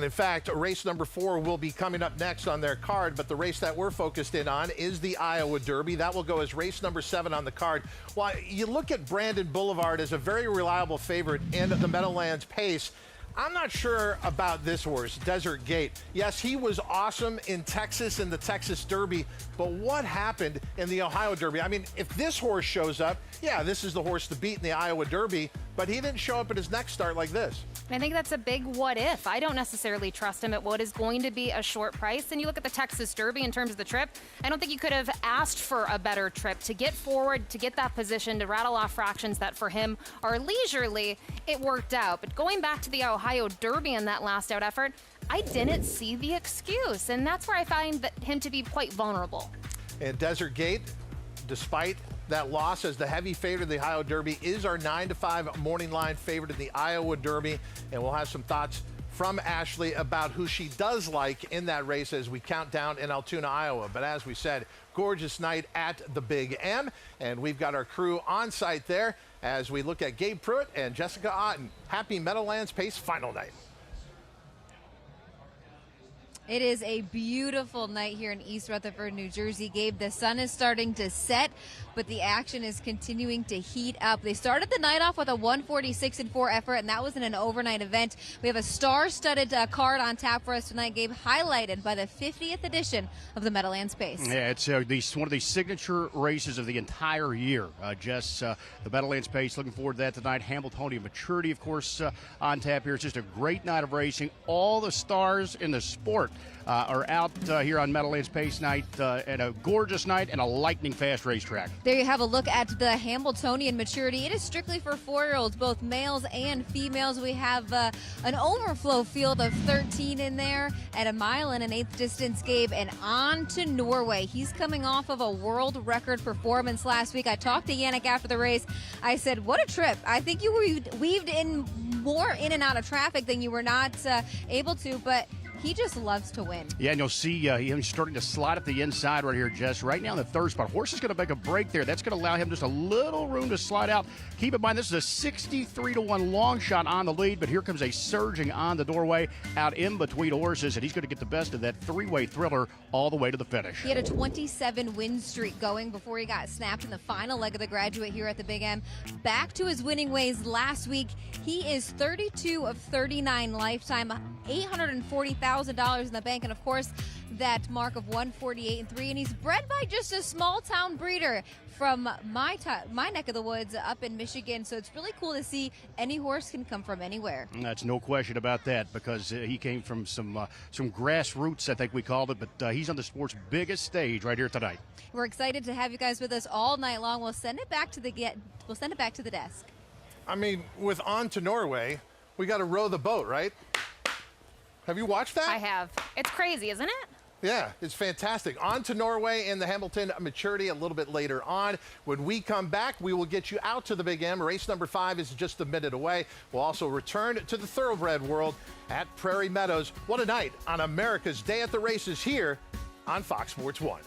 In fact, race number 4 will be coming up next on their card, but the race that we're focused in on is the Iowa Derby. That will go as race number 7 on the card. While you look at Brandon Boulevard as a very reliable favorite in the Meadowlands pace, I'm not sure about this horse, Desert Gate. Yes, he was awesome in Texas in the Texas Derby, but what happened in the Ohio Derby? I mean, if this horse shows up, yeah, this is the horse to beat in the Iowa Derby, but he didn't show up at his next start like this. I think that's a big what if. I don't necessarily trust him at what is going to be a short price. And you look at the Texas Derby in terms of the trip, I don't think you could have asked for a better trip to get forward, to get that position, to rattle off fractions that for him are leisurely. It worked out. But going back to the Ohio Derby in that last out effort, I didn't see the excuse. And that's where I find him to be quite vulnerable. And Desert Gate, despite that loss as the heavy favorite of the Ohio Derby, is our 9-5 morning line favorite in the Iowa Derby. And we'll have some thoughts from Ashley about who she does like in that race as we count down in Altoona, Iowa. But as we said, gorgeous night at the Big M. And we've got our crew on site there as we look at Gabe Pruitt and Jessica Otten. Happy Meadowlands Pace final night. It is a beautiful night here in East Rutherford, New Jersey. Gabe, the sun is starting to set, but the action is continuing to heat up. They started the night off with a 146-4 effort, and that was in an overnight event. We have a star-studded card on tap for us tonight, Gabe, highlighted by the 50th edition of the Meadowlands Pace. Yeah, it's one of the signature races of the entire year. Jess, the Meadowlands Pace, looking forward to that tonight. Hamiltonian Maturity, of course, on tap here. It's just a great night of racing. All the stars in the sport are out here on Meadowlands Pace night, and a gorgeous night and a lightning-fast racetrack. There you have a look at the Hamiltonian Maturity. It is strictly for 4-year-olds, both males and females. We have an overflow field of 13 in there at a mile and an eighth distance, Gabe, and on to Norway. He's coming off of a world record performance last week. I talked to Yannick after the race. I said, what a trip. I think you weaved in more in and out of traffic than you were not able to, but he just loves to win. Yeah, and you'll see him starting to slide up the inside right here, Jess. Right now in the third spot. Horse is going to make a break there. That's going to allow him just a little room to slide out. Keep in mind, this is a 63-1 long shot on the lead, but here comes a surging on the doorway out in between horses, and he's going to get the best of that three-way thriller all the way to the finish. He had a 27-win streak going before he got snapped in the final leg of the Graduate here at the Big M. Back to his winning ways last week. He is 32 of 39 lifetime, $840,000 in the bank, and of course that mark of 148-3, and he's bred by just a small town breeder from my neck of the woods up in Michigan. So it's really cool to see any horse can come from anywhere. That's no question about that, because he came from some grassroots, I think we called it, but he's on the sport's biggest stage right here tonight. We're excited to have you guys with us all night long. We'll send it back to the desk. I mean, with On to Norway, we got to row the boat, right? Have you watched that? I have. It's crazy, isn't it? Yeah, it's fantastic. On to Norway and the Hamilton Maturity a little bit later on. When we come back, we will get you out to the Big M. Race number 5 is just a minute away. We'll also return to the thoroughbred world at Prairie Meadows. What a night on America's Day at the Races here on Fox Sports 1.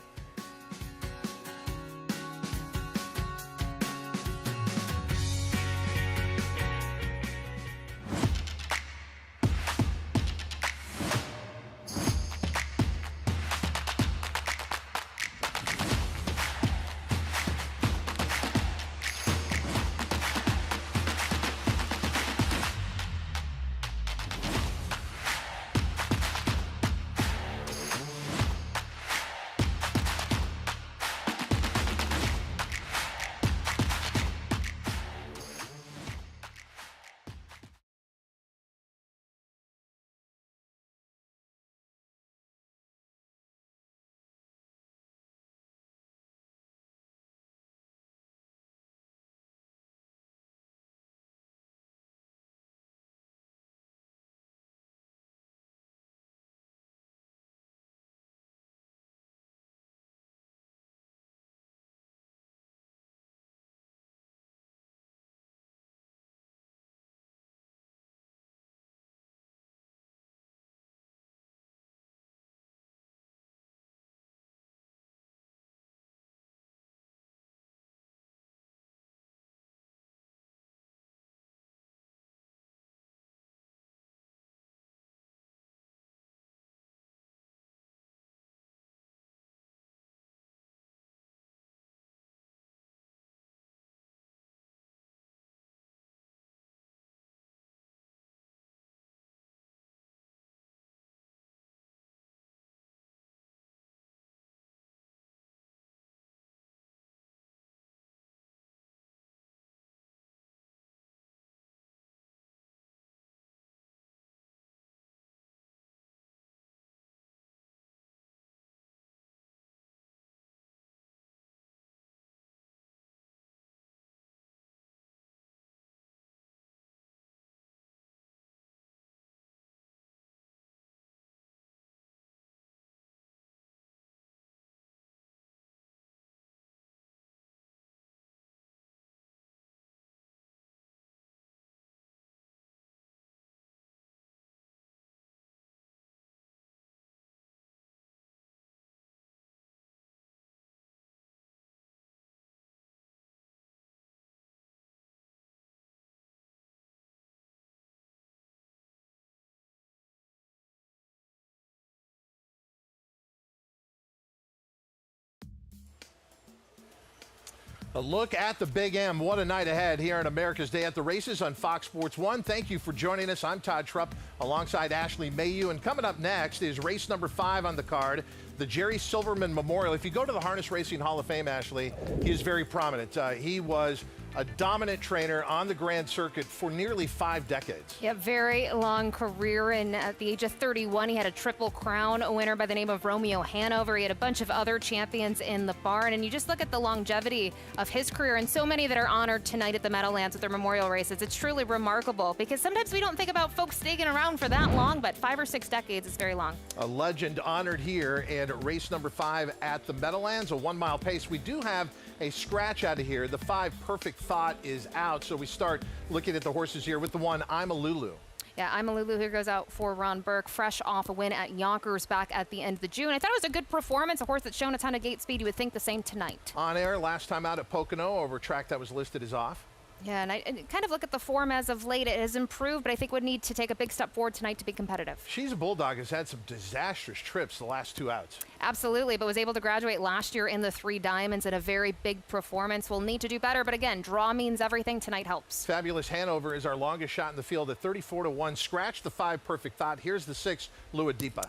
A look at the Big M. What a night ahead here on America's Day at the Races on Fox Sports 1. Thank you for joining us. I'm Todd Trupp alongside Ashley Mayu. And coming up next is race number 5 on the card, the Jerry Silverman Memorial. If you go to the Harness Racing Hall of Fame, Ashley, he is very prominent. He was a dominant trainer on the Grand Circuit for nearly 5 decades. Yeah, very long career, and at the age of 31, he had a Triple Crown winner by the name of Romeo Hanover. He had a bunch of other champions in the barn, and you just look at the longevity of his career, and so many that are honored tonight at the Meadowlands with their memorial races. It's truly remarkable, because sometimes we don't think about folks staying around for that long, but 5 or 6 decades is very long. A legend honored here in race number 5 at the Meadowlands, a 1-mile pace. We do have a scratch out of here. The 5 Perfect Thought is out, so we start looking at the horses here with the one I'm a Lulu. Yeah, I'm a Lulu. Here goes out for Ron Burke, fresh off a win at Yonkers back at the end of the June. I thought it was a good performance, a horse that's shown a ton of gate speed. You would think the same tonight. On air last time out at Pocono over a track that was listed as off. Yeah, and I kind of look at the form as of late. It has improved, but I think would need to take a big step forward tonight to be competitive. She's a Bulldog, has had some disastrous trips the last 2 outs. Absolutely, but was able to graduate last year in the 3 Diamonds in a very big performance. Will need to do better, but again, draw means everything. Tonight helps. Fabulous Hanover is our longest shot in the field at 34-1. Scratch the 5 Perfect Thought. Here's the 6 Lua Deepa.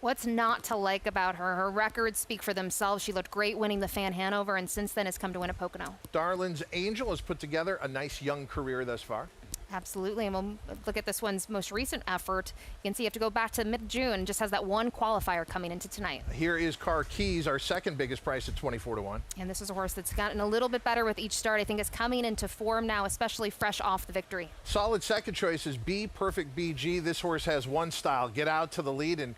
What's not to like about her? Her records speak for themselves. She looked great winning the Fan Hanover, and since then has come to win at Pocono. Darlin's Angel has put together a nice young career thus far. Absolutely, and we'll look at this one's most recent effort. You can see you have to go back to mid-June. Just has that one qualifier coming into tonight. Here is Car Keys, our second biggest price at 24-1. And this is a horse that's gotten a little bit better with each start. I think it's coming into form now, especially fresh off the victory. Solid second choice is Be Perfect BG. This horse has one style: get out to the lead and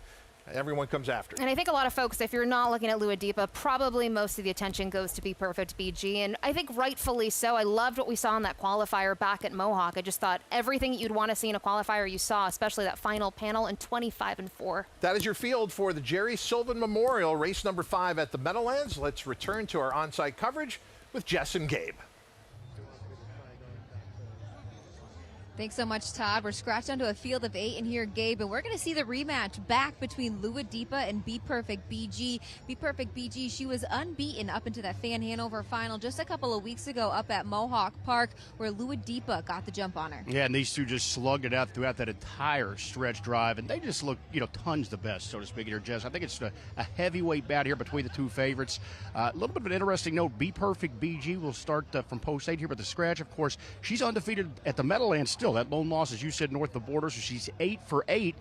everyone comes after. And I think a lot of folks, if you're not looking at Lua Deepa, probably most of the attention goes to Be Perfect BG, and I think rightfully so. I loved what we saw in that qualifier back at Mohawk. I just thought everything you'd want to see in a qualifier you saw, especially that final panel in 25-4. That is your field for the Jerry Silverman Memorial, race number 5 at the Meadowlands. Let's return to our on-site coverage with Jess and Gabe. Thanks so much, Todd. We're scratched onto a field of 8 in here, Gabe, and we're going to see the rematch back between Lua Deepa and Be Perfect BG. Be Perfect BG, she was unbeaten up into that Fan Hanover final just a couple of weeks ago up at Mohawk Park, where Lua Deepa got the jump on her. Yeah, and these two just slugged it out throughout that entire stretch drive, and they just look, tons the best, so to speak, here, Jess. I think it's a heavyweight bout here between the two favorites. A little bit of an interesting note, Be Perfect BG will start from post 8 here with the scratch. Of course, she's undefeated at the Meadowlands still. That lone loss, as you said, north of the border, so she's 8 for 8.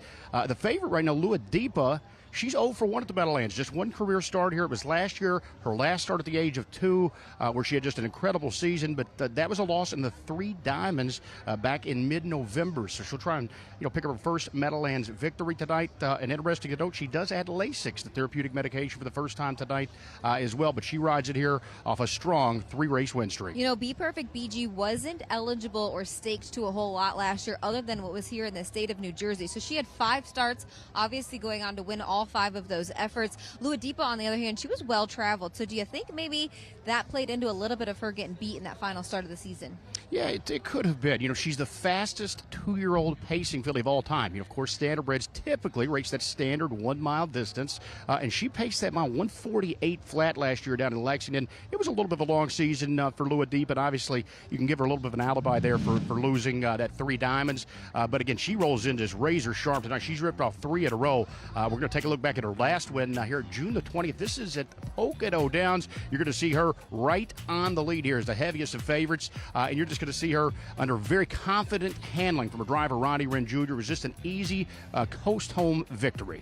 The favorite right now, Lua Deepa, she's 0 for 1 at the Meadowlands. Just one career start here. It was last year, her last start at the age of 2, where she had just an incredible season, but that was a loss in the 3 Diamonds back in mid-November. So she'll try and pick up her first Meadowlands victory tonight. And interesting to note, she does add Lasix, the therapeutic medication, for the first time tonight as well, but she rides it here off a strong 3-race win streak. Be Perfect BG wasn't eligible or staked to a whole lot last year other than what was here in the state of New Jersey. So she had 5 starts, obviously going on to win all 5 of those efforts. Lua Deepa, on the other hand, she was well traveled. So do you think maybe that played into a little bit of her getting beat in that final start of the season? Yeah, it could have been. She's the fastest 2-year-old pacing filly of all time. Of course, standardbreds typically race that standard 1-mile distance, and she paced that mile 148 flat last year down in Lexington. It was a little bit of a long season for Lua Deepa, and obviously you can give her a little bit of an alibi there for losing that 3 Diamonds. But again, she rolls in just razor sharp tonight. She's ripped off 3 in a row. We're going to take a look back at her last win here June the 20th. This is at Pocono Downs. You're going to see her right on the lead here as the heaviest of favorites, and you're just going to see her under very confident handling from her driver, Ronnie Wren Jr. It was just an easy coast-home victory.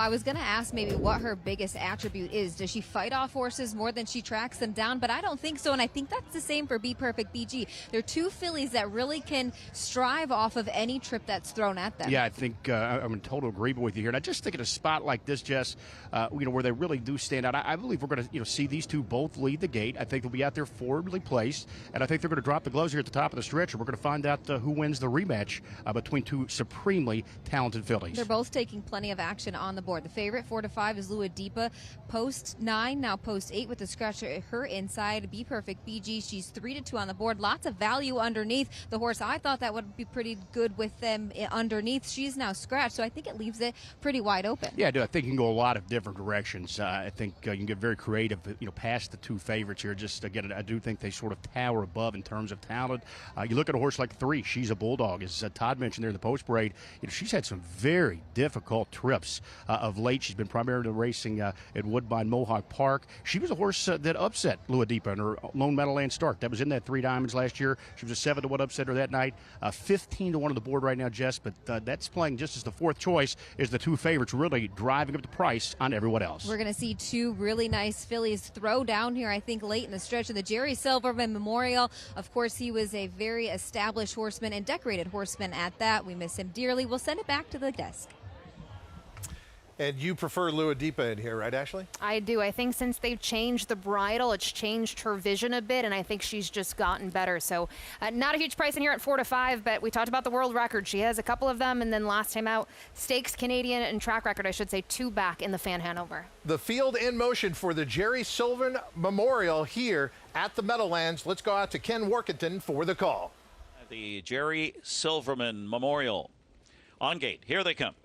I was going to ask maybe what her biggest attribute is. Does she fight off horses more than she tracks them down? But I don't think so, and I think that's the same for Be Perfect BG. They're 2 fillies that really can strive off of any trip that's thrown at them. Yeah, I think I'm in total agreement with you here. And I just think at a spot like this, Jess, where they really do stand out, I believe we're going to see these two both lead the gate. I think they'll be out there forwardly placed, and I think they're going to drop the gloves here at the top of the stretch, and we're going to find out who wins the rematch between two supremely talented fillies. They're both taking plenty of action on the board. The favorite, 4-5, is Lua Deepa. Post 9, now post 8 with the scratch at her inside. Be Perfect BG, she's 3-2 on the board. Lots of value underneath. The horse, I thought that would be pretty good with them underneath. She's now scratched, so I think it leaves it pretty wide open. Yeah, I do. I think you can go a lot of different directions. I think you can get very creative, past the two favorites here. Just, again, I do think they sort of tower above in terms of talent. You look at a horse like 3, She's a Bulldog. As Todd mentioned there in the post parade, she's had some very difficult trips of late. She's been primarily racing at Woodbine Mohawk Park. She was a horse that upset Lua Deepa in her lone Meadowlands start. That was in that 3 Diamonds last year. She was a 7-1 upsetter that night. 15-1 on the board right now, Jess, but that's playing just as the fourth choice is the two favorites, really driving up the price on everyone else. We're going to see two really nice fillies throw down here, I think, late in the stretch of the Jerry Silverman Memorial. Of course, he was a very established horseman and decorated horseman at that. We miss him dearly. We'll send it back to the desk. And you prefer Lua Deepa in here, right, Ashley? I do. I think since they've changed the bridle, it's changed her vision a bit, and I think she's just gotten better. So not a huge price in here at 4-5, but we talked about the world record. She has a couple of them, and then last time out, stakes, Canadian, and track record, I should say, 2 back in the Fan Hanover. The field in motion for the Jerry Silverman Memorial here at the Meadowlands. Let's go out to Ken Workington for the call. The Jerry Silverman Memorial. On gate, here they come.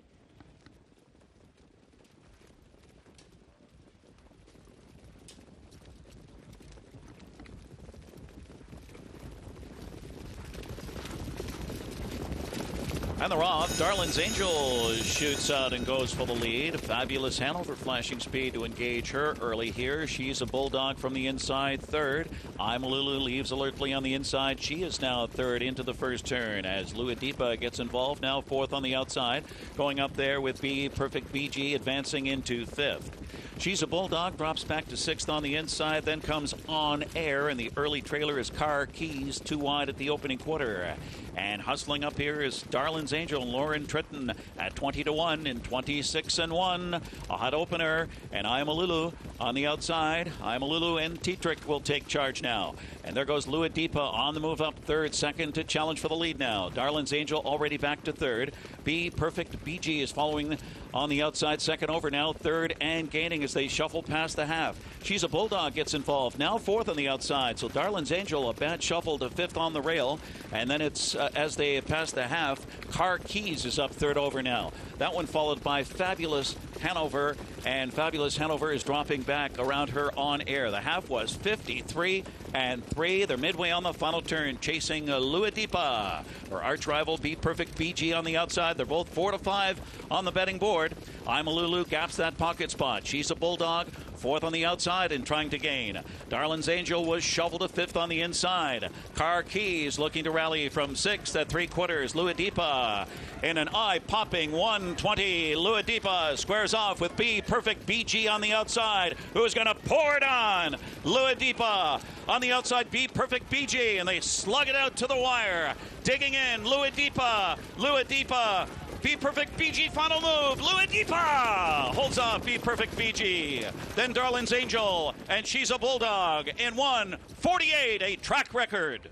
And they're off. Darlin's Angel shoots out and goes for the lead. Fabulous Hanover flashing speed to engage her early here. She's a Bulldog from the inside, third. I'm Lulu leaves alertly on the inside. She is now third into the first turn as Lua Deepa gets involved, now fourth on the outside. Going up there with Be Perfect BG advancing into fifth. She's a Bulldog, drops back to sixth on the inside, then comes On Air, and the early trailer is Car Keys, 2 wide at the opening quarter. And hustling up here is Darlin's Angel, Lauren Tritton at 20-1 in 26-1. A hot opener, and I'm a Lulu on the outside. I'm a Lulu and T-Trick will take charge now. And there goes Lua Deepa on the move up third, second to challenge for the lead now. Darlin's Angel already back to third. Be Perfect BG is following on the outside, second over now, third and gaining as they shuffle past the half. She's a Bulldog gets involved, now fourth on the outside. So Darlin's Angel, a bad shuffle to fifth on the rail. And then it's as they pass the half, Car Keys is up third over now. That one followed by Fabulous Hanover, and Fabulous Hanover is dropping back around her On Air. The half was 53-3. They're midway on the final turn, chasing Lua Deepa. Her arch rival, Be Perfect BG on the outside. They're both 4-5 on the betting board. I'm a Lulu gaps that pocket spot. She's a Bulldog, fourth on the outside and trying to gain. Darlin's Angel was shoveled to fifth on the inside. Car Keys looking to rally from sixth at 3/4. Lua Deepa in an eye-popping 120. Lua Deepa squares off with Be Perfect BG on the outside, who's going to pour it on. Lua Deepa on the outside, Be Perfect BG, and they slug it out to the wire. Digging in, Lua Deepa. Lua Deepa. Be Perfect BG final move. Lua Deepa holds off Be Perfect BG. Then Darlin's Angel, and she's a Bulldog in 1:48, a track record.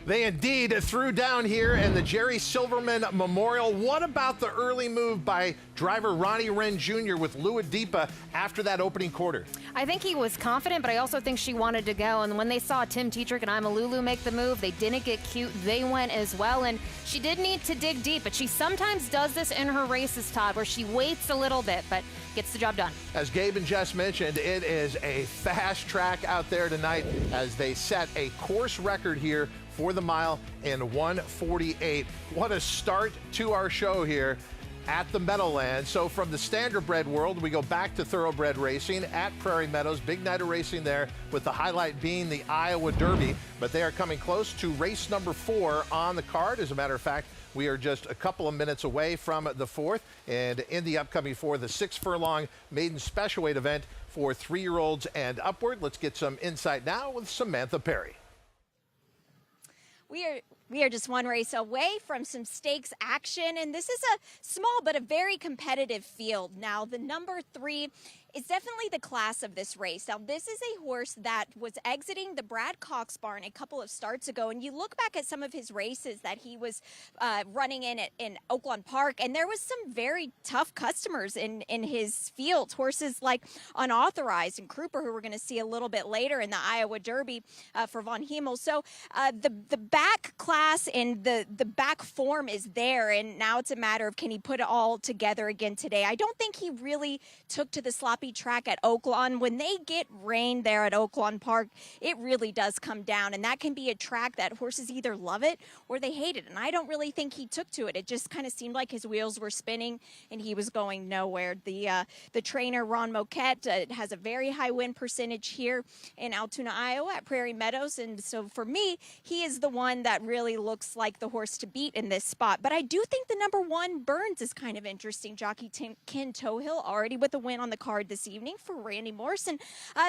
They indeed threw down here in the Jerry Silverman Memorial. What about the early move by driver Ronnie Wren Jr. with Lua Deepa after that opening quarter? I think he was confident, but I also think she wanted to go. And when they saw Tim Tetrick and I'm a Lulu make the move, they didn't get cute. They went as well. And she did need to dig deep, but she sometimes does this in her races, Todd, where she waits a little bit, but gets the job done. As Gabe and Jess mentioned, it is a fast track out there tonight as they set a course record here for the mile in 1:48. What a start to our show here at the Meadowlands. So from the standardbred world, we go back to thoroughbred racing at Prairie Meadows. Big night of racing there, with the highlight being the Iowa Derby. But they are coming close to race number 4 on the card. As a matter of fact, we are just a couple of minutes away from the 4th. And in the upcoming 4, the 6 furlong maiden special weight event for 3-year-olds and upward. Let's get some insight now with Samantha Perry. We are just one race away from some stakes action, and this is a small but a very competitive field. Now, the number 3 is definitely the class of this race. Now, this is a horse that was exiting the Brad Cox barn a couple of starts ago, and you look back at some of his races that he was running in Oaklawn Park, and there was some very tough customers in his fields. Horses like Unauthorized and Kruper, who we're going to see a little bit later in the Iowa Derby for Von Himmel. So the back class and the back form is there, and now it's a matter of can he put it all together again today. I don't think he really took to the sloppy track at Oaklawn. When they get rain there at Oaklawn Park, it really does come down, and that can be a track that horses either love it or they hate it, and I don't really think he took to it. It just kind of seemed like his wheels were spinning and he was going nowhere. The trainer, Ron Moquette, has a very high win percentage here in Altoona, Iowa at Prairie Meadows, and so for me, he is the one that really looks like the horse to beat in this spot. But I do think the number 1, Burns, is kind of interesting. Jockey Ken Tohill already with a win on the card this evening for Randy Morrison.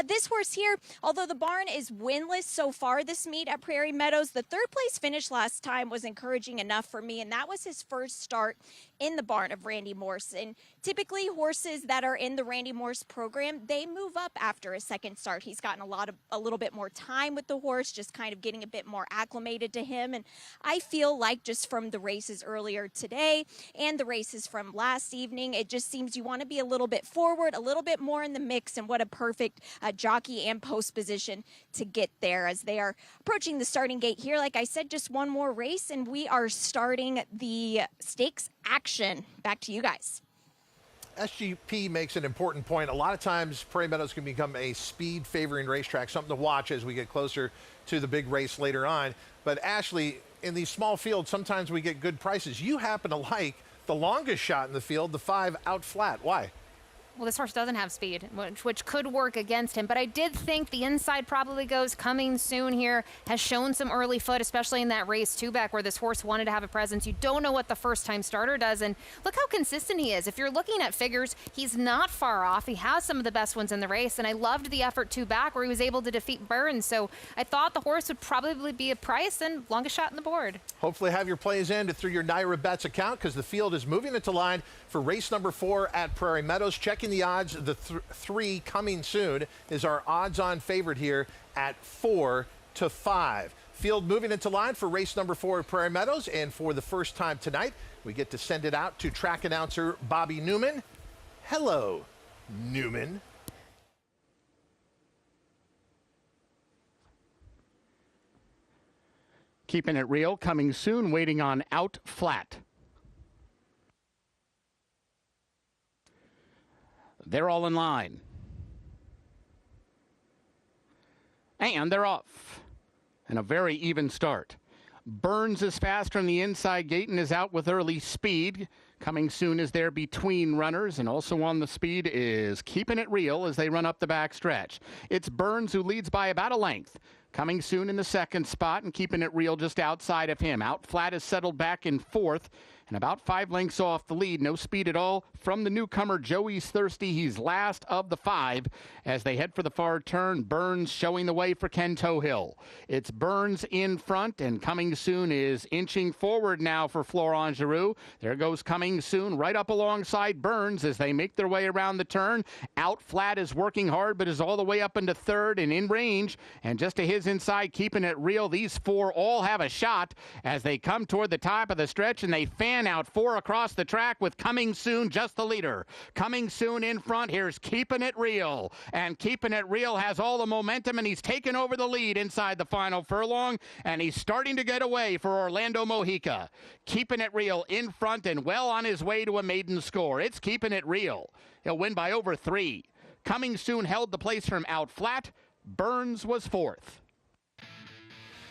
This horse here, although the barn is winless so far this meet at Prairie Meadows, the 3rd place finish last time was encouraging enough for me, and that was his first start in the barn of Randy Morrison. Typically, horses that are in the Randy Morse program, they move up after a second start. He's gotten a little bit more time with the horse, just kind of getting a bit more acclimated to him, and I feel like just from the races earlier today and the races from last evening, it just seems you want to be a little bit forward, a little bit more in the mix, and what a perfect jockey and post position to get there as they are approaching the starting gate here. Like I said, just one more race, and we are starting the stakes action. Back to you guys. SGP makes an important point. A lot of times Prairie Meadows can become a speed favoring racetrack, something to watch as we get closer to the big race later on. But Ashley, in these small fields, sometimes we get good prices. You happen to like the longest shot in the field, the 5 out flat. Why? Well, this horse doesn't have speed, which could work against him. But I did think the inside probably goes Coming Soon here, has shown some early foot, especially in that race 2-back where this horse wanted to have a presence. You don't know what the first-time starter does, and look how consistent he is. If you're looking at figures, he's not far off. He has some of the best ones in the race, and I loved the effort 2-back where he was able to defeat Burns. So I thought the horse would probably be a price and longest shot in the board. Hopefully have your plays in through your Naira Bets account because the field is moving into line for race number 4 at Prairie Meadows. Checking the odds, the 3 Coming Soon is our odds-on favorite here at 4 to 5. Field moving into line for race number 4 at Prairie Meadows, and for the first time tonight, we get to send it out to track announcer Bobby Newman. Hello, Newman. Keeping it real, Coming Soon, waiting on Out Flat. They're all in line. And they're off. And a very even start. Burns is faster on the inside gate and is out with early speed. Coming Soon is there between runners, and also on the speed is Keeping It Real as they run up the back stretch. It's Burns who leads by about a length. Coming Soon in the second spot and Keeping It Real just outside of him. Out Flat is settled back in 4th and about 5 lengths off the lead. No speed at all from the newcomer, Joey's Thirsty. He's last of the 5 as they head for the far turn. Burns showing the way for Ken Tohill. It's Burns in front, and Coming Soon is inching forward now for Florent Giroux. There goes Coming Soon right up alongside Burns as they make their way around the turn. Out Flat is working hard, but is all the way up into 3rd and in range. And just to his inside, Keeping It Real. These 4 all have a shot as they come toward the top of the stretch, and they fan out 4 across the track with Coming Soon just the leader. Coming Soon in front. Here's Keeping It Real. And Keeping It Real has all the momentum, and he's taken over the lead inside the final furlong, and he's starting to get away for Orlando Mojica. Keeping It Real in front and well on his way to a maiden score. It's Keeping It Real. He'll win by over 3. Coming Soon held the place from Out Flat. Burns was 4th.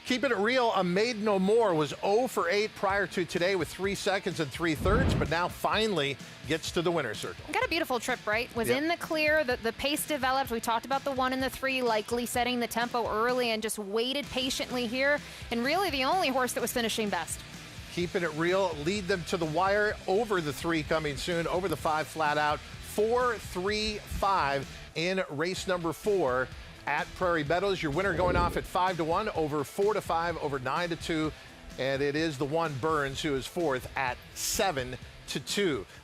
Keeping It Real, a Made No More, was 0 for 8 prior to today with 3 seconds and 3/3, but now finally gets to the winner's circle. Got a beautiful trip, right? Was in the clear, the pace developed. We talked about the 1 and the 3 likely setting the tempo early and just waited patiently here, and really the only horse that was finishing best. Keeping It Real, lead them to the wire over the 3 Coming Soon, over the 5 flat out, 4-3-5 in race number 4 at Prairie Meadows. Your winner going off at 5-1, over 4-5, over 9-2. and it is the one Burns who is fourth at 7-2.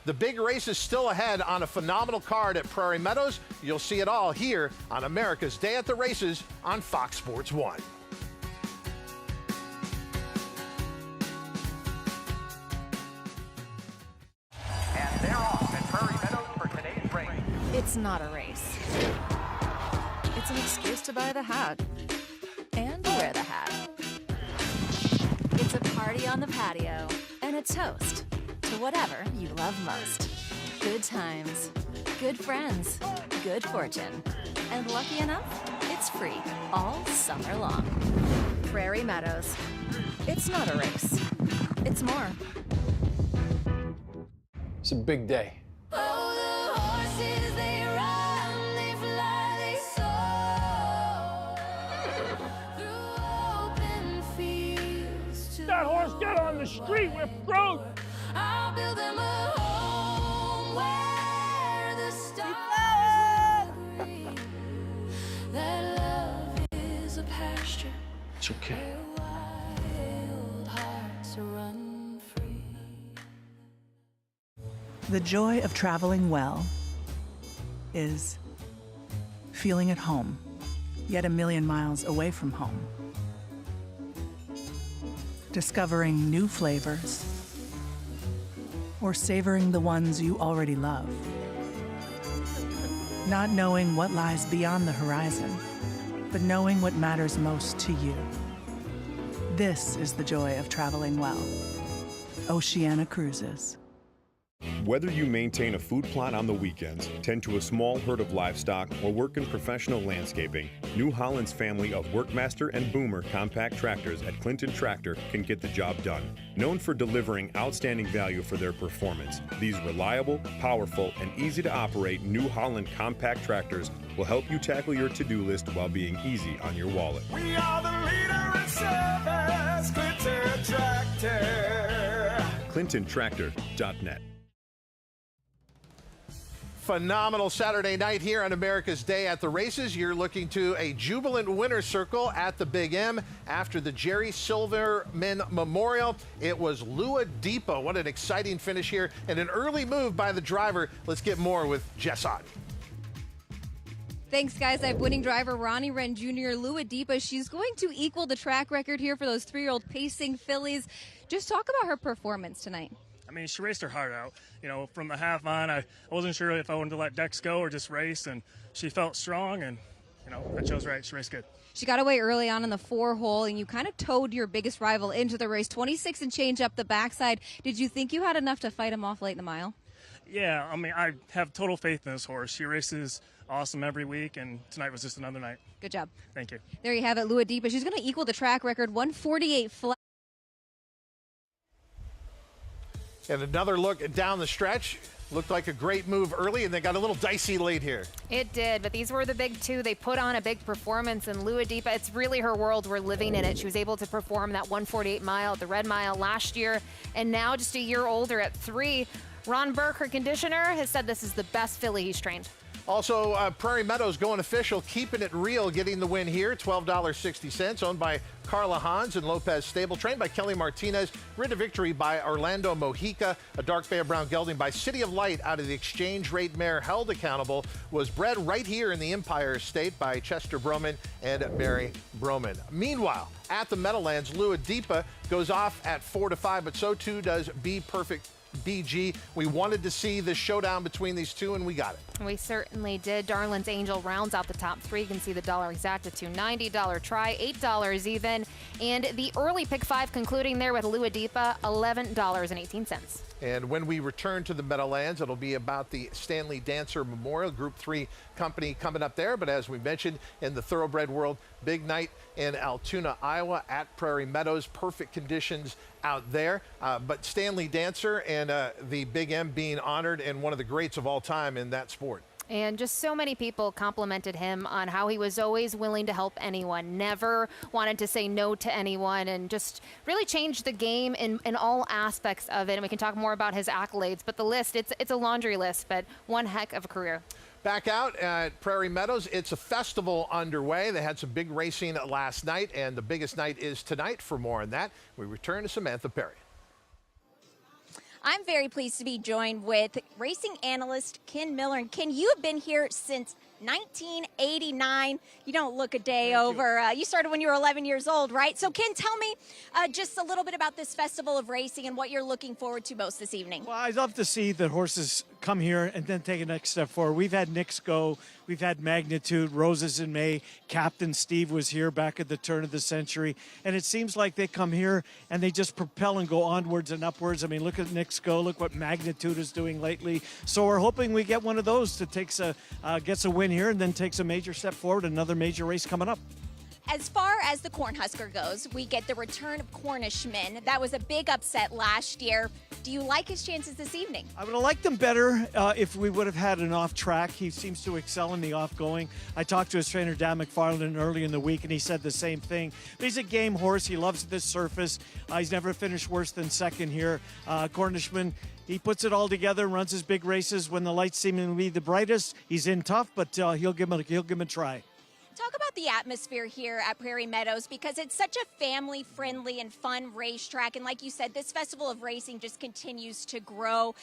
The big race is still ahead on a phenomenal card at Prairie Meadows. You'll see it all here on America's Day at the Races on Fox Sports 1. And they're off at Prairie Meadows for today's race. It's not a race. It's an excuse to buy the hat and wear the hat. It's a party on the patio and a toast to whatever you love most. Good times, good friends, good fortune. And lucky enough, it's free all summer long. Prairie Meadows. It's not a race. It's more. It's a big day. That horse get on the street with fruit. I'll build them a home where the stars agree that love is a pasture. It's okay. Where wild hearts run free. The joy of traveling well is feeling at home, yet a million miles away from home. Discovering new flavors, or savoring the ones you already love. Not knowing what lies beyond the horizon, but knowing what matters most to you. This is the joy of traveling well. Oceana Cruises. Whether you maintain a food plot on the weekends, tend to a small herd of livestock, or work in professional landscaping, New Holland's family of Workmaster and Boomer compact tractors at Clinton Tractor can get the job done. Known for delivering outstanding value for their performance, these reliable, powerful, and easy to operate New Holland compact tractors will help you tackle your to-do list while being easy on your wallet. We are the leader in service, Clinton Tractor. ClintonTractor.net. Phenomenal Saturday night here on America's Day at the Races. You're looking to a jubilant winner's circle at the Big M after the Jerry Silverman Memorial. It was Lua Depot. What an exciting finish here and an early move by the driver. Let's get more with Jess Ott. Thanks, guys. I have winning driver Ronnie Wren Jr. Lua Depot. She's going to equal the track record here for those 3-year-old pacing fillies. Just talk about her performance tonight. I mean, she raced her heart out. You know, from the half on, I wasn't sure if I wanted to let Dex go or just race, and she felt strong, and, you know, I chose right. She raced good. She got away early on in the 4-hole, and you kind of towed your biggest rival into the race, 26 and change up the backside. Did you think you had enough to fight him off late in the mile? Yeah, I mean, I have total faith in this horse. She races awesome every week, and tonight was just another night. Good job. Thank you. There you have it, Lua Depot. She's going to equal the track record, 148 flat. And another look down the stretch. Looked like a great move early, and they got a little dicey late here. It did, but these were the big two. They put on a big performance, and Lua Depot, it's really her world. We're living in it. She was able to perform that 148 mile at the Red Mile last year, and now just a year older at 3. Ron Burke, her conditioner, has said this is the best filly he's trained. Also, Prairie Meadows going official, keeping it real, getting the win here, $12.60, owned by Carla Hans and Lopez Stable, trained by Kelly Martinez, Grid to Victory by Orlando Mojica, a dark bay of brown gelding by City of Light out of the Exchange Rate mare held accountable, was bred right here in the Empire State by Chester Broman and Mary Broman. Meanwhile, at the Meadowlands, Lua Depot goes off at 4-5, but so too does Be Perfect BG. We wanted to see the showdown between these two, and we got it. We certainly did. Darlin's Angel rounds out the top 3. You can see the dollar exact at $2.90, dollar try, $8 even. And the early pick 5 concluding there with Lua Depot, $11.18. And when we return to the Meadowlands, it'll be about the Stanley Dancer Memorial Group 3 company coming up there. But as we mentioned, in the thoroughbred world, big night in Altoona, Iowa at Prairie Meadows. Perfect conditions out there. But Stanley Dancer and the Big M being honored, and one of the greats of all time in that sport. And just so many people complimented him on how he was always willing to help anyone, never wanted to say no to anyone, and just really changed the game in all aspects of it. And we can talk more about his accolades, but the list, it's a laundry list, but one heck of a career. Back out at Prairie Meadows, it's a festival underway. They had some big racing last night, and the biggest night is tonight. For more on that, we return to Samantha Perry. I'm very pleased to be joined with racing analyst Ken Miller. And Ken, you have been here since 1989. You don't look a day over. You started when you were 11 years old, right? So, Ken, tell me just a little bit about this festival of racing and what you're looking forward to most this evening. Well, I love to see that horses come here and then take a next step forward. We've had Knicks go. We've had Magnitude, Roses in May. Captain Steve was here back at the turn of the century. And it seems like they come here and they just propel and go onwards and upwards. I mean, look at Knicks go. Look what Magnitude is doing lately. So we're hoping we get one of those that gets a win here and then takes a major step forward. Another major race coming up. As far as the Cornhusker goes, we get the return of Cornishman. That was a big upset last year. Do you like his chances this evening? I would have liked him better if we would have had an off track. He seems to excel in the off going. I talked to his trainer, Dan McFarland, early in the week, and he said the same thing. But he's a game horse. He loves this surface. He's never finished worse than second here. Cornishman, he puts it all together, runs his big races when the lights seem to be the brightest. He's in tough, but he'll give him a try. Talk about the atmosphere here at Prairie Meadows, because it's such a family-friendly and fun racetrack. And like you said, this festival of racing just continues to grow.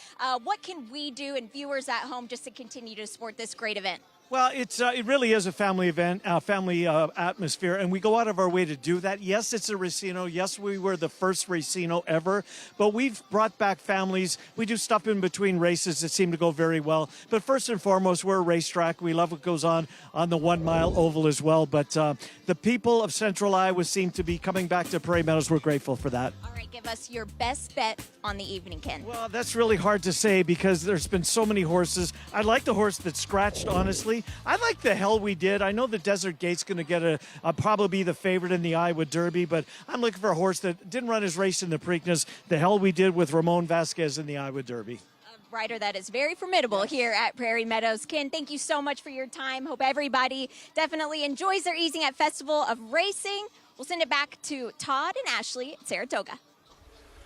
What can we do, and viewers at home, just to continue to support this great event? Well, it really is a family event, family atmosphere, and we go out of our way to do that. Yes, it's a racino. Yes, we were the first racino ever, but we've brought back families. We do stuff in between races that seem to go very well. But first and foremost, we're a racetrack. We love what goes on the 1 mile oval as well. But the people of Central Iowa seem to be coming back to Prairie Meadows. We're grateful for that. All right, give us your best bet on the evening, Ken. Well, that's really hard to say because there's been so many horses. I like the horse that scratched, honestly. I like the Hell We Did. I know the Desert Gate's going to get probably be the favorite in the Iowa Derby, but I'm looking for a horse that didn't run his race in the Preakness. The Hell We Did with Ramon Vasquez in the Iowa Derby. A rider that is very formidable here at Prairie Meadows. Ken, thank you so much for your time. Hope everybody definitely enjoys their evening at Festival of Racing. We'll send it back to Todd and Ashley at Saratoga.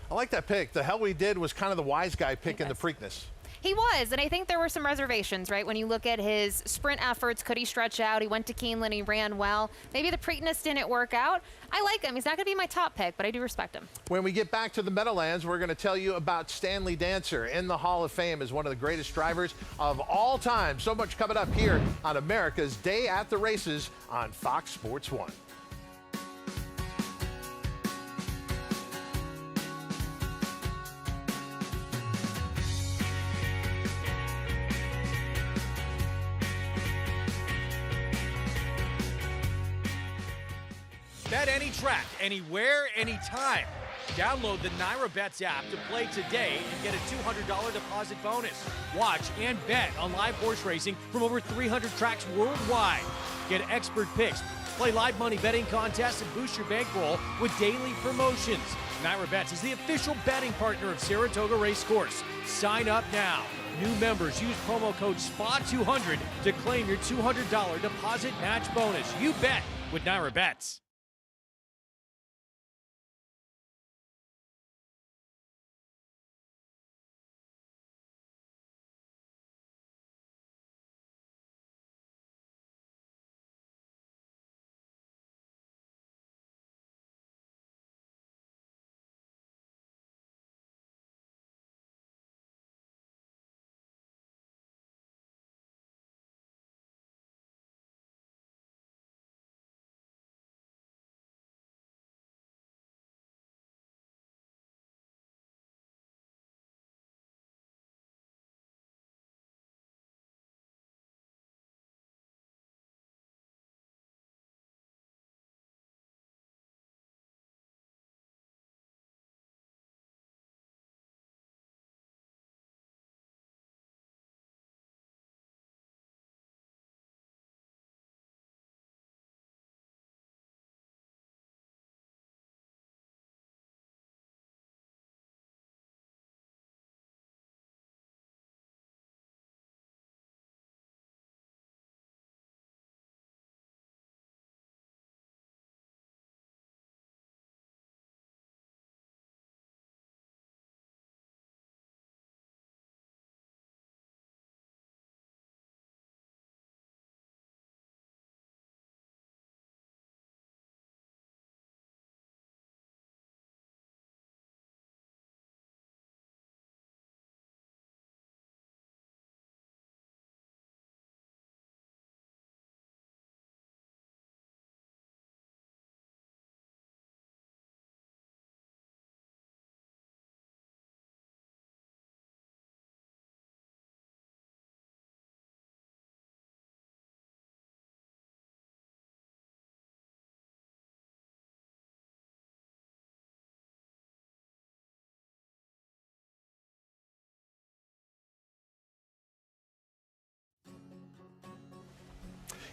I like that pick. The Hell We Did was kind of the wise guy pick in the Preakness. He was, and I think there were some reservations, right? When you look at his sprint efforts, could he stretch out? He went to Keeneland, he ran well. Maybe the Preakness didn't work out. I like him. He's not going to be my top pick, but I do respect him. When we get back to the Meadowlands, we're going to tell you about Stanley Dancer in the Hall of Fame as one of the greatest drivers of all time. So much coming up here on America's Day at the Races on Fox Sports 1. Bet any track, anywhere, anytime. Download the NyraBets app to play today and get a $200 deposit bonus. Watch and bet on live horse racing from over 300 tracks worldwide. Get expert picks, play live money betting contests, and boost your bankroll with daily promotions. NyraBets is the official betting partner of Saratoga Racecourse. Sign up now. New members use promo code SPA200 to claim your $200 deposit match bonus. You bet with NyraBets.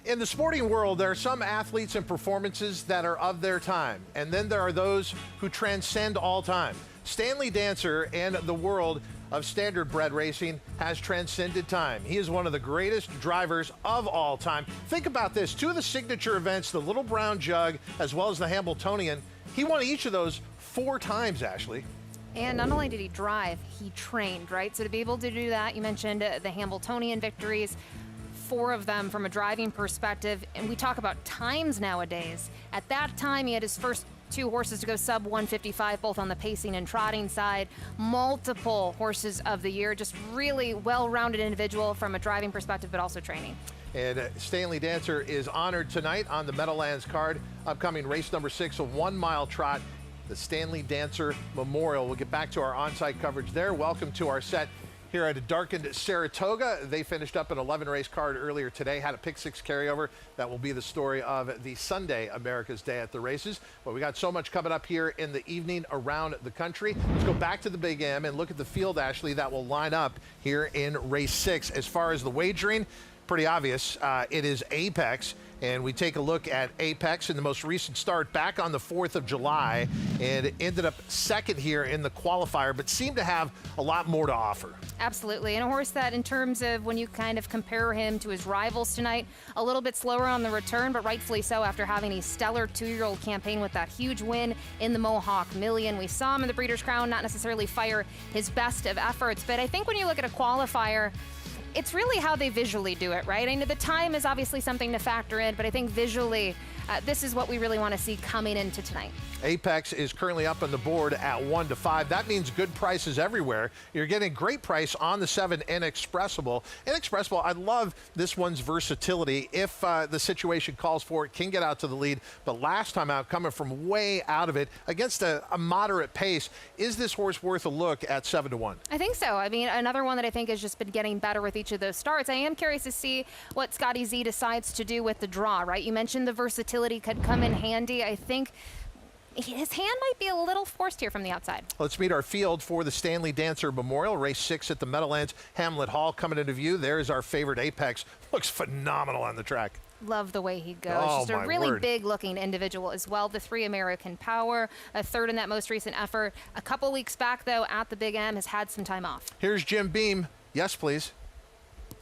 In the sporting world, there are some athletes and performances that are of their time, and then there are those who transcend all time. Stanley Dancer and the world of standardbred racing has transcended time. He is one of the greatest drivers of all time. Think about this, 2 of the signature events, the Little Brown Jug as well as the Hambletonian, he won each of those 4 times, Ashley. And not only did he drive, he trained, right? So to be able to do that, you mentioned the Hambletonian victories, 4 of them from a driving perspective. And we talk about times nowadays. At that time, he had his first 2 horses to go sub 155, both on the pacing and trotting side. Multiple horses of the year, just really well-rounded individual from a driving perspective, but also training. And Stanley Dancer is honored tonight on the Meadowlands card. Upcoming race number 6, a 1-mile trot, the Stanley Dancer Memorial. We'll get back to our on-site coverage there. Welcome to our set here at a darkened Saratoga. They finished up an 11-race card earlier today, had a pick 6 carryover. That will be the story of the Sunday America's Day at the races. But we got so much coming up here in the evening around the country. Let's go back to the Big M and look at the field, Ashley, that will line up here in race 6. As far as the wagering, pretty obvious. It is Apex. And we take a look at Apex in the most recent start back on the 4th of July, and it ended up second here in the qualifier, but seemed to have a lot more to offer. Absolutely. And a horse that, in terms of when you kind of compare him to his rivals tonight, a little bit slower on the return, but rightfully so after having a stellar 2-year-old campaign with that huge win in the Mohawk Million. We saw him in the Breeders' Crown not necessarily fire his best of efforts, but I think when you look at a qualifier, it's really how they visually do it, right? I know the time is obviously something to factor in, but I think visually, this is what we really want to see coming into tonight. Apex is currently up on the board at 1-5. That means good prices everywhere. You're getting great price on the 7 Inexpressible. Inexpressible, I love this one's versatility. If the situation calls for it, can get out to the lead. But last time out, coming from way out of it against a moderate pace, is this horse worth a look at 7-1? I think so. I mean, another one that I think has just been getting better with each of those starts. I am curious to see what Scotty Z decides to do with the draw, right? You mentioned the versatility could come in handy. I think his hand might be a little forced here from the outside. Let's meet our field for the Stanley Dancer Memorial. Race 6 at the Meadowlands Hamlet Hall coming into view. There's our favorite Apex. Looks phenomenal on the track. Love the way he goes. Oh, just a really big-looking individual as well. The 3 American Power, a 3rd in that most recent effort. A couple weeks back, though, at the Big M, has had some time off. Here's Jim Beam. Yes, please.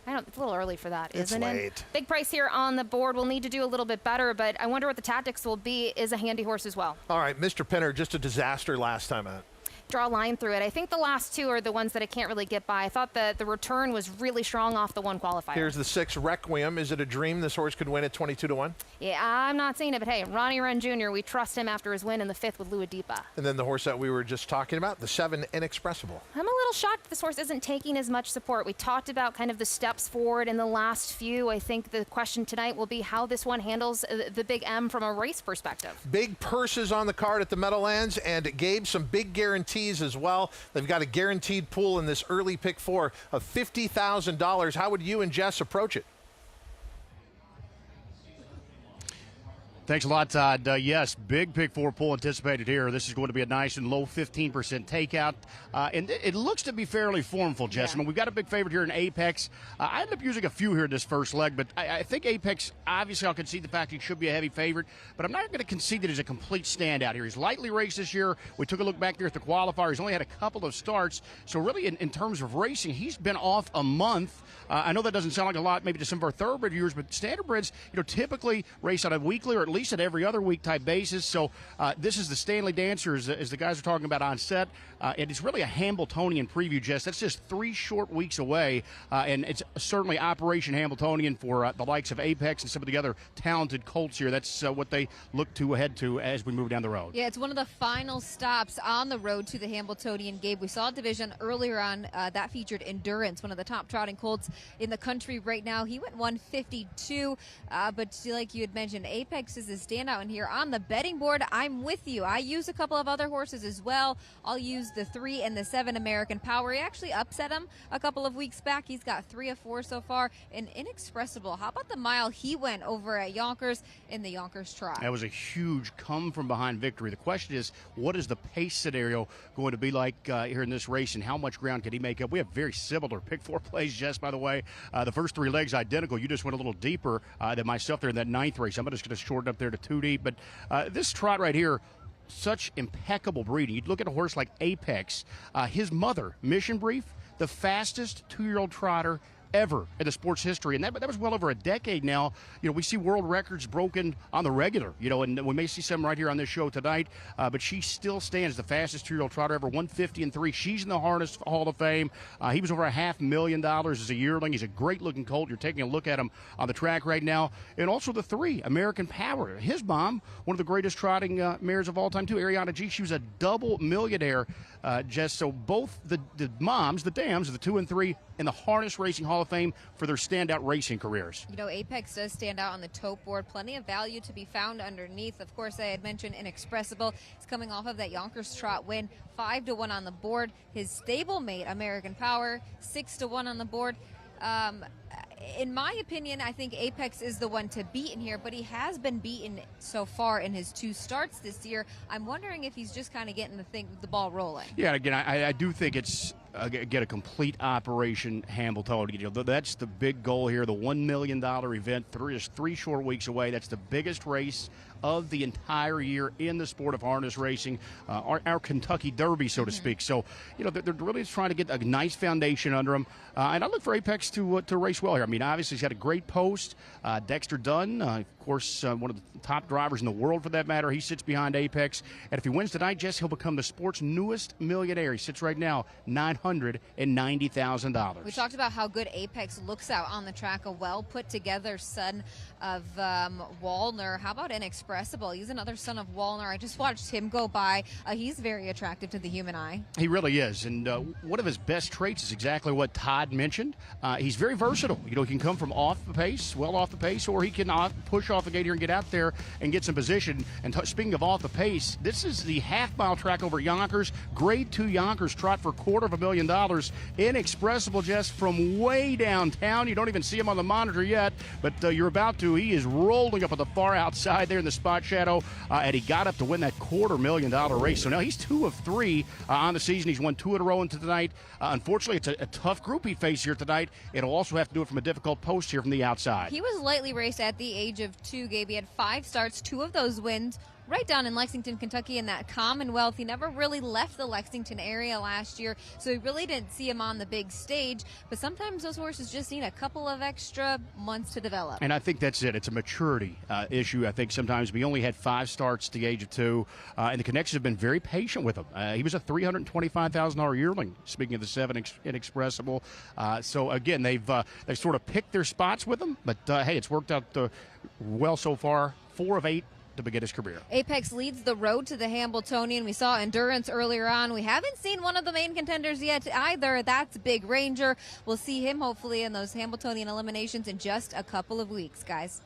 It's a little early for that, isn't it? It's late. Big price here on the board. We'll need to do a little bit better, but I wonder what the tactics will be. Is a handy horse as well. All right, Mr. Penner, just a disaster last time out. Draw a line through it. I think the last 2 are the ones that I can't really get by. I thought the return was really strong off the 1 qualifier. Here's the 6 Requiem. Is it a dream this horse could win at 22-1? Yeah, I'm not saying it, but hey, Ronnie Run Jr., we trust him after his win in the 5th with Luadipa. And then the horse that we were just talking about, the 7 Inexpressible. I'm a little shocked this horse isn't taking as much support. We talked about kind of the steps forward in the last few. I think the question tonight will be how this one handles the Big M from a race perspective. Big purses on the card at the Meadowlands, and Gabe, some big guarantees as well. They've got a guaranteed pool in this early pick 4 of $50,000. How would you and Jess approach it? Thanks a lot, Todd. Yes, big pick 4 pull anticipated here. This is going to be a nice and low 15% takeout. And it looks to be fairly formful, Jess. Yeah. I mean, we've got a big favorite here in Apex. I ended up using a few here in this first leg, but I think Apex, obviously I'll concede the fact he should be a heavy favorite, but I'm not going to concede that he's a complete standout here. He's lightly raced this year. We took a look back there at the qualifier. He's only had a couple of starts. So really, in terms of racing, he's been off a month. I know that doesn't sound like a lot maybe to some of our thoroughbred viewers, but standardbreds, typically race on a weekly or at least at every other week type basis. So this is the Stanley Dancer, as the guys are talking about on set. And it's really a Hambletonian preview, Jess. That's just 3 short weeks away. And it's certainly Operation Hambletonian for the likes of Apex and some of the other talented colts here. That's what they look to head to as we move down the road. Yeah, it's one of the final stops on the road to the Hambletonian. Gabe, we saw a division earlier on that featured Endurance, one of the top trotting colts in the country right now. He went 152, but like you had mentioned, Apex is a standout in here. On the betting board, I'm with you. I use a couple of other horses as well. I'll use the 3 and the 7 American Power. He actually upset him a couple of weeks back. He's got 3 of 4 so far. And Inexpressible, how about the mile he went over at Yonkers in the Yonkers Trot? That was a huge come-from-behind victory. The question is, what is the pace scenario going to be like here in this race, and how much ground can he make up? We have very similar pick 4 plays, Jess, by the way. way. The first 3 legs identical. You just went a little deeper than myself there in that 9th race. I'm just going to shorten up there to 2 deep. But this trot right here, such impeccable breeding. You'd look at a horse like Apex. His mother, Mission Brief, the fastest 2-year-old trotter ever in the sport's history, and that was well over a decade now. We see world records broken on the regular, and we may see some right here on this show tonight, but she still stands the fastest 2-year-old trotter ever, 150-3. She's in the Harness Hall of Fame. He was over $500,000 as a yearling. He's a great-looking colt. You're taking a look at him on the track right now. And also the 3, American Power. His mom, one of the greatest trotting mares of all time, too, Ariana G. She was a double millionaire, Jess. So both the moms, the dams, the 2 and 3, in the Harness Racing Hall of Fame for their standout racing careers. Apex does stand out on the tote board. Plenty of value to be found underneath. Of course, I had mentioned Inexpressible. He's coming off of that Yonkers Trot win, 5-1 on the board. His stablemate, American Power, 6-1 on the board. In my opinion, I think Apex is the one to beat in here, but he has been beaten so far in his 2 starts this year. I'm wondering if he's just kind of getting the ball rolling. Yeah, again, I do think it's get a complete operation Hambletonian. That's the big goal here. The $1 million event, just 3 short weeks away. That's the biggest race of the entire year in the sport of harness racing, our Kentucky Derby, so to speak. So, they're really just trying to get a nice foundation under him. And I look for Apex to race well here. I mean, obviously, he's had a great post. Dexter Dunn, of course, one of the top drivers in the world for that matter. He sits behind Apex. And if he wins tonight, Jess, he'll become the sport's newest millionaire. He sits right now $990,000. We talked about how good Apex looks out on the track, a well-put-together son of Wallner. How about Inexpressible? He's another son of Wallner. I just watched him go by. He's very attractive to the human eye. He really is. And one of his best traits is exactly what Todd mentioned. He's very versatile. He can come from off the pace, well off the pace, or he can push off the gate here and get out there and get some position. And speaking of off the pace, this is the half-mile track over Yonkers. Grade 2 Yonkers trot for $250,000. Inexpressible, Jess, from way downtown. You don't even see him on the monitor yet, but you're about to. He is rolling up on the far outside there in the spot shadow, and he got up to win that $250,000 race. So now he's 2 of 3 on the season. He's won 2 in a row into tonight. Unfortunately, it's a tough group he faced here tonight. It'll also have to do it from a difficult post here from the outside. He was lightly raced at the age of 2, Gabe. He had 5 starts, 2 of those wins right down in Lexington, Kentucky in that Commonwealth. He never really left the Lexington area last year, so we really didn't see him on the big stage. But sometimes those horses just need a couple of extra months to develop. And I think that's it. It's a maturity issue. I think sometimes we only had 5 starts at the age of 2, and the connections have been very patient with him. He was a $325,000 yearling, speaking of the 7 Inexpressible. So, again, they've sort of picked their spots with him, but, hey, it's worked out well so far. 4 of 8. To begin his career. Apex leads the road to the Hambletonian. We saw Endurance earlier on. We haven't seen one of the main contenders yet either. That's Big Ranger. We'll see him hopefully in those Hambletonian eliminations in just a couple of weeks, guys.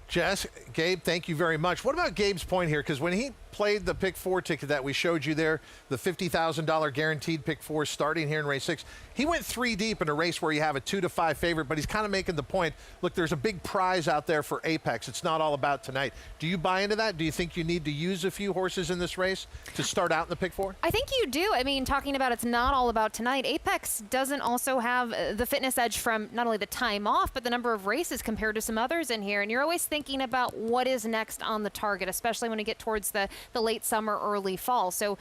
Jess, Gabe, thank you very much. What about Gabe's point here? Because when he played the pick 4 ticket that we showed you there, the $50,000 guaranteed pick 4 starting here in race 6, he went 3 deep in a race where you have a 2-5 favorite, but he's kind of making the point, look, there's a big prize out there for Apex. It's not all about tonight. Do you buy into that? Do you think you need to use a few horses in this race to start out in the pick 4? I think you do. I mean, talking about it's not all about tonight, Apex doesn't also have the fitness edge from not only the time off, but the number of races compared to some others in here. And you're always thinking about what is next on the target, especially when you get towards the late summer, early fall. So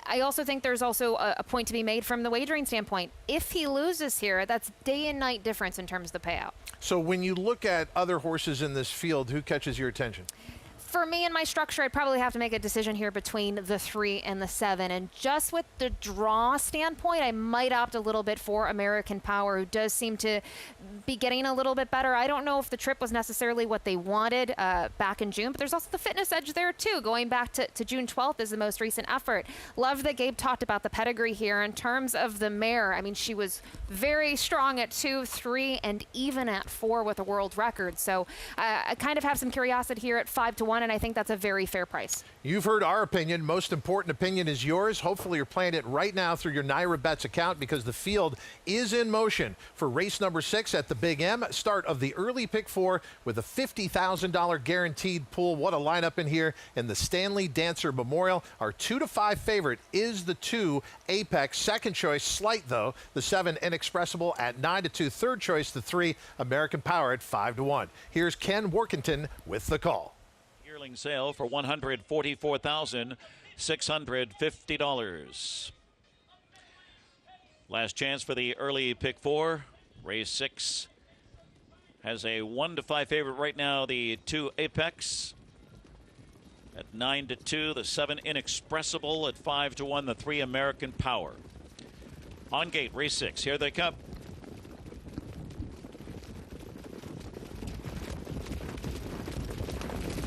I also think there's also a point to be made from the wagering standpoint. If he loses here, that's day and night difference in terms of the payout. So when you look at other horses in this field, who catches your attention? For me and my structure, I'd probably have to make a decision here between the 3 and the 7. And just with the draw standpoint, I might opt a little bit for American Power, who does seem to be getting a little bit better. I don't know if the trip was necessarily what they wanted back in June, but there's also the fitness edge there too. Going back to June 12th is the most recent effort. Love that Gabe talked about the pedigree here in terms of the mare. I mean, she was very strong at 2, 3, and even at 4 with a world record. So I kind of have some curiosity here at 5-1. 1, and I think that's a very fair price. You've heard our opinion. Most important opinion is yours. Hopefully you're playing it right now through your Naira Bets account, because the field is in motion for race number 6 at the Big M. Start of the early pick 4 with a $50,000 guaranteed pool. What a lineup in here in the Stanley Dancer Memorial. Our 2-5 favorite is the 2 Apex. Second choice, slight though, the 7 Inexpressible at 9-2. Third choice, the 3 American Power at 5-1. Here's Ken Workington with the call. Yearling sale for $144,650. Last chance for the early pick 4. Race 6 has a 1-5 favorite right now, the 2 Apex at 9-2, the 7 Inexpressible at 5-1, the 3 American Power. On gate, race 6. Here they come.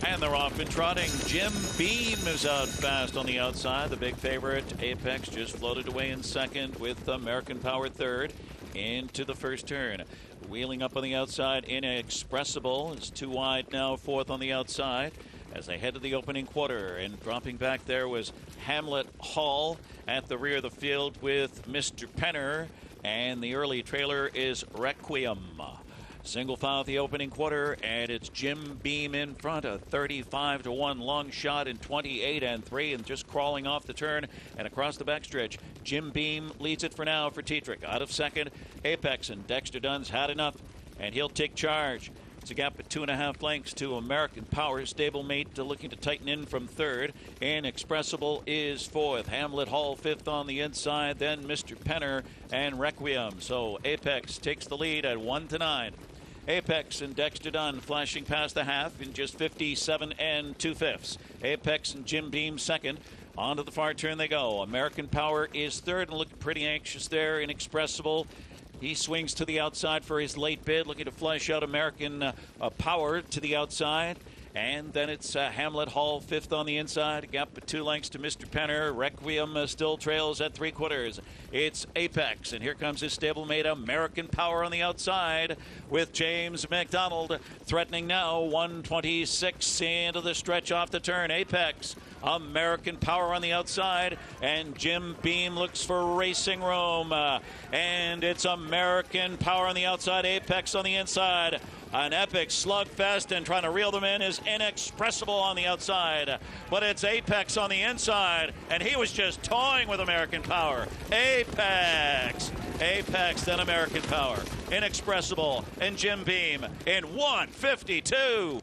And they're off and trotting. Jim Beam is out fast on the outside. The big favorite, Apex, just floated away in second with American Power third into the first turn. Wheeling up on the outside, Inexpressible is too wide now, fourth on the outside as they head to the opening quarter. And dropping back there was Hamlet Hall at the rear of the field with Mr. Penner. And the early trailer is Requiem. Single file at the opening quarter, and it's Jim Beam in front, a 35-1 long shot in 28-3, and just crawling off the turn and across the backstretch. Jim Beam leads it for now for Tetrick. Out of second, Apex, and Dexter Dunn's had enough, and he'll take charge. It's a gap of 2.5 lengths to American Power. Stablemate looking to tighten in from third. Inexpressible is fourth. Hamlet Hall fifth on the inside. Then Mr. Penner and Requiem. So Apex takes the lead at 1-9. Apex and Dexter Dunn flashing past the half in just 57 2/5. Apex and Jim Beam second. On to the far turn they go. American Power is third and looking pretty anxious there. Inexpressible. He swings to the outside for his late bid, looking to flush out American Power to the outside. And then it's Hamlet Hall fifth on the inside. A gap of 2 lengths to Mr. Penner. Requiem still trails at 3/4. It's Apex, and here comes his stablemate American Power on the outside with James McDonald threatening now. 126 into the stretch off the turn. Apex, American Power on the outside, and Jim Beam looks for racing room. And it's American Power on the outside, Apex on the inside. An epic slugfest, and trying to reel them in is Inexpressible on the outside. But it's Apex on the inside, and he was just toying with American Power. Apex, then American Power. Inexpressible and Jim Beam in 1:52.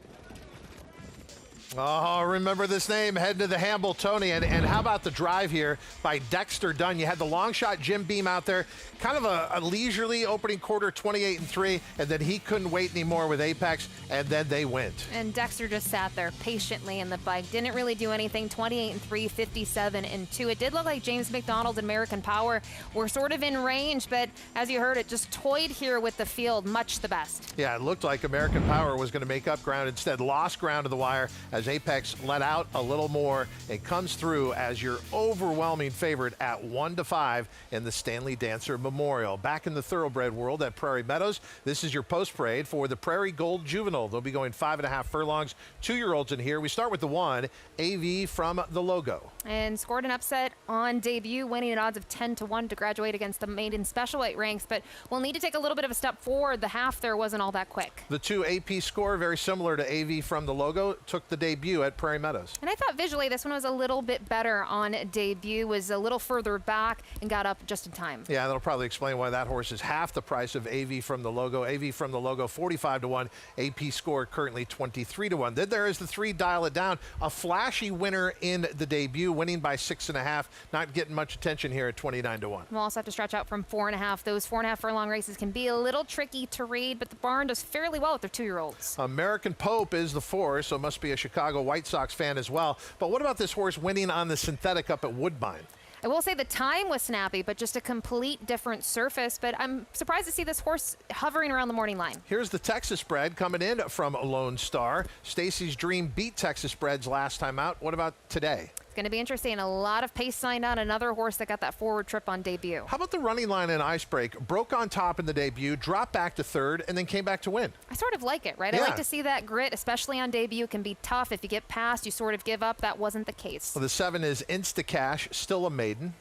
Oh, remember this name, heading to the Hambletonian. And how about the drive here by Dexter Dunn? You had the long shot Jim Beam out there, kind of a leisurely opening quarter, 28-3, and then he couldn't wait anymore with Apex, and then they went. And Dexter just sat there patiently in the bike, didn't really do anything. 28-3, 57-2. It did look like James McDonald and American Power were sort of in range, but as you heard, it just toyed here with the field, much the best. Yeah, it looked like American Power was going to make up ground, instead lost ground to the wire as Apex let out a little more. It comes through as your overwhelming favorite at 1-5 in the Stanley Dancer Memorial. Back in the thoroughbred world at Prairie Meadows, this is your post parade for the Prairie Gold Juvenile. They'll be going 5.5 furlongs, 2-year-olds in here. We start with the 1, AV from the Logo. And scored an upset on debut, winning at odds of 10-1 to graduate against the maiden special weight ranks, but will need to take a little bit of a step forward. The half there wasn't all that quick. The 2 AP score, very similar to AV from the Logo, took the debut at Prairie Meadows. And I thought visually this one was a little bit better on debut, was a little further back and got up just in time. Yeah, that'll probably explain why that horse is half the price of AV from the Logo. AV from the Logo, 45-1. AP score currently 23-1. Then there is the 3 Dial It Down, a flashy winner in the debut, winning by 6.5. Not getting much attention here at 29-1. We'll also have to stretch out from 4.5. Those 4.5 furlong races can be a little tricky to read, but the barn does fairly well with their 2-year-olds. American Pope is the 4, so must be a Chicago White Sox fan as well. But what about this horse winning on the synthetic up at Woodbine? I will say the time was snappy, but just a complete different surface. But I'm surprised to see this horse hovering around the morning line. Here's the Texas spread coming in from Lone Star. Stacy's Dream beat Texas spreads last time out. What about today? It's going to be interesting. A lot of pace signed on. Another horse that got that forward trip on debut. How about the running line in Icebreak? Broke on top in the debut, dropped back to third, and then came back to win. I sort of like it, right? Yeah. I like to see that grit, especially on debut. It can be tough. If you get past, you sort of give up. That wasn't the case. Well, the 7 is Instacash, still a maiden.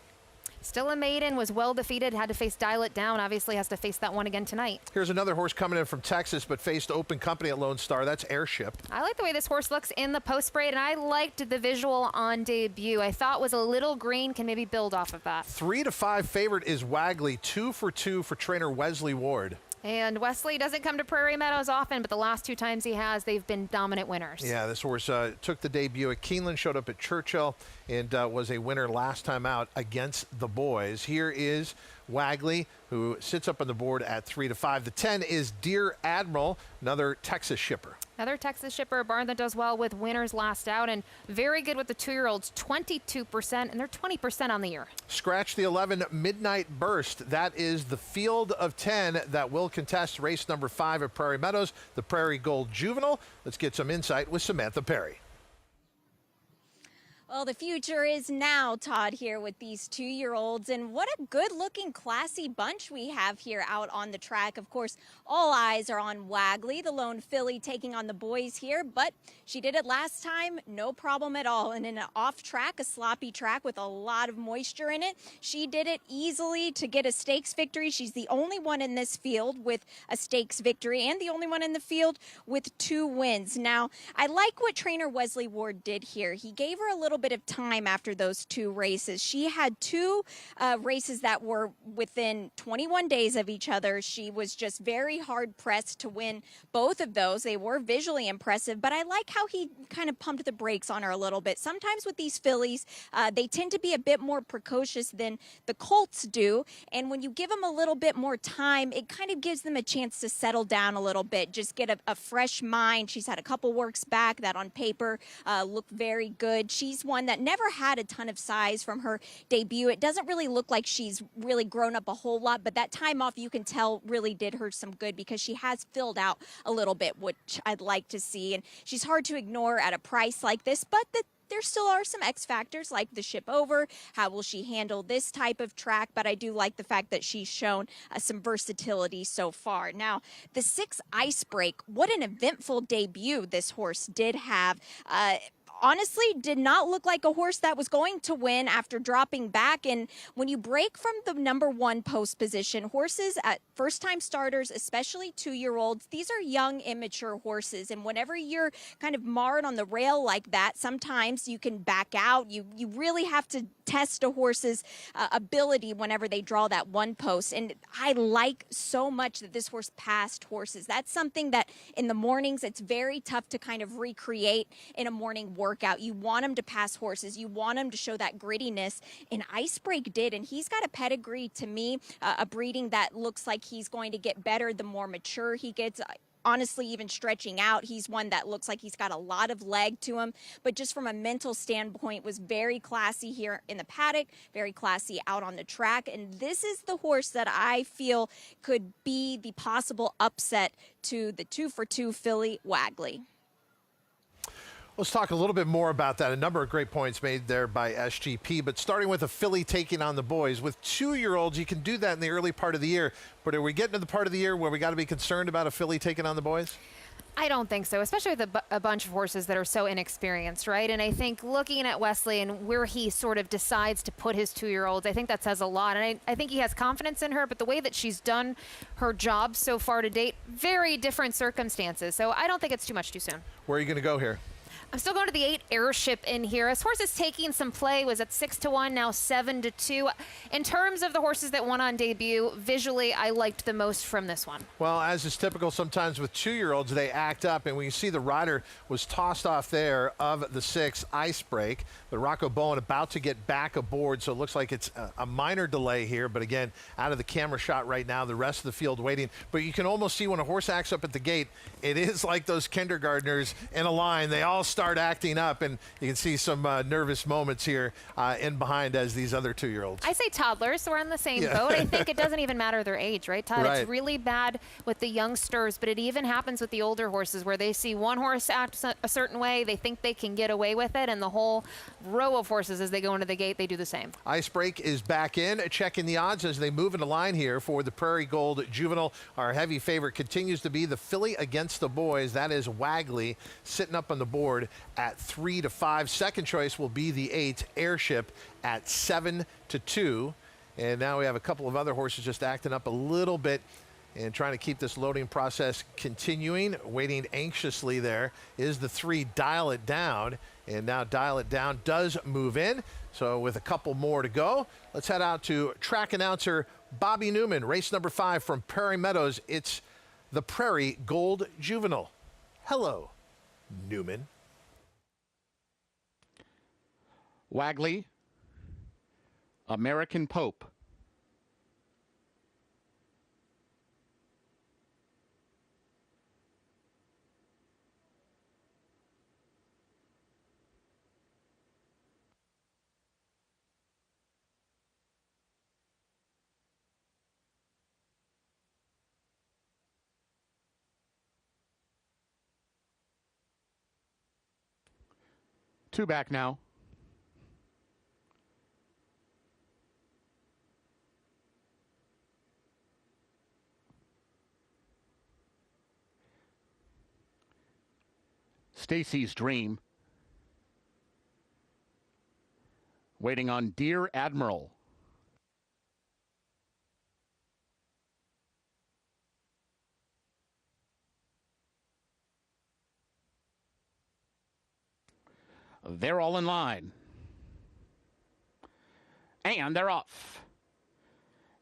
Still a maiden, was well defeated, had to face Dial It Down. Obviously has to face that one again tonight. Here's another horse coming in from Texas, but faced Open Company at Lone Star. That's Airship. I like the way this horse looks in the post braid, and I liked the visual on debut. I thought was a little green, can maybe build off of that. 3 to 5 favorite is Wagley, 2 for 2 for trainer Wesley Ward. And Wesley doesn't come to Prairie Meadows often, but the last 2 times he has, they've been dominant winners. Yeah, this horse took the debut at Keeneland, showed up at Churchill, and was a winner last time out against the boys. Here is Wagley, who sits up on the board at 3 to 5. The 10 is Dear Admiral, another Texas shipper. Another Texas shipper, a barn that does well with winners last out, and very good with the 2-year-olds, 22%, and they're 20% on the year. Scratch the 11, Midnight Burst. That is the field of 10 that will contest race number 5 at Prairie Meadows, the Prairie Gold Juvenile. Let's get some insight with Samantha Perry. Well, the future is now, Todd, here with these 2-year-olds. And what a good-looking, classy bunch we have here out on the track. Of course, all eyes are on Wagley, the lone filly, taking on the boys here. But she did it last time, no problem at all. And in an off-track, a sloppy track with a lot of moisture in it, she did it easily to get a stakes victory. She's the only one in this field with a stakes victory and the only one in the field with 2 wins. Now, I like what trainer Wesley Ward did here. He gave her a little bit of time after those 2 races. She had 2 races that were within 21 days of each other. She was just very hard pressed to win both of those. They were visually impressive, but I like how he kind of pumped the brakes on her a little bit. Sometimes with these fillies, they tend to be a bit more precocious than the colts do, and when you give them a little bit more time, it kind of gives them a chance to settle down a little bit, just get a fresh mind. She's had a couple works back that on paper look very good. She's one that never had a ton of size from her debut. It doesn't really look like she's really grown up a whole lot, but that time off, you can tell, really did her some good because she has filled out a little bit, which I'd like to see. And she's hard to ignore at a price like this, but there still are some X factors like the ship over. How will she handle this type of track? But I do like the fact that she's shown some versatility so far. Now, the 6 Icebreak, what an eventful debut this horse did have. Honestly, did not look like a horse that was going to win after dropping back. And when you break from the number 1 post position, horses at first-time starters, especially 2-year-olds, these are young, immature horses. And whenever you're kind of marred on the rail like that, sometimes you can back out. You really have to test a horse's ability whenever they draw that 1 post. And I like so much that this horse passed horses. That's something that in the mornings, it's very tough to kind of recreate in a morning workout. You want him to pass horses. You want him to show that grittiness. And Icebreak did. And he's got a pedigree, to me, a breeding that looks like he's going to get better the more mature he gets. Honestly, even stretching out, he's one that looks like he's got a lot of leg to him, but just from a mental standpoint was very classy here in the paddock, very classy out on the track. And this is the horse that I feel could be the possible upset to the 2 for 2 filly Wagley. Let's talk a little bit more about that. A number of great points made there by SGP, but starting with a filly taking on the boys. With 2-year-olds, you can do that in the early part of the year, but are we getting to the part of the year where we got to be concerned about a filly taking on the boys? I don't think so, especially with a bunch of horses that are so inexperienced, right? And I think looking at Wesley and where he sort of decides to put his 2-year-olds, I think that says a lot. And I think he has confidence in her, but the way that she's done her job so far to date, very different circumstances. So I don't think it's too much too soon. Where are you going to go here? I'm still going to the 8 Airship in here. This horse is taking some play, was at 6-1, now 7-2. In terms of the horses that won on debut, visually, I liked the most from this one. Well, as is typical sometimes with 2-year-olds, they act up, and when you see the rider was tossed off there of the 6 Icebreak, but Rocco Bowen about to get back aboard, so it looks like it's a minor delay here, but again, out of the camera shot right now, the rest of the field waiting. But you can almost see when a horse acts up at the gate, it is like those kindergartners in a line. They all stand start acting up, and you can see some nervous moments here in behind as these other 2-year-olds. I say toddlers, so we're on the same boat. I think it doesn't even matter their age, right, Todd? Right. It's really bad with the youngsters, but it even happens with the older horses where they see one horse act a certain way, they think they can get away with it, and the whole row of horses as they go into the gate, they do the same. Icebreak is back in, checking the odds as they move into line here for the Prairie Gold Juvenile. Our heavy favorite continues to be the filly against the boys. That is Wagley, sitting up on the board at 3-5. Second choice will be the 8 Airship at 7-2. And now we have a couple of other horses just acting up a little bit and trying to keep this loading process continuing. Waiting anxiously there is the 3 Dial It Down. And now Dial It Down does move in. So with a couple more to go, let's head out to track announcer Bobby Newman, race number 5 from Prairie Meadows. It's the Prairie Gold Juvenile. Hello, Newman. Wagley, American Pope. Two back now. Stacy's Dream. Waiting on Dear Admiral. They're all in line. And they're off.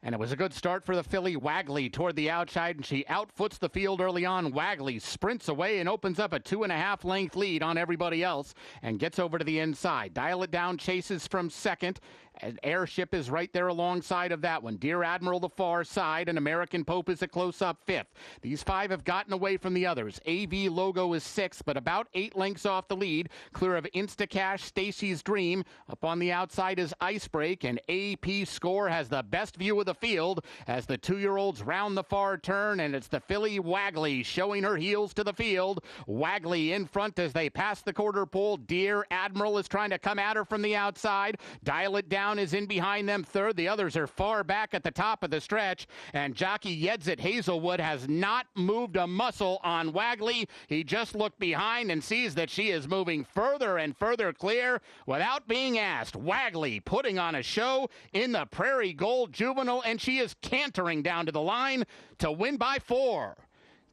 And it was a good start for the filly Wagley toward the outside, and she outfoots the field early on. Wagley sprints away and opens up a 2.5 length lead on everybody else and gets over to the inside. Dial It Down chases from second. An Airship is right there alongside of that one. Dear Admiral the far side, and American Pope is a close-up 5th. These 5 have gotten away from the others. AV Logo is 6th, but about 8 lengths off the lead. Clear of Instacash, Stacy's Dream. Up on the outside is Icebreak, and AP Score has the best view of the field as the 2-year-olds round the far turn, and it's the filly Wagley showing her heels to the field. Wagley in front as they pass the quarter pole. Dear Admiral is trying to come at her from the outside. Dial It Down is in behind them third. The others are far back at the top of the stretch, and jockey Yedzit Hazelwood has not moved a muscle on Wagley. He just looked behind and sees that she is moving further and further clear without being asked. Wagley putting on a show in the Prairie Gold Juvenile, and she is cantering down to the line to win by 4.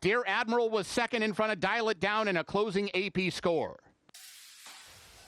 Dear Admiral was second in front of Dial It Down in a closing AP Score.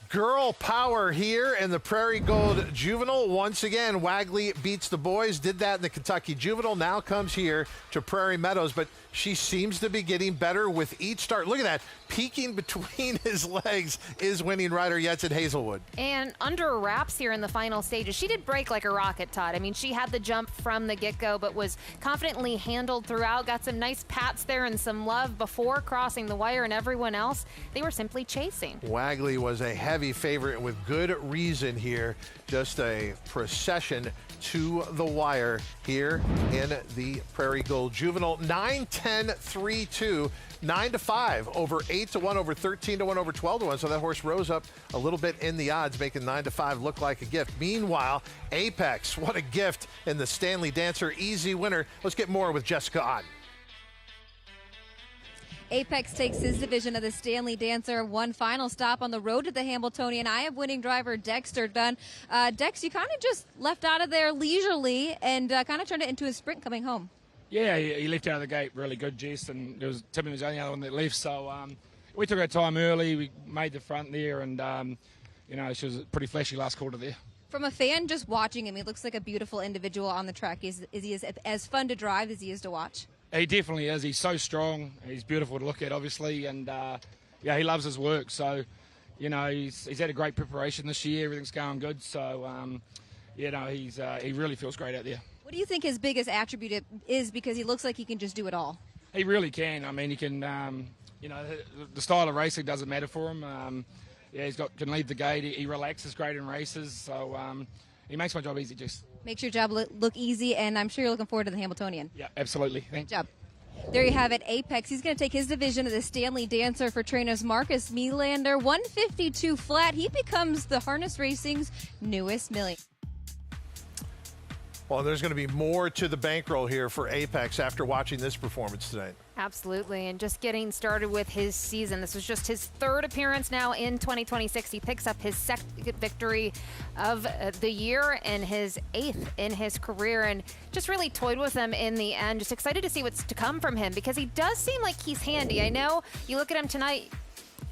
Girl power here in the Prairie Gold Juvenile. Once again, Wagley beats the boys. Did that in the Kentucky Juvenile. Now comes here to Prairie Meadows, but she seems to be getting better with each start. Look at that. Peeking between his legs is winning rider Yedzit Hazelwood. And under wraps here in the final stages. She did break like a rocket, Todd. I mean, she had the jump from the get-go, but was confidently handled throughout. Got some nice pats there and some love before crossing the wire, and everyone else, they were simply chasing. Wagley was a heavy favorite with good reason here. Just a procession to the wire here in the Prairie Gold Juvenile. 9-10-3-2, 9-5 over 8-1 over 13-1 over 12-1. So that horse rose up a little bit in the odds, making 9-5 look like a gift. Meanwhile, Apex, what a gift in the Stanley Dancer, easy winner. Let's get more with Jessica Ott. Apex takes his division of the Stanley Dancer. One final stop on the road to the Hambletonian. I have winning driver Dexter Dunn. Dex, you kind of just left out of there leisurely and kind of turned it into a sprint coming home. Yeah, he left out of the gate really good, Jess, and Timmy was the only other one that left. So we took our time early. We made the front there, and she was pretty flashy last quarter there. From a fan just watching him, he looks like a beautiful individual on the track. Is he as fun to drive as he is to watch? He definitely is. He's so strong. He's beautiful to look at, obviously, and he loves his work. So, he's had a great preparation this year. Everything's going good. So, he really feels great out there. What do you think his biggest attribute is? Because he looks like he can just do it all. He really can. I mean, he can. you know, the style of racing doesn't matter for him. Yeah, can lead the gate. He relaxes great in races, so he makes my job easy, Jess. Makes your job look easy, and I'm sure you're looking forward to the Hamiltonian. Yeah, absolutely. Good job. There you have it, Apex. He's going to take his division of the Stanley Dancer for trainers Marcus Meadowlander. 152 flat. He becomes the harness racing's newest million. Well, there's going to be more to the bankroll here for Apex after watching this performance tonight. Absolutely, and just getting started with his season. This was just his third appearance now in 2026. He picks up his second victory of the year and his 8th in his career, and just really toyed with him in the end. Just excited to see what's to come from him because he does seem like he's handy. I know you look at him tonight,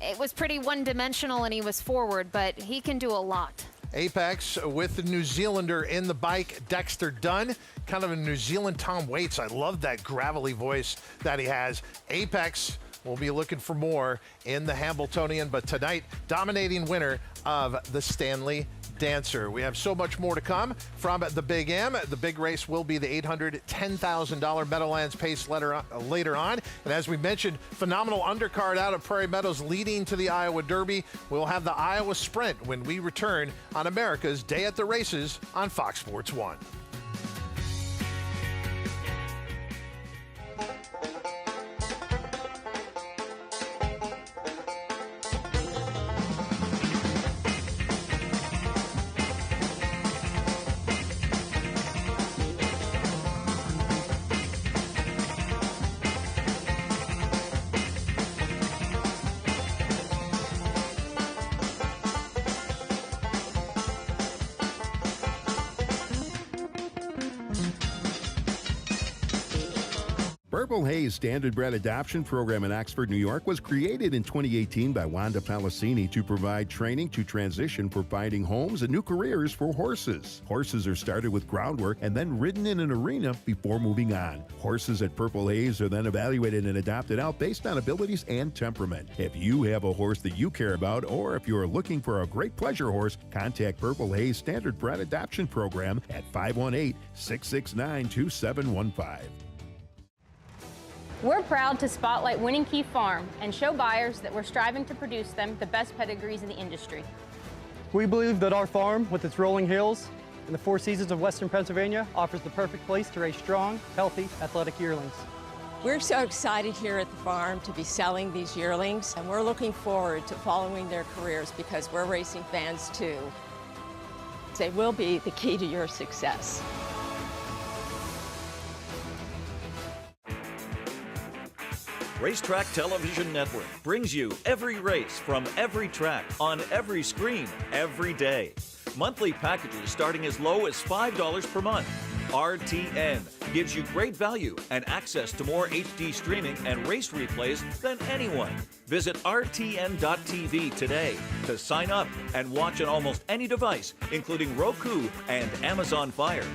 it was pretty one-dimensional and he was forward, but he can do a lot. Apex with the New Zealander in the bike, Dexter Dunn, kind of a New Zealand Tom Waits. I love that gravelly voice that he has. Apex will be looking for more in the Hamiltonian, but tonight, dominating winner of the Stanley Dancer. We have so much more to come from the Big M. The big race will be the $810,000 Meadowlands Pace later on. And as we mentioned, phenomenal undercard out of Prairie Meadows leading to the Iowa Derby. We'll have the Iowa Sprint when we return on America's Day at the Races on Fox Sports 1. Purple Haze Standard Bred Adoption Program in Oxford, New York was created in 2018 by Wanda Palacini to provide training to transition for finding homes and new careers for horses. Horses are started with groundwork and then ridden in an arena before moving on. Horses at Purple Haze are then evaluated and adopted out based on abilities and temperament. If you have a horse that you care about, or if you're looking for a great pleasure horse, contact Purple Haze Standard Bred Adoption Program at 518-669-2715. We're proud to spotlight Winning Key Farm and show buyers that we're striving to produce them the best pedigrees in the industry. We believe that our farm, with its rolling hills and the 4 seasons of Western Pennsylvania, offers the perfect place to raise strong, healthy, athletic yearlings. We're so excited here at the farm to be selling these yearlings, and we're looking forward to following their careers because we're racing fans too. They will be the key to your success. Racetrack Television Network brings you every race from every track on every screen every day. Monthly packages starting as low as $5 per month. RTN gives you great value and access to more HD streaming and race replays than anyone. Visit RTN.tv today to sign up and watch on almost any device, including Roku and Amazon Fire.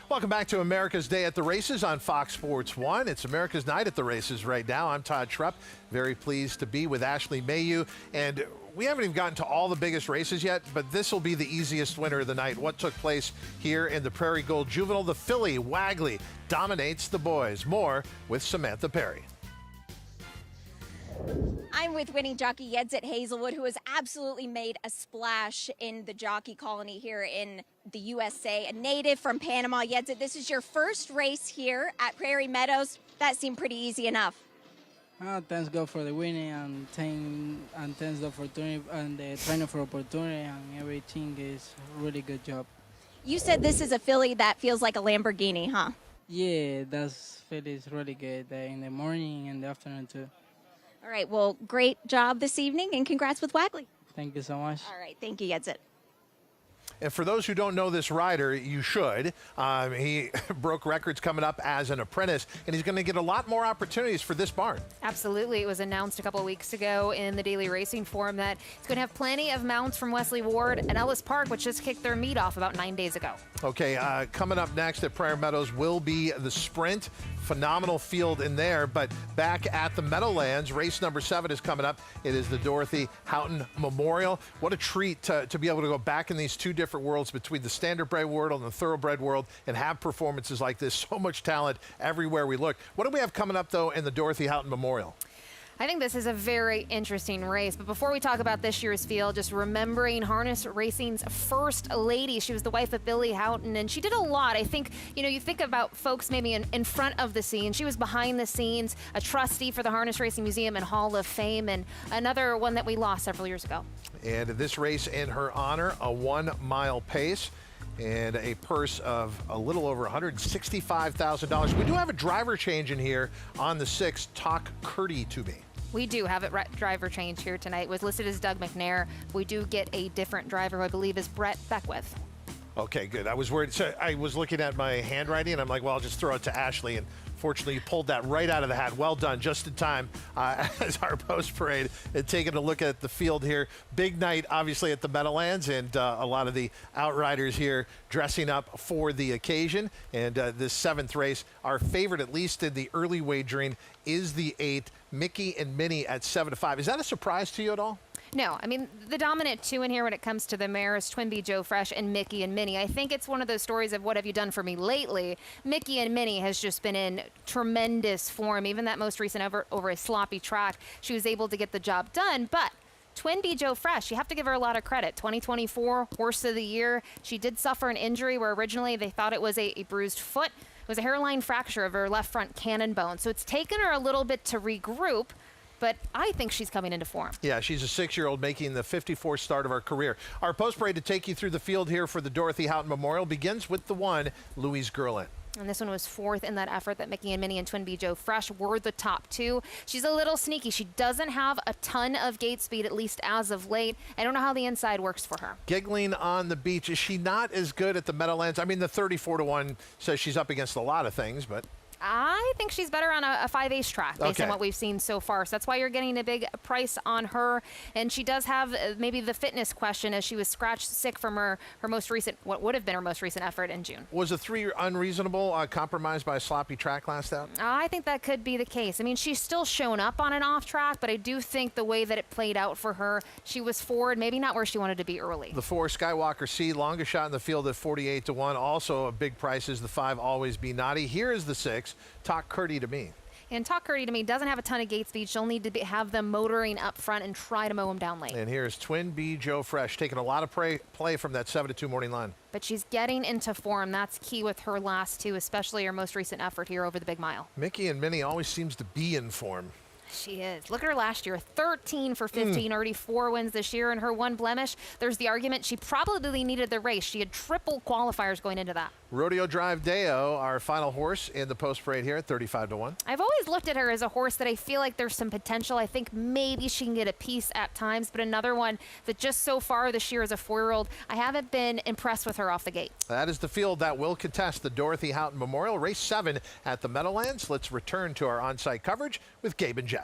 Welcome back to America's Day at the Races on Fox Sports 1. It's America's Night at the Races right now. I'm Todd Schrupp. Very pleased to be with Ashley Mayu. And we haven't even gotten to all the biggest races yet, but this will be the easiest winner of the night. What took place here in the Prairie Gold Juvenile, the filly Wagley dominates the boys. More with Samantha Perry. I'm with winning jockey Yedzit Hazelwood, who has absolutely made a splash in the jockey colony here in the USA. A native from Panama. Yedzit, this is your first race here at Prairie Meadows. That seemed pretty easy enough. Thanks God for the winning, and thanks the opportunity and the trainer for opportunity, and everything is really good job. You said this is a filly that feels like a Lamborghini, huh? Yeah, that's filly is really good in the morning and the afternoon too. All right, well, great job this evening, and congrats with Wagley. Thank you so much. All right, thank you, Yedzit. And for those who don't know this rider, you should. He broke records coming up as an apprentice, and he's going to get a lot more opportunities for this barn. Absolutely. It was announced a couple of weeks ago in the Daily Racing Forum that he's going to have plenty of mounts from Wesley Ward and Ellis Park, which just kicked their meet off about 9 days ago. Okay, coming up next at Prairie Meadows will be the sprint. Phenomenal field in there, but back at the Meadowlands, race number 7 is coming up. It is the Dorothy Houghton Memorial. What a treat to be able to go back in these two different different worlds between the standardbred world and the thoroughbred world and have performances like this. So much talent everywhere we look. What do we have coming up, though, in the Dorothy Houghton Memorial? I think this is a very interesting race. But before we talk about this year's field, just remembering harness racing's first lady. She was the wife of Billy Houghton, and she did a lot. I think, you think about folks maybe in front of the scenes. She was behind the scenes, a trustee for the Harness Racing Museum and Hall of Fame, and another one that we lost several years ago. And this race in her honor, a 1 mile pace and a purse of a little over $165,000. We do have a driver change in here on the 6th. Talk Curdy to me. We do have a driver change here tonight. It was listed as Doug McNair. We do get a different driver, who I believe is Brett Beckwith. Okay, good. I was worried. So I was looking at my handwriting, and I'm like, well, I'll just throw it to Ashley. And fortunately, you pulled that right out of the hat. Well done, just in time as our post parade and taking a look at the field here. Big night, obviously, at the Meadowlands, and a lot of the outriders here dressing up for the occasion. And this 7th race, our favorite, at least in the early wagering, is the 8th, Mickey and Minnie at 7-5. Is that a surprise to you at all? No, I mean, the dominant 2 in here when it comes to the mares, Twin Bee Joe Fresh and Mickey and Minnie. I think it's one of those stories of what have you done for me lately. Mickey and Minnie has just been in tremendous form. Even that most recent over a sloppy track, she was able to get the job done. But Twin Bee Joe Fresh, you have to give her a lot of credit. 2024 Horse of the Year. She did suffer an injury where originally they thought it was a bruised foot. It was a hairline fracture of her left front cannon bone. So it's taken her a little bit to regroup, but I think she's coming into form. Yeah, she's a 6-year-old making the 54th start of her career. Our post parade to take you through the field here for the Dorothy Houghton Memorial begins with the 1, Louise Gerlin. And this one was 4th in that effort. That Mickey and Minnie and Twin Bee Joe Fresh were the top 2. She's a little sneaky. She doesn't have a ton of gate speed, at least as of late. I don't know how the inside works for her. Giggling on the beach. Is she not as good at the Meadowlands? I mean, the 34-1 says she's up against a lot of things, but I think she's better on a 5-ace track based on what we've seen so far. So that's why you're getting a big price on her. And she does have maybe the fitness question, as she was scratched sick from her most recent, what would have been her most recent effort in June. Was a 3 unreasonable, compromised by a sloppy track last out? I think that could be the case. I mean, she's still shown up on an off track, but I do think the way that it played out for her, she was forward, maybe not where she wanted to be early. The 4, Skywalker C, longest shot in the field at 48-1. Also a big price is the 5, Always Be Naughty. Here is the 6, Talk Curdy to Me. And Talk Curdy to Me doesn't have a ton of gate speed. She'll need to have them motoring up front and try to mow them down late. And here's Twin Bee Joe Fresh, taking a lot of play from that 7-2 morning line. But she's getting into form. That's key with her last 2, especially her most recent effort here over the big mile. Mickey and Minnie always seems to be in form. She is. Look at her last year, 13 for 15, already 4 wins this year, and her 1 blemish. There's the argument she probably needed the race. She had triple qualifiers going into that. Rodeo Drive Deo, our final horse in the post parade here at 35-1. I've always looked at her as a horse that I feel like there's some potential. I think maybe she can get a piece at times, but another one that just so far this year as a 4-year-old, I haven't been impressed with her off the gate. That is the field that will contest the Dorothy Houghton Memorial, race 7 at the Meadowlands. Let's return to our on-site coverage with Gabe and Jess.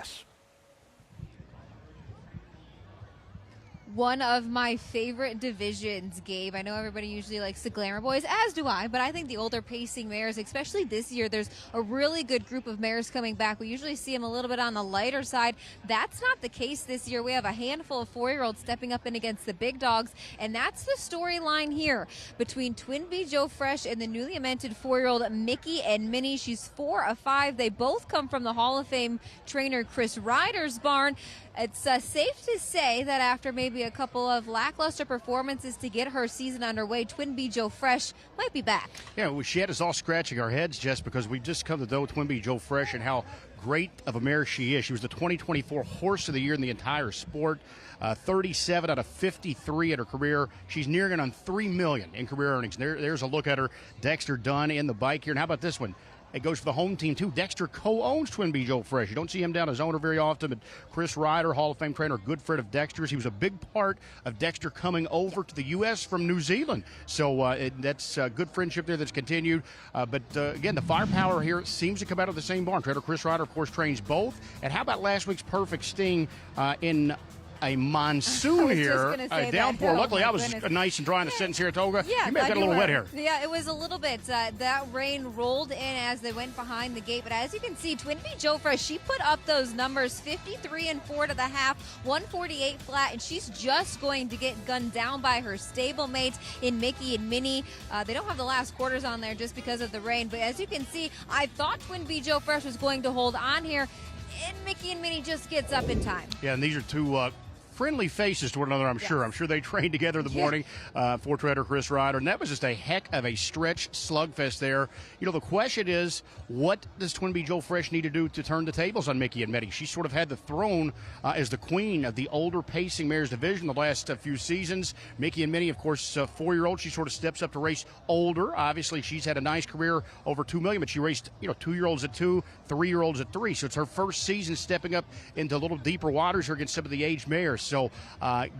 One of my favorite divisions, Gabe. I know everybody usually likes the Glamour Boys, as do I, but I think the older pacing mares, especially this year, there's a really good group of mares coming back. We usually see them a little bit on the lighter side. That's not the case this year. We have a handful of 4-year-olds stepping up in against the big dogs, and that's the storyline here between Twin Bee Joe Fresh and the newly minted 4-year-old Mickey and Minnie. She's 4 of 5. They both come from the Hall of Fame trainer Chris Ryder's barn. It's safe to say that after maybe a couple of lackluster performances to get her season underway, Twin Bee Joe Fresh might be back. Yeah, well, she had us all scratching our heads just because we've just come to know Twin Bee Joe Fresh and how great of a mare she is. She was the 2024 Horse of the Year in the entire sport. 37 out of 53 in her career. She's nearing on $3 million in career earnings. There's a look at her. Dexter Dunn in the bike here. And how about this one? It goes for the home team, too. Dexter co-owns Twin Bee Joe Fresh. You don't see him down as owner very often, but Chris Ryder, Hall of Fame trainer, good friend of Dexter's. He was a big part of Dexter coming over to the U.S. from New Zealand. So that's a good friendship there that's continued. But again, the firepower here seems to come out of the same barn. Trainer Chris Ryder, of course, trains both. And how about last week's Perfect Sting in a monsoon I was here, just gonna say a downpour. that. Oh, Luckily, my I was goodness. nice and dry in the sentence here, Toga. Yeah, you may have glad got a you little were. wet here. Yeah, it was a little bit. That rain rolled in as they went behind the gate. But as you can see, Twin Bee Joe Fresh, she put up those numbers, 53-4 to the half, 148 flat, and she's just going to get gunned down by her stablemates in Mickey and Minnie. They don't have the last quarters on there just because of the rain. But as you can see, I thought Twin Bee Joe Fresh was going to hold on here, and Mickey and Minnie just gets up in time. Yeah, and these are two friendly faces to one another, I'm sure. I'm sure they trained together in the morning for trainer Chris Ryder, and that was just a heck of a stretch slugfest there. You know, the question is, what does Twin Bee Joe Fresh need to do to turn the tables on Mickey and Minnie? She sort of had the throne as the queen of the older pacing mares division the last few seasons. Mickey and Minnie, of course, 4-year-old. She sort of steps up to race older. Obviously, she's had a nice career over 2 million, but she raced, 2-year-olds at 2, 3-year-olds at 3. So it's her first season stepping up into a little deeper waters here against some of the aged mares. So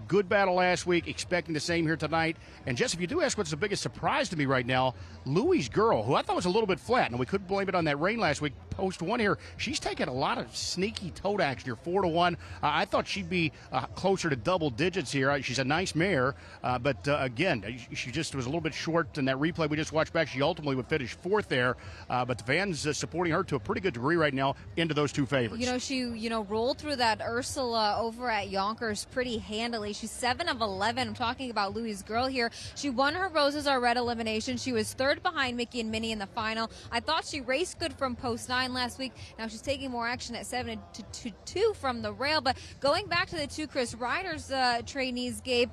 good battle last week, expecting the same here tonight. And Jess, if you do ask what's the biggest surprise to me right now, Louie's Girl, who I thought was a little bit flat, and we couldn't blame it on that rain last week, post 1 here. She's taken a lot of sneaky tote action here, 4-1. I thought she'd be closer to double digits here. She's a nice mare, but again, she just was a little bit short in that replay we just watched back. She ultimately would finish 4th there, but the fans supporting her to a pretty good degree right now into those 2 favorites. She rolled through that Ursula over at Yonkers pretty handily. She's 7 of 11. I'm talking about Louie's Girl here. She won her Roses Are Red elimination. She was 3rd behind Mickey and Minnie in the final. I thought she raced good from post 9 last week. Now she's taking more action at 7-2 from the rail. But going back to the 2 Chris Ryder's trainees, Gabe,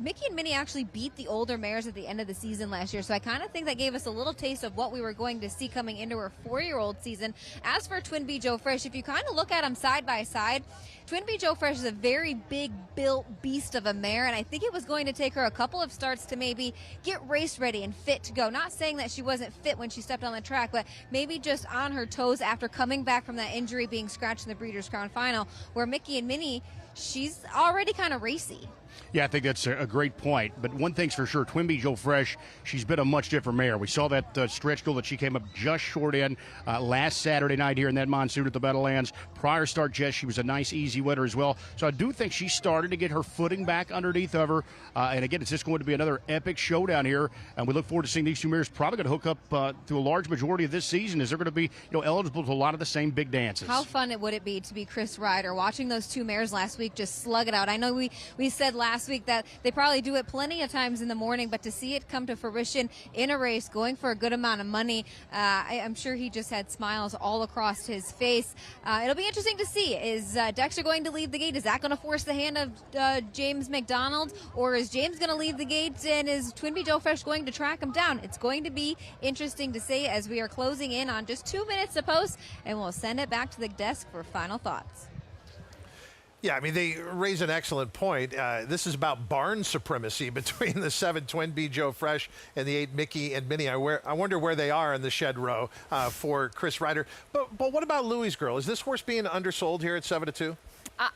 Mickey and Minnie actually beat the older mares at the end of the season last year, so I kind of think that gave us a little taste of what we were going to see coming into her 4-year-old season. As for Twin Bee Joe Fresh, if you kind of look at them side by side, Twin Bee Joe Fresh is a very big built beast of a mare, and I think it was going to take her a couple of starts to maybe get race ready and fit to go. Not saying that she wasn't fit when she stepped on the track, but maybe just on her toes after coming back from that injury, being scratched in the Breeders' Crown Final, where Mickey and Minnie, she's already kind of racy. Yeah, I think that's a great point. But one thing's for sure, Twin Bee Joe Fresh, she's been a much different mare. We saw that stretch goal that she came up just short in last Saturday night here in that monsoon at the Meadowlands. Prior start, Jess, she was a nice, easy winner as well. So I do think she started to get her footing back underneath of her. And again, it's just going to be another epic showdown here. And we look forward to seeing these 2 mares probably going to hook up through a large majority of this season, as they're going to be eligible to a lot of the same big dances. How fun would it be to be Chris Ryder, watching those 2 mares last week just slug it out. I know we said last week that they probably do it plenty of times in the morning, but to see it come to fruition in a race, going for a good amount of money, I'm sure he just had smiles all across his face. It'll be interesting to see. Is Dexter going to leave the gate? Is that going to force the hand of James McDonald, or is James going to leave the gate, and is Twin Bee Joe Fresh going to track him down? It's going to be interesting to see as we are closing in on just 2 minutes to post, and we'll send it back to the desk for final thoughts. Yeah, I mean, they raise an excellent point. This is about barn supremacy between the 7 Twin Bee Joe Fresh and the 8 Mickey and Minnie. I wonder where they are in the shed row for Chris Ryder. But what about Louie's Girl? Is this horse being undersold here at 7-2?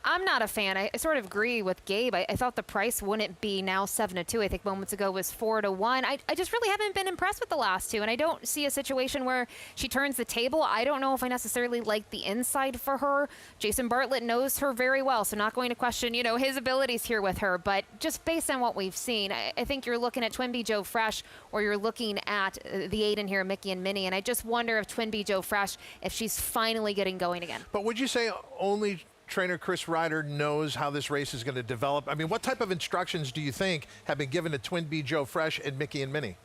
I'm not a fan. I sort of agree with Gabe. I thought the price wouldn't be now 7-2. I think moments ago was 4-1. I just really haven't been impressed with the last 2, and I don't see a situation where she turns the table. I don't know if I necessarily like the inside for her. Jason Bartlett knows her very well, so not going to question, his abilities here with her. But just based on what we've seen, I think you're looking at Twin Bee Joe Fresh, or you're looking at the 8 in here, Mickey and Minnie, and I just wonder if Twin Bee Joe Fresh, if she's finally getting going again. But would you say only trainer Chris Ryder knows how this race is going to develop? I mean, what type of instructions do you think have been given to Twin Bee Joe Fresh and Mickey and Minnie?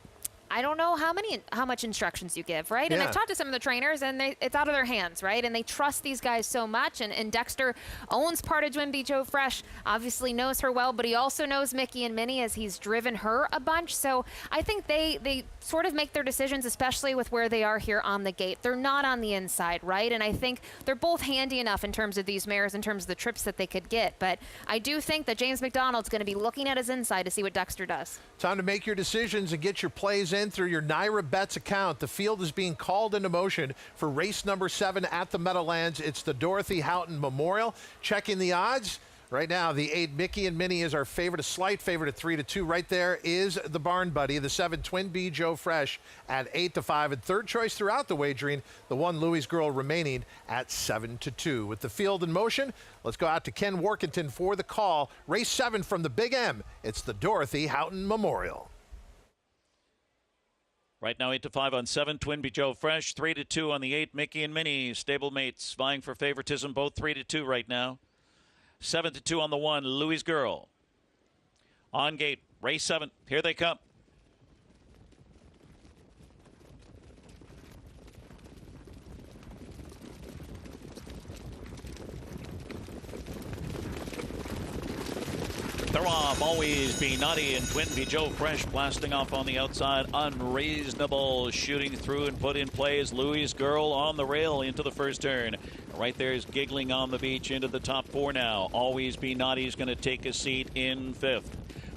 I don't know how much instructions you give, right? And I've talked to some of the trainers, and it's out of their hands, right? And they trust these guys so much. And Dexter owns part of Twin Bee Joe Fresh, obviously knows her well, but he also knows Mickey and Minnie as he's driven her a bunch. So I think they sort of make their decisions, especially with where they are here on the gate. They're not on the inside, right? And I think they're both handy enough in terms of these mares, in terms of the trips that they could get. But I do think that James McDonald's going to be looking at his inside to see what Dexter does. Time to make your decisions and get your plays in through your Naira Bets account. The field is being called into motion for race number 7 at the Meadowlands. It's the Dorothy Houghton Memorial. Checking the odds. Right now, the 8 Mickey and Minnie is our favorite, a slight favorite at 3-2. Right there is the Barn Buddy, the 7 Twin Bee Joe Fresh at 8-5. And third choice throughout the wagering, the 1 Louis Girl remaining at 7-2. With the field in motion, let's go out to Ken Workington for the call. Race 7 from the Big M. It's the Dorothy Houghton Memorial. Right now, 8-5 on 7, Twin Bee Joe Fresh. 3-2 on the 8, Mickey and Minnie. Stablemates vying for favoritism, both 3-2 right now. 7-2 on the 1, Louis Girl. On gate, race 7. Here they come. They're off. Always Be Naughty and Twin Bee Joe Fresh blasting off on the outside. Unreasonable shooting through and put in play is Louis Girl on the rail into the first turn. Right there is Giggling on the Beach into the top 4 now. Always Be Naughty is going to take a seat in 5th.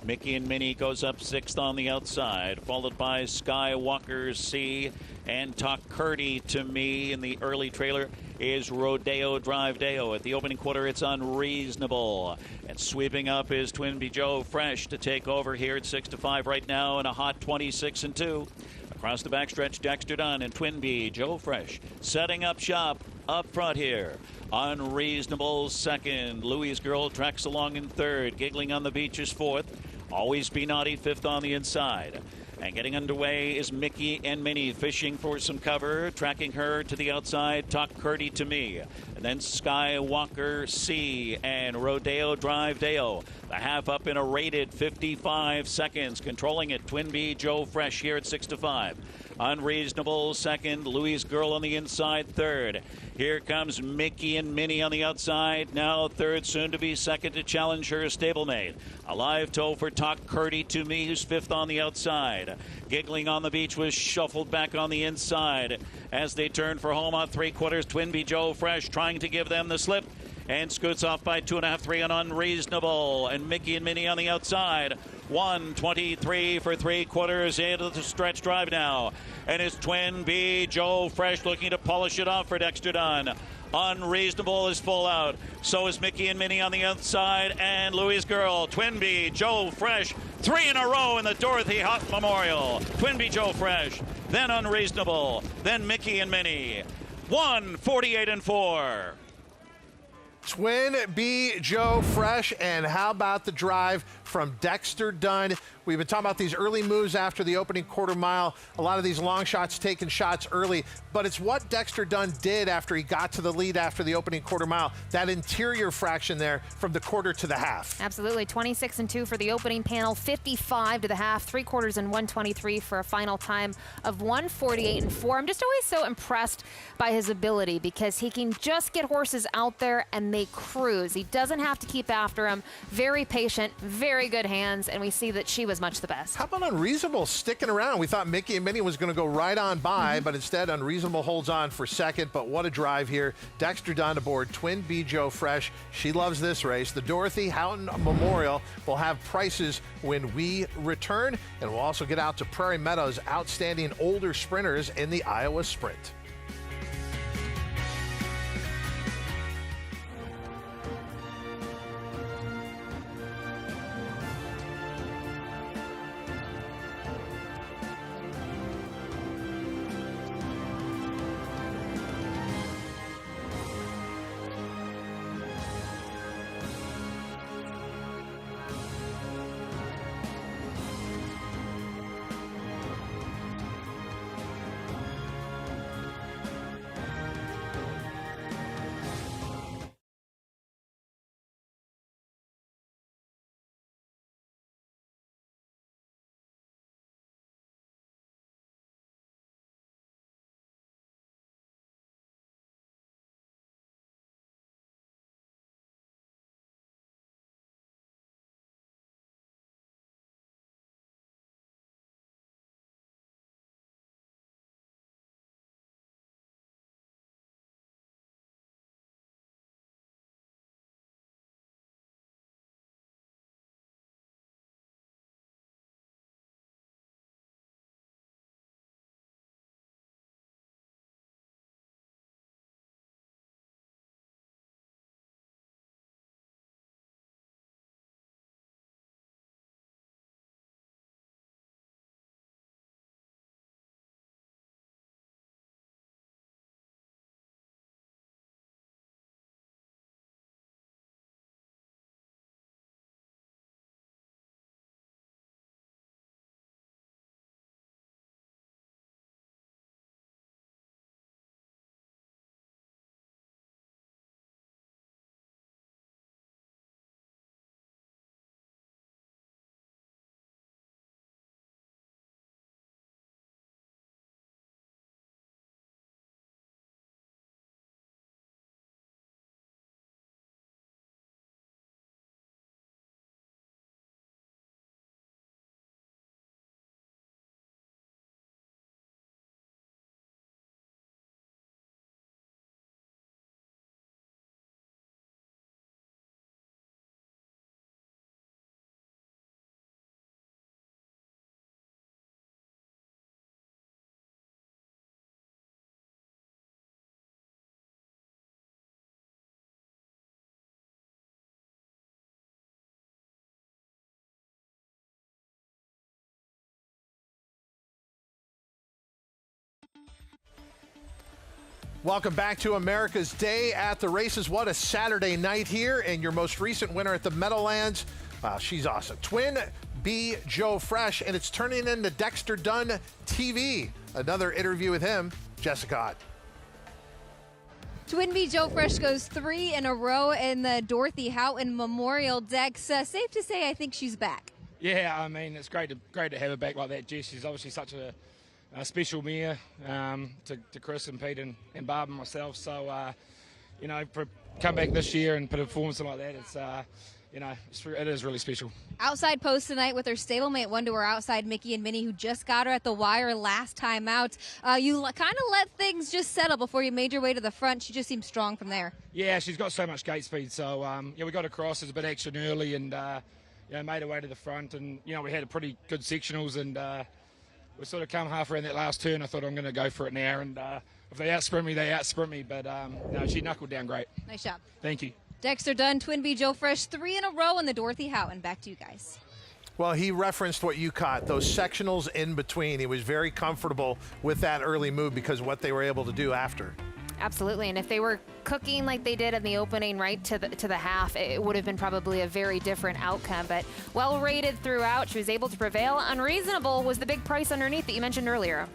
Mickey and Minnie goes up 6th on the outside, followed by Skywalker C and Talk Curdy to Me in the early trailer is Rodeo Drive Deo. At the opening quarter, it's Unreasonable. And sweeping up is Twin Bee Joe Fresh to take over here at 6-5 right now in a hot 26-2. Across the backstretch, Dexter Dunn and Twin Bee Joe Fresh setting up shop up front here. Unreasonable second. Louis Girl tracks along in third. Giggling on the Beach is fourth. Always Be Naughty fifth on the inside. And getting underway is Mickey and Minnie fishing for some cover. Tracking her to the outside, Talk Curdy to Me. And then Skywalker C and Rodeo Drive Deo. The half up in a rated 55 seconds. Controlling it, Twin Bee Joe Fresh here at 6-5. Unreasonable second. Louis Girl on the inside third. Here comes Mickey and Minnie on the outside. Now third, soon to be second to challenge her stablemate. A live tow for Talk Curdy to Me, who's fifth on the outside. Giggling on the Beach was shuffled back on the inside. As they turn for home on 3/4, Twin Bee Joe Fresh trying to give them the slip. And scoots off by 2.5, 3 on Unreasonable. And Mickey and Minnie on the outside. 1:23 for 3/4 into the stretch drive now. And it's Twin Bee Joe Fresh looking to polish it off for Dexter Dunn. Unreasonable is full out. So is Mickey and Minnie on the outside. And Louis Girl. Twin Bee Joe Fresh. 3 in a row in the Dorothy Houghton Memorial. Twin Bee Joe Fresh. Then Unreasonable. Then Mickey and Minnie. 1:48-4. Twin Bee Joe Fresh, and how about the drive from Dexter Dunn? We've been talking about these early moves after the opening quarter mile. A lot of these long shots taking shots early, but it's what Dexter Dunn did after he got to the lead after the opening quarter mile. That interior fraction there from the quarter to the half. Absolutely. 26-2 for the opening panel, 55 to the half, 3/4 and 1:23 for a final time of 1:48-4. I'm just always so impressed by his ability because he can just get horses out there and they cruise. He doesn't have to keep after them. Very patient, very good hands, and we see that she was much the best. How about Unreasonable sticking around? We thought Mickey and Minnie was going to go right on by, but instead Unreasonable holds on for second. But what a drive here. Dexter Dunn aboard Twin Bee Joe Fresh. She loves this race. The Dorothy Houghton Memorial will have prices when we return, and we'll also get out to Prairie Meadows' outstanding older sprinters in the Iowa Sprint. Welcome back to America's Day at the Races. What a Saturday night here, and your most recent winner at the Meadowlands. Wow, she's awesome. Twin B. Joe Fresh, and it's turning into Dexter Dunn TV. Another interview with him, Jessica Ott. Twin B. Joe Fresh goes 3 in a row in the Dorothy Houghton Memorial. Dex, safe to say I think she's back. Yeah, I mean, it's great to have her back like that, Jess. She's obviously such a special mare to Chris and Pete and Barb and myself. So, for come back this year and put a performance like that, it's it is really special. Outside post tonight with her stablemate one to her outside, Mickey and Minnie, who just got her at the wire last time out. You kind of let things just settle before you made your way to the front. She just seems strong from there. Yeah, she's got so much gate speed. So, we got across. There's a bit of action early and, made her way to the front. And, we had a pretty good sectionals and we sort of come half around that last turn. I thought I'm going to go for it now. And if they outsprint me, they outsprint me. But, she knuckled down great. Nice job. Thank you. Dexter Dunn, Twin B. Joe Fresh, 3 in a row in the Dorothy Houghton. Back to you guys. Well, he referenced what you caught, those sectionals in between. He was very comfortable with that early move because of what they were able to do after. Absolutely, and if they were cooking like they did in the opening right to the half, it would have been probably a very different outcome. But well rated throughout, she was able to prevail. Unreasonable was the big price underneath that you mentioned earlier.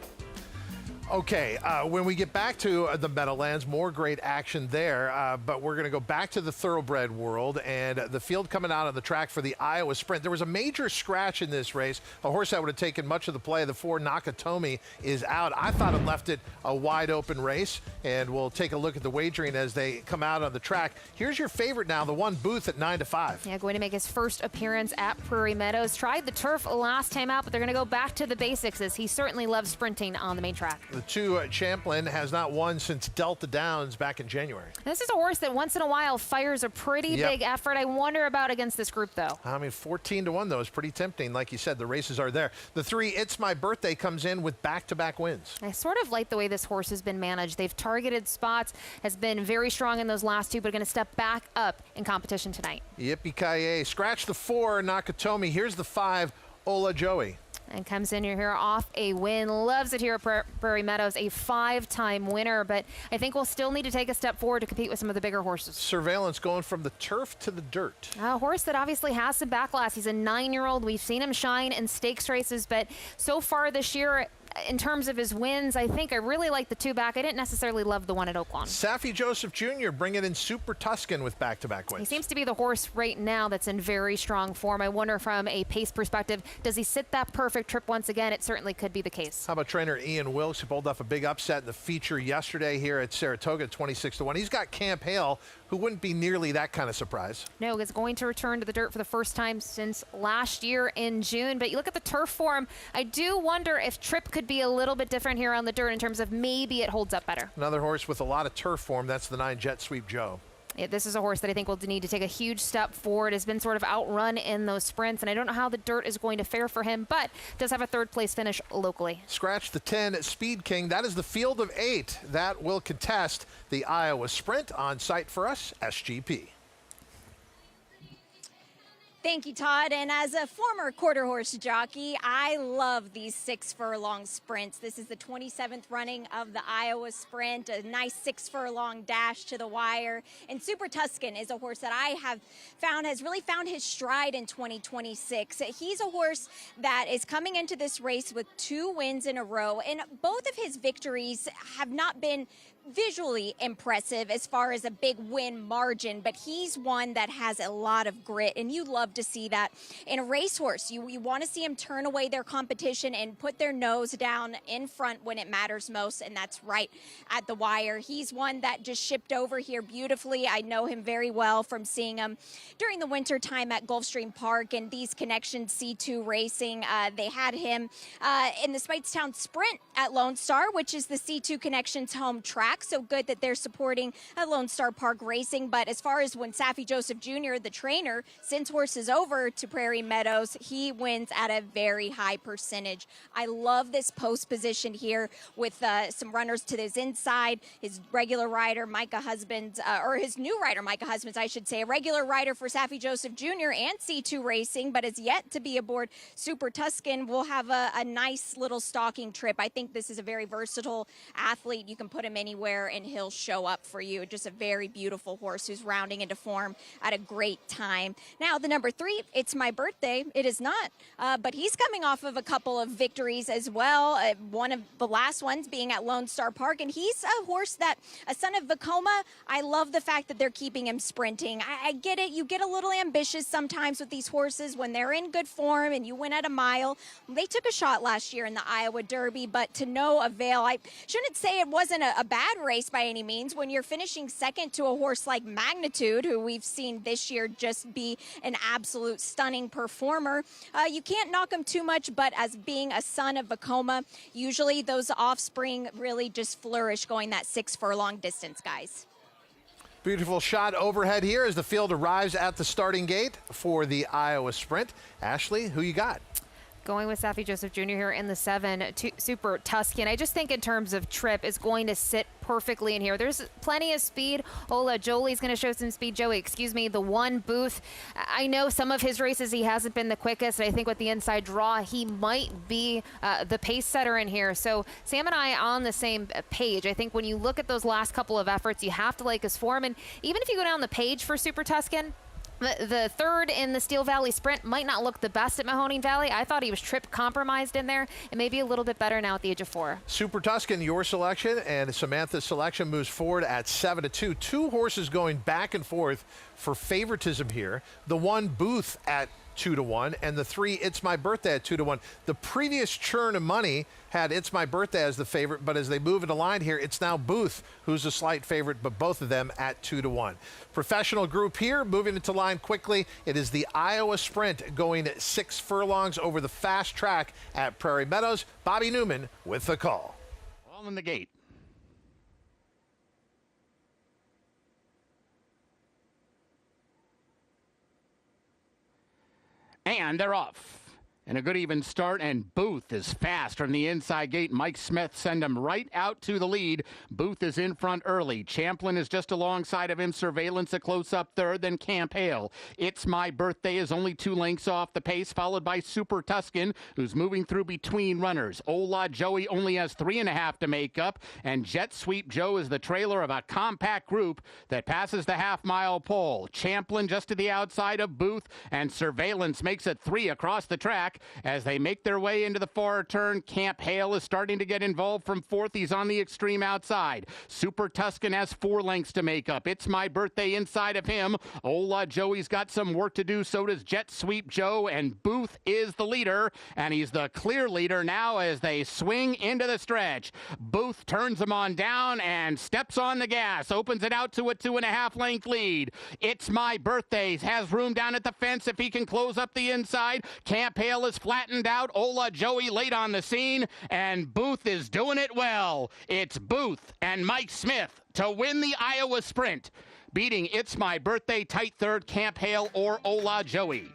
Okay, when we get back to the Meadowlands, more great action there, but we're going to go back to the thoroughbred world and the field coming out on the track for the Iowa Sprint. There was a major scratch in this race, a horse that would have taken much of the play. The 4 Nakatomi is out. I thought it left it a wide open race, and we'll take a look at the wagering as they come out on the track. Here's your favorite now, the 1 Booth at 9-5. Yeah, going to make his first appearance at Prairie Meadows. Tried the turf last time out, but they're going to go back to the basics as he certainly loves sprinting on the main track. The 2 Champlin has not won since Delta Downs back in January. This is a horse that once in a while fires a pretty big effort. I wonder about against this group, though. I mean, 14-1, though, is pretty tempting. Like you said, the races are there. The 3 It's My Birthday comes in with back-to-back wins. I sort of like the way this horse has been managed. They've targeted spots, has been very strong in those last 2, but going to step back up in competition tonight. Yippee-ki-yay. Scratch the 4 Nakatomi. Here's the 5 Ola Joey. And comes in here off a win. Loves it here at Prairie Meadows, a 5-time winner. But I think we'll still need to take a step forward to compete with some of the bigger horses. Surveillance going from the turf to the dirt. A horse that obviously has some backlash. He's a 9-year-old. We've seen him shine in stakes races, but so far this year, in terms of his wins, I think I really like the 2 back. I didn't necessarily love the one at Oaklawn. Saffie Joseph Jr. bringing in Super Tuscan with back-to-back wins. He seems to be the horse right now that's in very strong form. I wonder from a pace perspective, does he sit that perfect trip once again? It certainly could be the case. How about trainer Ian Wilkes, who pulled off a big upset in the feature yesterday here at Saratoga, 26-1. He's got Camp Hale, who wouldn't be nearly that kind of surprise. No, it's going to return to the dirt for the first time since last year in June. But you look at the turf form, I do wonder if Trip could be a little bit different here on the dirt in terms of maybe it holds up better. Another horse with a lot of turf form, that's the 9 Jet Sweep Joe. Yeah, this is a horse that I think will need to take a huge step forward. Has been sort of outrun in those sprints, and I don't know how the dirt is going to fare for him, but does have a 3rd place finish locally. Scratch the 10 Speed King. That is the field of 8 that will contest the Iowa Sprint. On site for us, SGP. Thank you, Todd. And as a former quarter horse jockey, I love these 6 furlong sprints. This is the 27th running of the Iowa Sprint, a nice 6 furlong dash to the wire. And Super Tuscan is a horse that I have found has really found his stride in 2026. He's a horse that is coming into this race with 2 wins in a row, and both of his victories have not been visually impressive as far as a big win margin, but he's one that has a lot of grit, and you love to see that in a racehorse. You want to see him turn away their competition and put their nose down in front when it matters most, and that's right at the wire. He's one that just shipped over here beautifully. I know him very well from seeing him during the winter time at Gulfstream Park and these Connections C2 racing. They had him in the Speightstown Sprint at Lone Star, which is the C2 Connections home track. So good that they're supporting Lone Star Park Racing. But as far as when Saffie Joseph Jr., the trainer, sends horses crosses over to Prairie Meadows, he wins at a very high percentage. I love this post position here with some runners to his inside. His regular rider, Micah Husbands, or his new rider, Micah Husbands, I should say, a regular rider for Saffie Joseph Jr. and C2 Racing, but is yet to be aboard Super Tuscan, will have a nice little stalking trip. I think this is a very versatile athlete. You can put him anywhere and he'll show up for you. Just a very beautiful horse who's rounding into form at a great time. Now, the number 3, It's My Birthday. It is not, but he's coming off of a couple of victories as well. One of the last ones being at Lone Star Park, and he's a horse that, a son of Vacoma. I love the fact that they're keeping him sprinting. I get it. You get a little ambitious sometimes with these horses when they're in good form and you win at a mile. They took a shot last year in the Iowa Derby, but to no avail. I shouldn't say it wasn't a bad race by any means when you're finishing second to a horse like Magnitude, who we've seen this year just be an absolute stunning performer. You can't knock him too much, but as being a son of Vacoma, usually those offspring really just flourish going that 6 furlong distance, guys. Beautiful shot overhead here as the field arrives at the starting gate for the Iowa Sprint. Ashley, who you got? Going with Saffie Joseph Jr. here in the 7, Super Tuscan. I just think in terms of trip is going to sit perfectly in here. There's plenty of speed. Ola Jolie's going to show some speed. The 1 Booth. I know some of his races he hasn't been the quickest. I think with the inside draw, he might be the pace setter in here. So Sam and I on the same page. I think when you look at those last couple of efforts, you have to like his form. And even if you go down the page for Super Tuscan, the 3rd in the Steel Valley Sprint might not look the best at Mahoning Valley. I thought he was trip compromised in there and maybe a little bit better now at the age of 4. Super Tuscan, your selection, and Samantha's selection moves forward at 7-2. 2 horses going back and forth for favoritism here. The 1 Booth at 2-1, and the 3 It's My Birthday at 2-1. The previous churn of money had It's My Birthday as the favorite, but as they move into line here, it's now Booth who's a slight favorite, but both of them at 2-1. Professional group here moving into line quickly. It is the Iowa Sprint going 6 furlongs over the fast track at Prairie Meadows. Bobby Newman with the call. All in the gate. And they're off. And a good even start, and Booth is fast from the inside gate. Mike Smith send him right out to the lead. Booth is in front early. Champlin is just alongside of him. Surveillance a close-up 3rd, then Camp Hale. It's My Birthday is only 2 lengths off the pace, followed by Super Tuscan, who's moving through between runners. Ola Joey only has 3.5 to make up, and Jet Sweep Joe is the trailer of a compact group that passes the half-mile pole. Champlin just to the outside of Booth, and Surveillance makes it 3 across the track. As they make their way into the far turn, Camp Hale is starting to get involved from 4th. He's on the extreme outside. Super Tuscan has 4 lengths to make up. It's My Birthday inside of him. Ola Joey's got some work to do. So does Jet Sweep Joe, and Booth is the leader, and he's the clear leader now as they swing into the stretch. Booth turns them on down and steps on the gas, opens it out to a 2.5 length lead. It's My Birthday has room down at the fence if he can close up the inside. Camp Hale is flattened out. Ola Joey late on the scene, and Booth is doing it well. It's Booth and Mike Smith to win the Iowa Sprint, beating It's My Birthday, tight 3rd, Camp Hale or Ola Joey.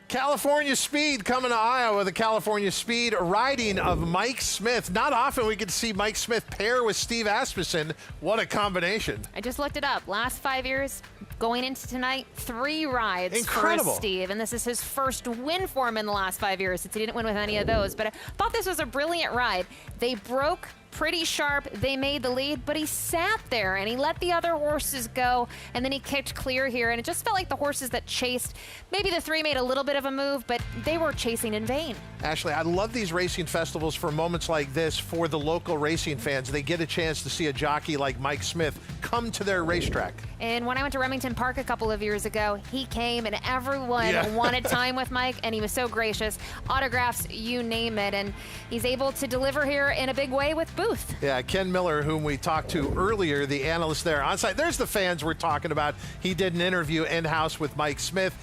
California Speed coming to Iowa. The California Speed riding of Mike Smith. Not often we can see Mike Smith pair with Steve Asmussen. What a combination. I just looked it up. Last 5 years, going into tonight, 3 rides Incredible. for Steve. And this is his first win for him in the last 5 years, since he didn't win with any of those. But I thought this was a brilliant ride. They broke pretty sharp. They made the lead, but he sat there and he let the other horses go, and then he kicked clear here, and it just felt like the horses that chased, maybe the 3 made a little bit of a move, but they were chasing in vain. Ashley, I love these racing festivals for moments like this for the local racing fans. They get a chance to see a jockey like Mike Smith come to their racetrack. And when I went to Remington Park a couple of years ago, he came and everyone wanted time with Mike, and he was so gracious. Autographs, you name it, and he's able to deliver here in a big way with Booth. Yeah, Ken Miller, whom we talked to earlier, the analyst there on site. There's the fans we're talking about. He did an interview in-house with Mike Smith.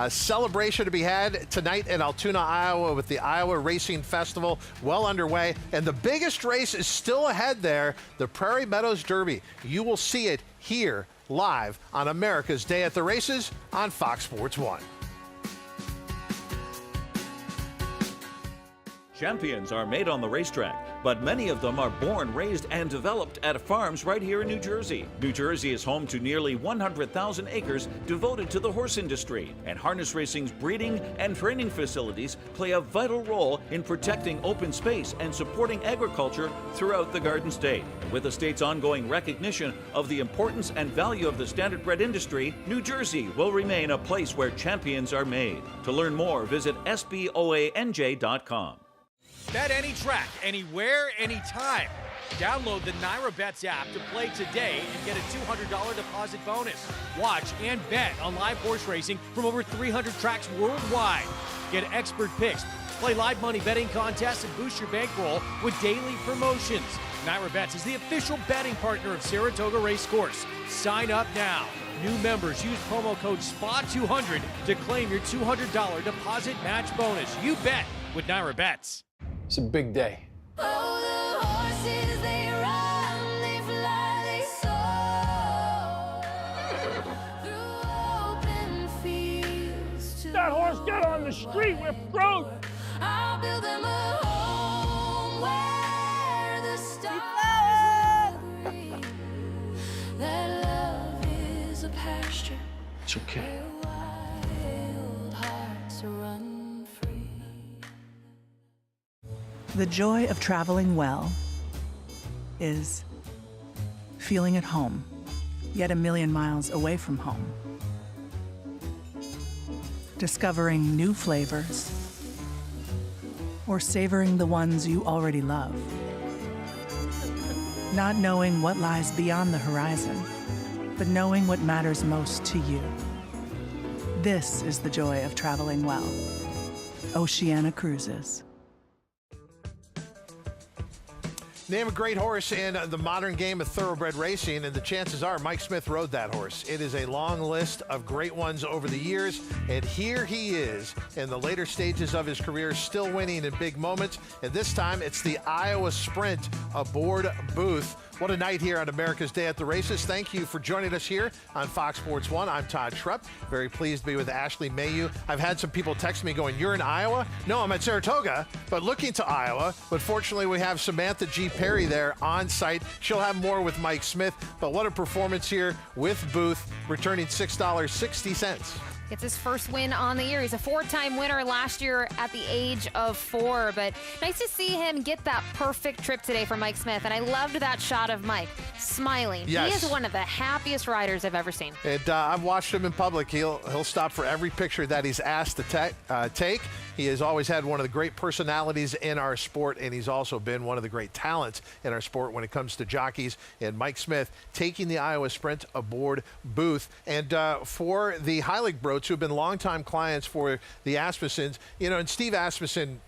Celebration to be had tonight in Altoona, Iowa, with the Iowa Racing Festival well underway. And the biggest race is still ahead there, the Prairie Meadows Derby. You will see it here live on America's Day at the Races on Fox Sports 1. Champions are made on the racetrack, but many of them are born, raised, and developed at farms right here in New Jersey. New Jersey is home to nearly 100,000 acres devoted to the horse industry, and harness racing's breeding and training facilities play a vital role in protecting open space and supporting agriculture throughout the Garden State. With the state's ongoing recognition of the importance and value of the standardbred industry, New Jersey will remain a place where champions are made. To learn more, visit SBOANJ.com. Bet any track, anywhere, anytime. Download the NyraBets app to play today and get a $200 deposit bonus. Watch and bet on live horse racing from over 300 tracks worldwide. Get expert picks, play live money betting contests, and boost your bankroll with daily promotions. NyraBets is the official betting partner of Saratoga Racecourse. Sign up now. New members use promo code SPA200 to claim your $200 deposit match bonus. You bet with NyraBets. It's a big day. That horse get on the street with fruit. I'll build them a home where the stars agree that love is a pasture. It's okay. Wild hearts run free. The joy of traveling well is feeling at home, yet a million miles away from home. Discovering new flavors, or savoring the ones you already love. Not knowing what lies beyond the horizon, but knowing what matters most to you. This is the joy of traveling well. Oceana Cruises. Name a great horse in the modern game of thoroughbred racing, and the chances are Mike Smith rode that horse. It is a long list of great ones over the years, and here he is in the later stages of his career, still winning in big moments, and this time it's the Iowa Sprint aboard Booth. What a night here on America's Day at the Races. Thank you for joining us here on Fox Sports 1. I'm Todd Trupp. Very pleased to be with Ashley Mayu. I've had some people text me going, "You're in Iowa?" No, I'm at Saratoga, but looking to Iowa. But fortunately, we have Samantha G. Perry there on site. She'll have more with Mike Smith. But what a performance here with Booth, returning $6.60. Gets his first win on the year. He's a four-time winner last year at the age of 4, but nice to see him get that perfect trip today for Mike Smith, and I loved that shot of Mike smiling. Yes. He is one of the happiest riders I've ever seen. And I've watched him in public. He'll stop for every picture that he's asked to take. He has always had one of the great personalities in our sport, and he's also been one of the great talents in our sport when it comes to jockeys. And Mike Smith taking the Iowa Sprint aboard Booth. And for the Heilig Bros, who have been longtime clients for the Asmussens, and Steve Asmussen,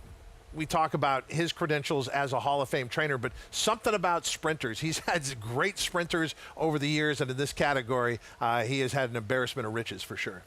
we talk about his credentials as a Hall of Fame trainer, but something about sprinters. He's had great sprinters over the years, and in this category, he has had an embarrassment of riches for sure.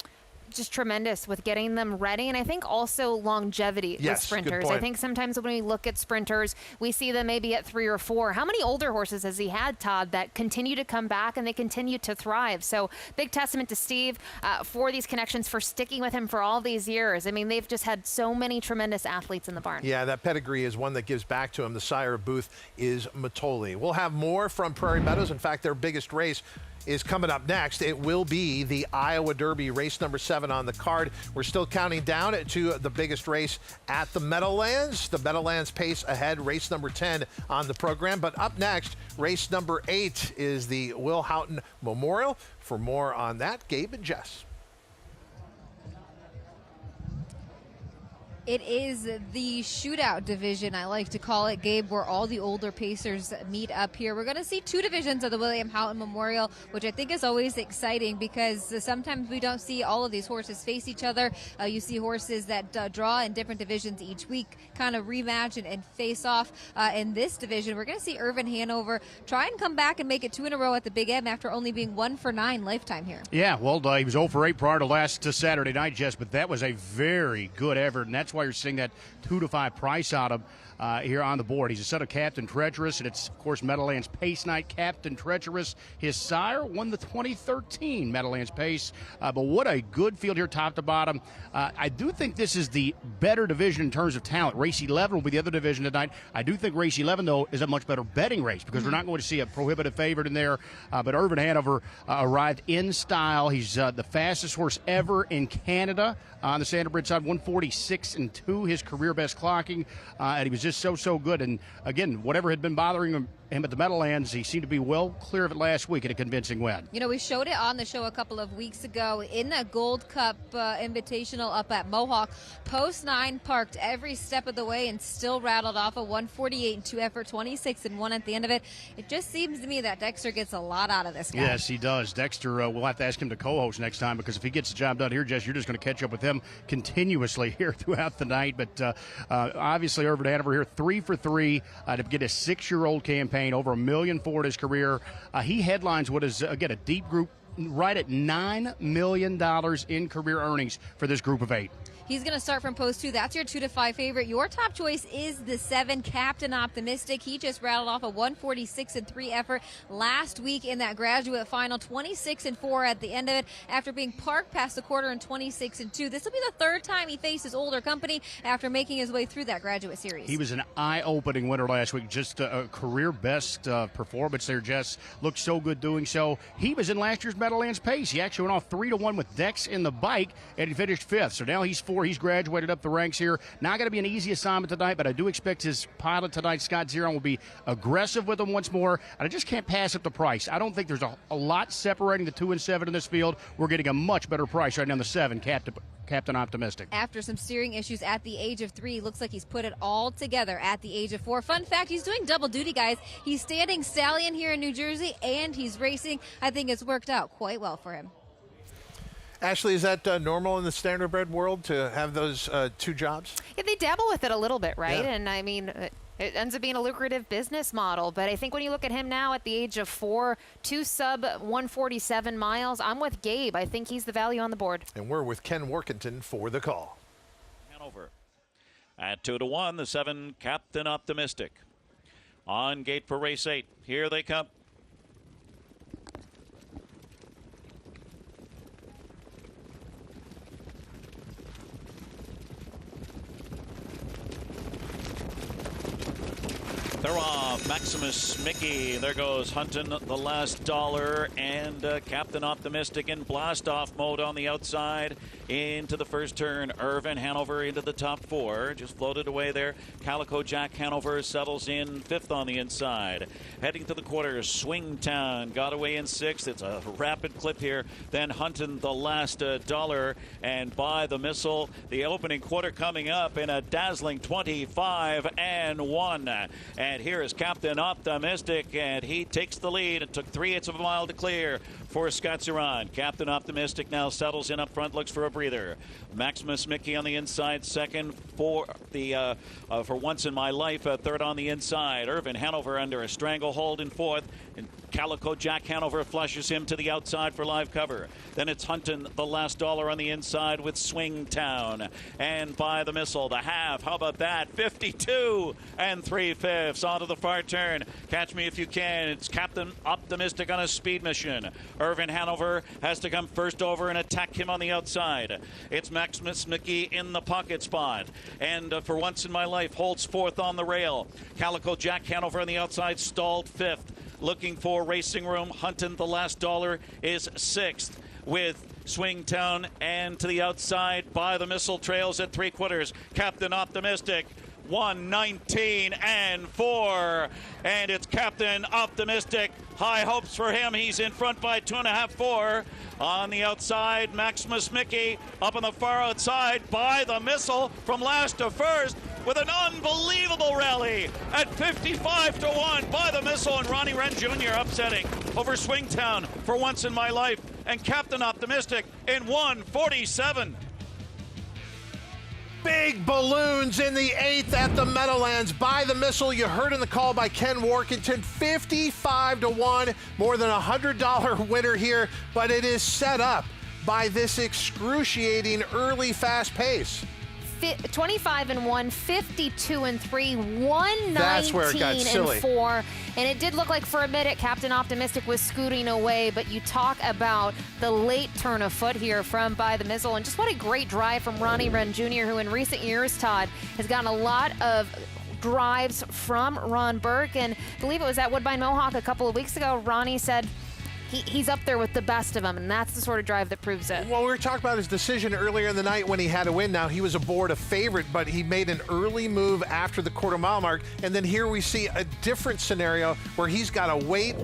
Just tremendous with getting them ready, and I think also longevity with sprinters. I think sometimes when we look at sprinters, we see them maybe at 3 or 4. How many older horses has he had, Todd, that continue to come back and they continue to thrive? So big testament to Steve for these connections, for sticking with him for all these years. I mean, they've just had so many tremendous athletes in the barn. Yeah, that pedigree is one that gives back to him. The sire of Booth is Matoli. We'll have more from Prairie Meadows. In fact, their biggest race is coming up next. It will be the Iowa Derby, race number 7 on the card. We're still counting down to the biggest race at the Meadowlands. The Meadowlands pace ahead, race number 10 on the program. But up next, race number 8 is the Will Houghton Memorial. For more on that, Gabe and Jess. It is the shootout division, I like to call it, Gabe, where all the older pacers meet up here. We're going to see 2 divisions of the William Houghton Memorial, which I think is always exciting because sometimes we don't see all of these horses face each other. You see horses that draw in different divisions each week, kind of rematch and face off. In this division, we're going to see Irvin Hanover try and come back and make it 2 in a row at the Big M after only being 1 for 9 lifetime here. Yeah, well, he was 0 for 8 prior to last Saturday night, Jess, but that was a very good effort, and that's why you're seeing that 2 to 5 price on him. here on the board. He's a son of Captain Treacherous, and it's, of course, Meadowlands Pace Night. Captain Treacherous, his sire, won the 2013 Meadowlands Pace. But what a good field here, top to bottom. I do think this is the better division in terms of talent. Race 11 will be the other division tonight. I do think race 11, though, is a much better betting race because we're not going to see a prohibitive favorite in there. But Irvin Hanover arrived in style. He's the fastest horse ever in Canada on the Standard Bridge side, 146.2, his career best clocking. And he was just so good. And again, whatever had been bothering him at the Meadowlands, he seemed to be well clear of it last week in a convincing win. You know, we showed it on the show a couple of weeks ago in that Gold Cup Invitational up at Mohawk. Post 9 parked every step of the way and still rattled off a 148.2 effort, 26-1 at the end of it. It just seems to me that Dexter gets a lot out of this guy. Yes, he does. Dexter, we'll have to ask him to co-host next time because if he gets the job done here, Jess, you're just going to catch up with him continuously here throughout the night. But obviously, Irvin Hanover here, 3 for 3 to get a 6-year-old campaign, over $1 million for his career. He headlines what is, again, a deep group right at $9 million in career earnings for this group of 8. He's going to start from post 2. That's your 2 to 5 favorite. Your top choice is the 7, Captain Optimistic. He just rattled off a 146.3 effort last week in that graduate final, 26-4 at the end of it after being parked past the quarter in 26-2. This will be the third time he faces older company after making his way through that graduate series. He was an eye-opening winner last week. Just a career best performance there, Jess. Looked so good doing so. He was in last year's Meadowlands Pace. He actually went off 3-1 with Dex in the bike, and he finished 5th. So now he's 4. He's graduated up the ranks here. Not going to be an easy assignment tonight, but I do expect his pilot tonight, Scott Zeron, will be aggressive with him once more. And I just can't pass up the price. I don't think there's a lot separating the 2 and 7 in this field. We're getting a much better price right now on the 7, Captain Optimistic. After some steering issues at the age of 3, looks like he's put it all together at the age of 4. Fun fact, he's doing double duty, guys. He's standing stallion here in New Jersey, and he's racing. I think it's worked out quite well for him. Ashley, is that normal in the standardbred world to have those 2 jobs? Yeah, they dabble with it a little bit, right? Yeah. And I mean, it ends up being a lucrative business model. But I think when you look at him now at the age of 4, 2 sub 147 miles, I'm with Gabe. I think he's the value on the board. And we're with Ken Workington for the call. Hanover at 2-1, the 7, Captain Optimistic. On gate for race 8. Here they come. They're off. Maximus Mickey. There goes Huntin' the Last Dollar and Captain Optimistic in blast-off mode on the outside into the first turn. Irvin Hanover into the top 4. Just floated away there. Calico Jack Hanover settles in 5th on the inside. Heading to the quarters, Swingtown got away in 6th. It's a rapid clip here. Then Huntin' the Last Dollar and By the Missile. The opening quarter coming up in a dazzling 25-1. And here is Captain Optimistic, and he takes the lead. It took 3/8 of a mile to clear for Scott Zeron. Captain Optimistic now settles in up front, looks for a breather. Maximus Mickey on the inside, second for the For Once in My Life, third on the inside. Irvin Hanover under a stranglehold in 4th, and Calico Jack Hanover flushes him to the outside for live cover. Then it's Huntin' the Last Dollar on the inside with Swingtown and By the Missile. The half, how about that? 52 3/5 onto the far turn. Catch me if you can. It's Captain Optimistic on a speed mission. Irvin Hanover has to come first over and attack him on the outside. It's Maximus Mickey in the pocket spot. And For Once in My Life holds 4th on the rail. Calico Jack Hanover on the outside stalled 5th. Looking for racing room. Huntin' the Last Dollar is 6th with Swingtown, and to the outside By the Missile trails at 3/4. Captain Optimistic 119-4, and it's Captain Optimistic. High hopes for him. He's in front by 2.5, 4. On the outside, Maximus Mickey. Up on the far outside, By the Missile from last to first with an unbelievable rally at 55-1. By the Missile and Ronnie Wren Jr. upsetting over Swingtown For Once in My Life, and Captain Optimistic in 147. Big balloons in the 8th at the Meadowlands. By the Missile, you heard in the call by Ken Workington, 55-1, more than $100 winner here, but it is set up by this excruciating early fast pace. 25-1, 52-3, 119 That's where it got silly. 4. And it did look like for a minute Captain Optimistic was scooting away, but you talk about the late turn of foot here from By the Missile, and just what a great drive from Ronnie Wren Jr., who in recent years, Todd, has gotten a lot of drives from Ron Burke. And I believe it was at Woodbine Mohawk a couple of weeks ago, Ronnie said he's up there with the best of them, and that's the sort of drive that proves it. Well, we were talking about his decision earlier in the night when he had to win. Now, he was aboard a favorite, but he made an early move after the quarter-mile mark, and then here we see a different scenario where he's got to wait,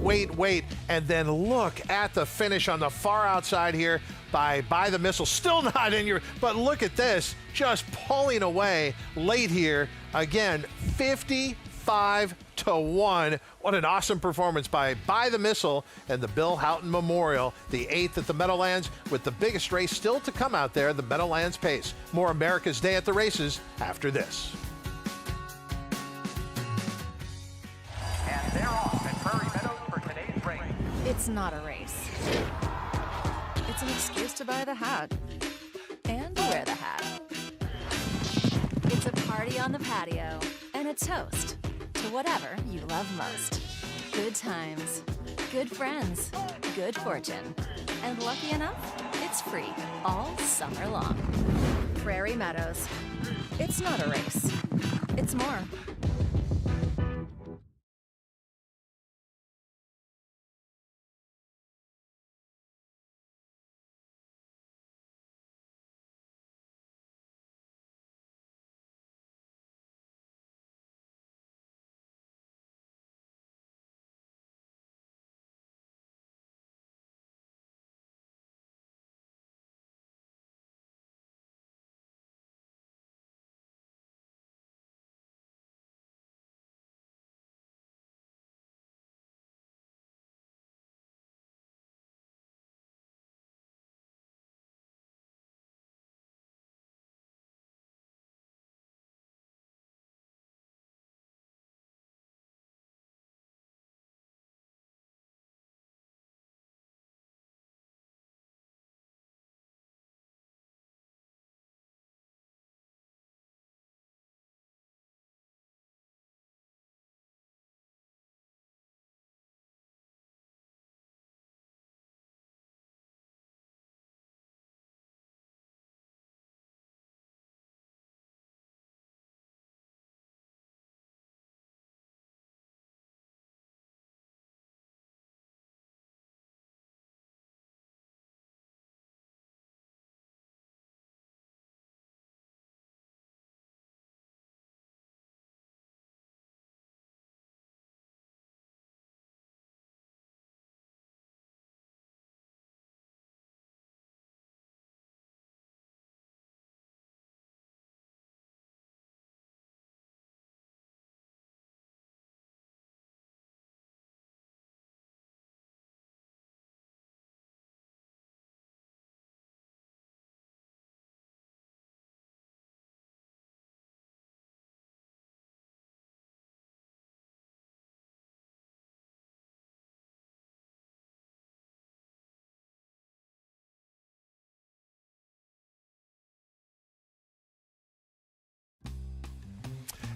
and then look at the finish on the far outside here by the Missile. Still not in your, but look at this, just pulling away late here. Again, 55-1. What an awesome performance by the Missile and the Bill Houghton Memorial, the 8th at the Meadowlands, with the biggest race still to come out there, the Meadowlands Pace. More America's Day at the Races after this. And they're off at Prairie Meadows for today's race. It's not a race. It's an excuse to buy the hat and wear the hat. It's a party on the patio and a toast to whatever you love most. Good times, good friends, good fortune. And lucky enough, it's free all summer long. Prairie Meadows. It's not a race. It's more.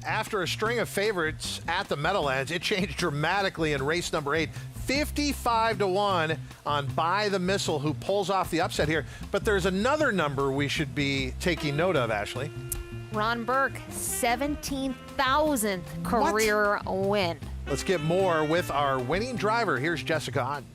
After a string of favorites at the Meadowlands, it changed dramatically in race number 8. 55-1 on By the Missile, who pulls off the upset here. But there's another number we should be taking note of, Ashley. Ron Burke, 17,000th career win. Let's get more with our winning driver. Here's Jessica Hahn.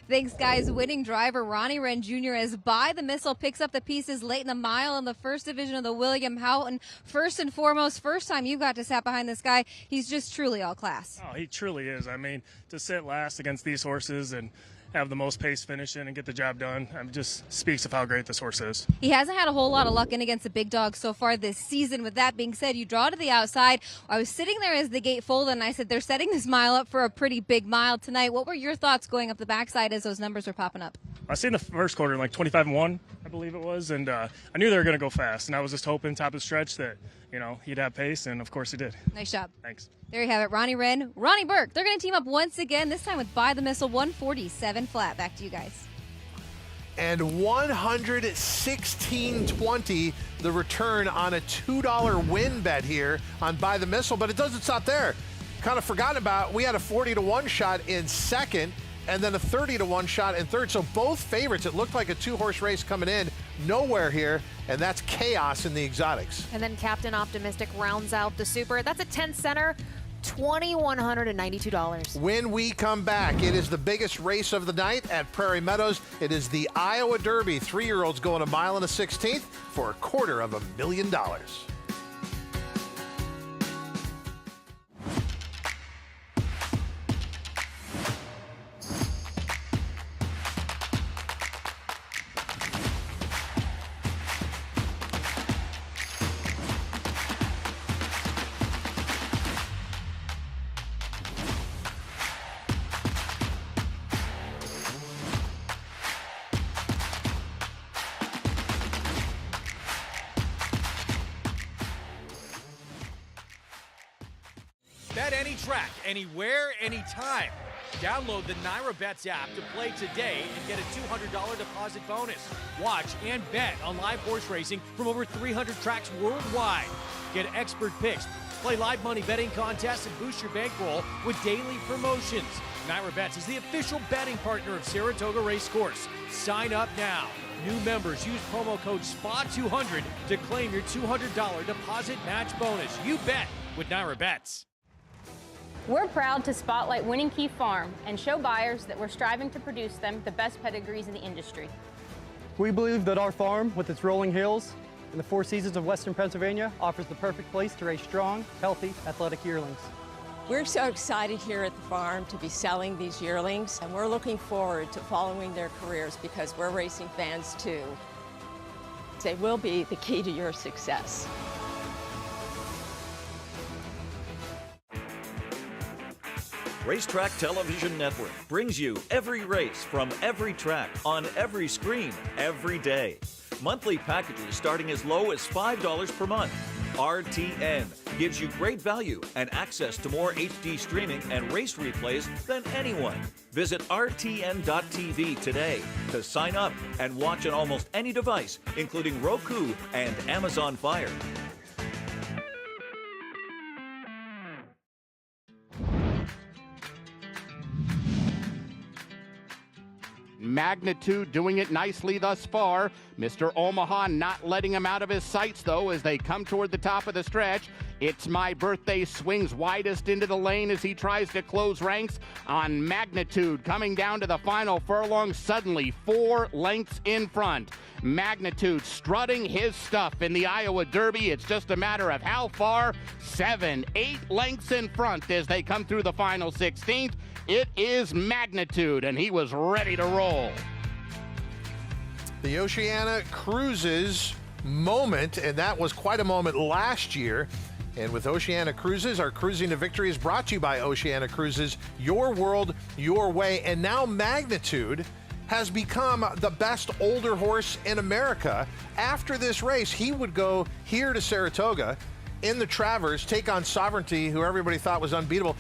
Thanks, guys. Winning driver Ronnie Wren Jr. as By the Missile picks up the pieces late in the mile in the first division of the William Houghton. First and foremost, first time you got to sat behind this guy. He's just truly all class. Oh, he truly is. I mean, to sit last against these horses and have the most pace finish in and get the job done, just speaks of how great this horse is. He hasn't had a whole lot of luck in against the big dogs so far this season. With that being said, you draw to the outside. I was sitting there as the gate folded, and I said, they're setting this mile up for a pretty big mile tonight. What were your thoughts going up the backside as those numbers were popping up? I seen the first quarter like 25-1, I believe it was, and I knew they were going to go fast, and I was just hoping top of the stretch that, you know, he'd have pace, and of course he did. Nice job. Thanks. There you have it, Ronnie Wren, Ronnie Burke. They're going to team up once again, this time with By the Missile, 147 flat. Back to you guys. And $116.20 the return on a $2 win bet here on Buy the Missile. But it doesn't stop there. Kind of forgotten about, we had a 40-1 shot in second and then a 30-1 shot in third. So both favorites, it looked like a two-horse race coming in. Nowhere here, and that's chaos in the exotics. And then Captain Optimistic rounds out the super. That's a 10 center. $2,192. When we come back, it is the biggest race of the night at Prairie Meadows. It is the Iowa Derby. 3-year-olds going a mile and a 16th for $250,000. Bet any track, anywhere, anytime. Download the NyraBets app to play today and get a $200 deposit bonus. Watch and bet on live horse racing from over 300 tracks worldwide. Get expert picks, play live money betting contests, and boost your bankroll with daily promotions. NyraBets is the official betting partner of Saratoga Racecourse. Sign up now. New members use promo code SPA200 to claim your $200 deposit match bonus. You bet with NyraBets. We're proud to spotlight Winning Key Farm and show buyers that we're striving to produce them the best pedigrees in the industry. We believe that our farm, with its rolling hills and the 4 seasons of Western Pennsylvania, offers the perfect place to raise strong, healthy, athletic yearlings. We're so excited here at the farm to be selling these yearlings, and we're looking forward to following their careers because we're racing fans too. They will be the key to your success. Racetrack Television Network brings you every race from every track on every screen every day. Monthly packages starting as low as $5 per month. RTN gives you great value and access to more HD streaming and race replays than anyone. Visit rtn.tv today to sign up and watch on almost any device, including Roku and Amazon Fire. Magnitude doing it nicely thus far. Mr. Omaha not letting him out of his sights, though, as they come toward the top of the stretch. It's My Birthday swings widest into the lane as he tries to close ranks on Magnitude. Coming down to the final furlong, suddenly 4 lengths in front. Magnitude strutting his stuff in the Iowa Derby. It's just a matter of how far. 7, 8 lengths in front as they come through the final 16th. It is Magnitude, and he was ready to roll. The Oceana Cruises moment, and that was quite a moment last year. And with Oceana Cruises, our Cruising to Victory is brought to you by Oceana Cruises, your world, your way. And now Magnitude has become the best older horse in America. After this race, he would go here to Saratoga in the Travers, take on Sovereignty, who everybody thought was unbeatable.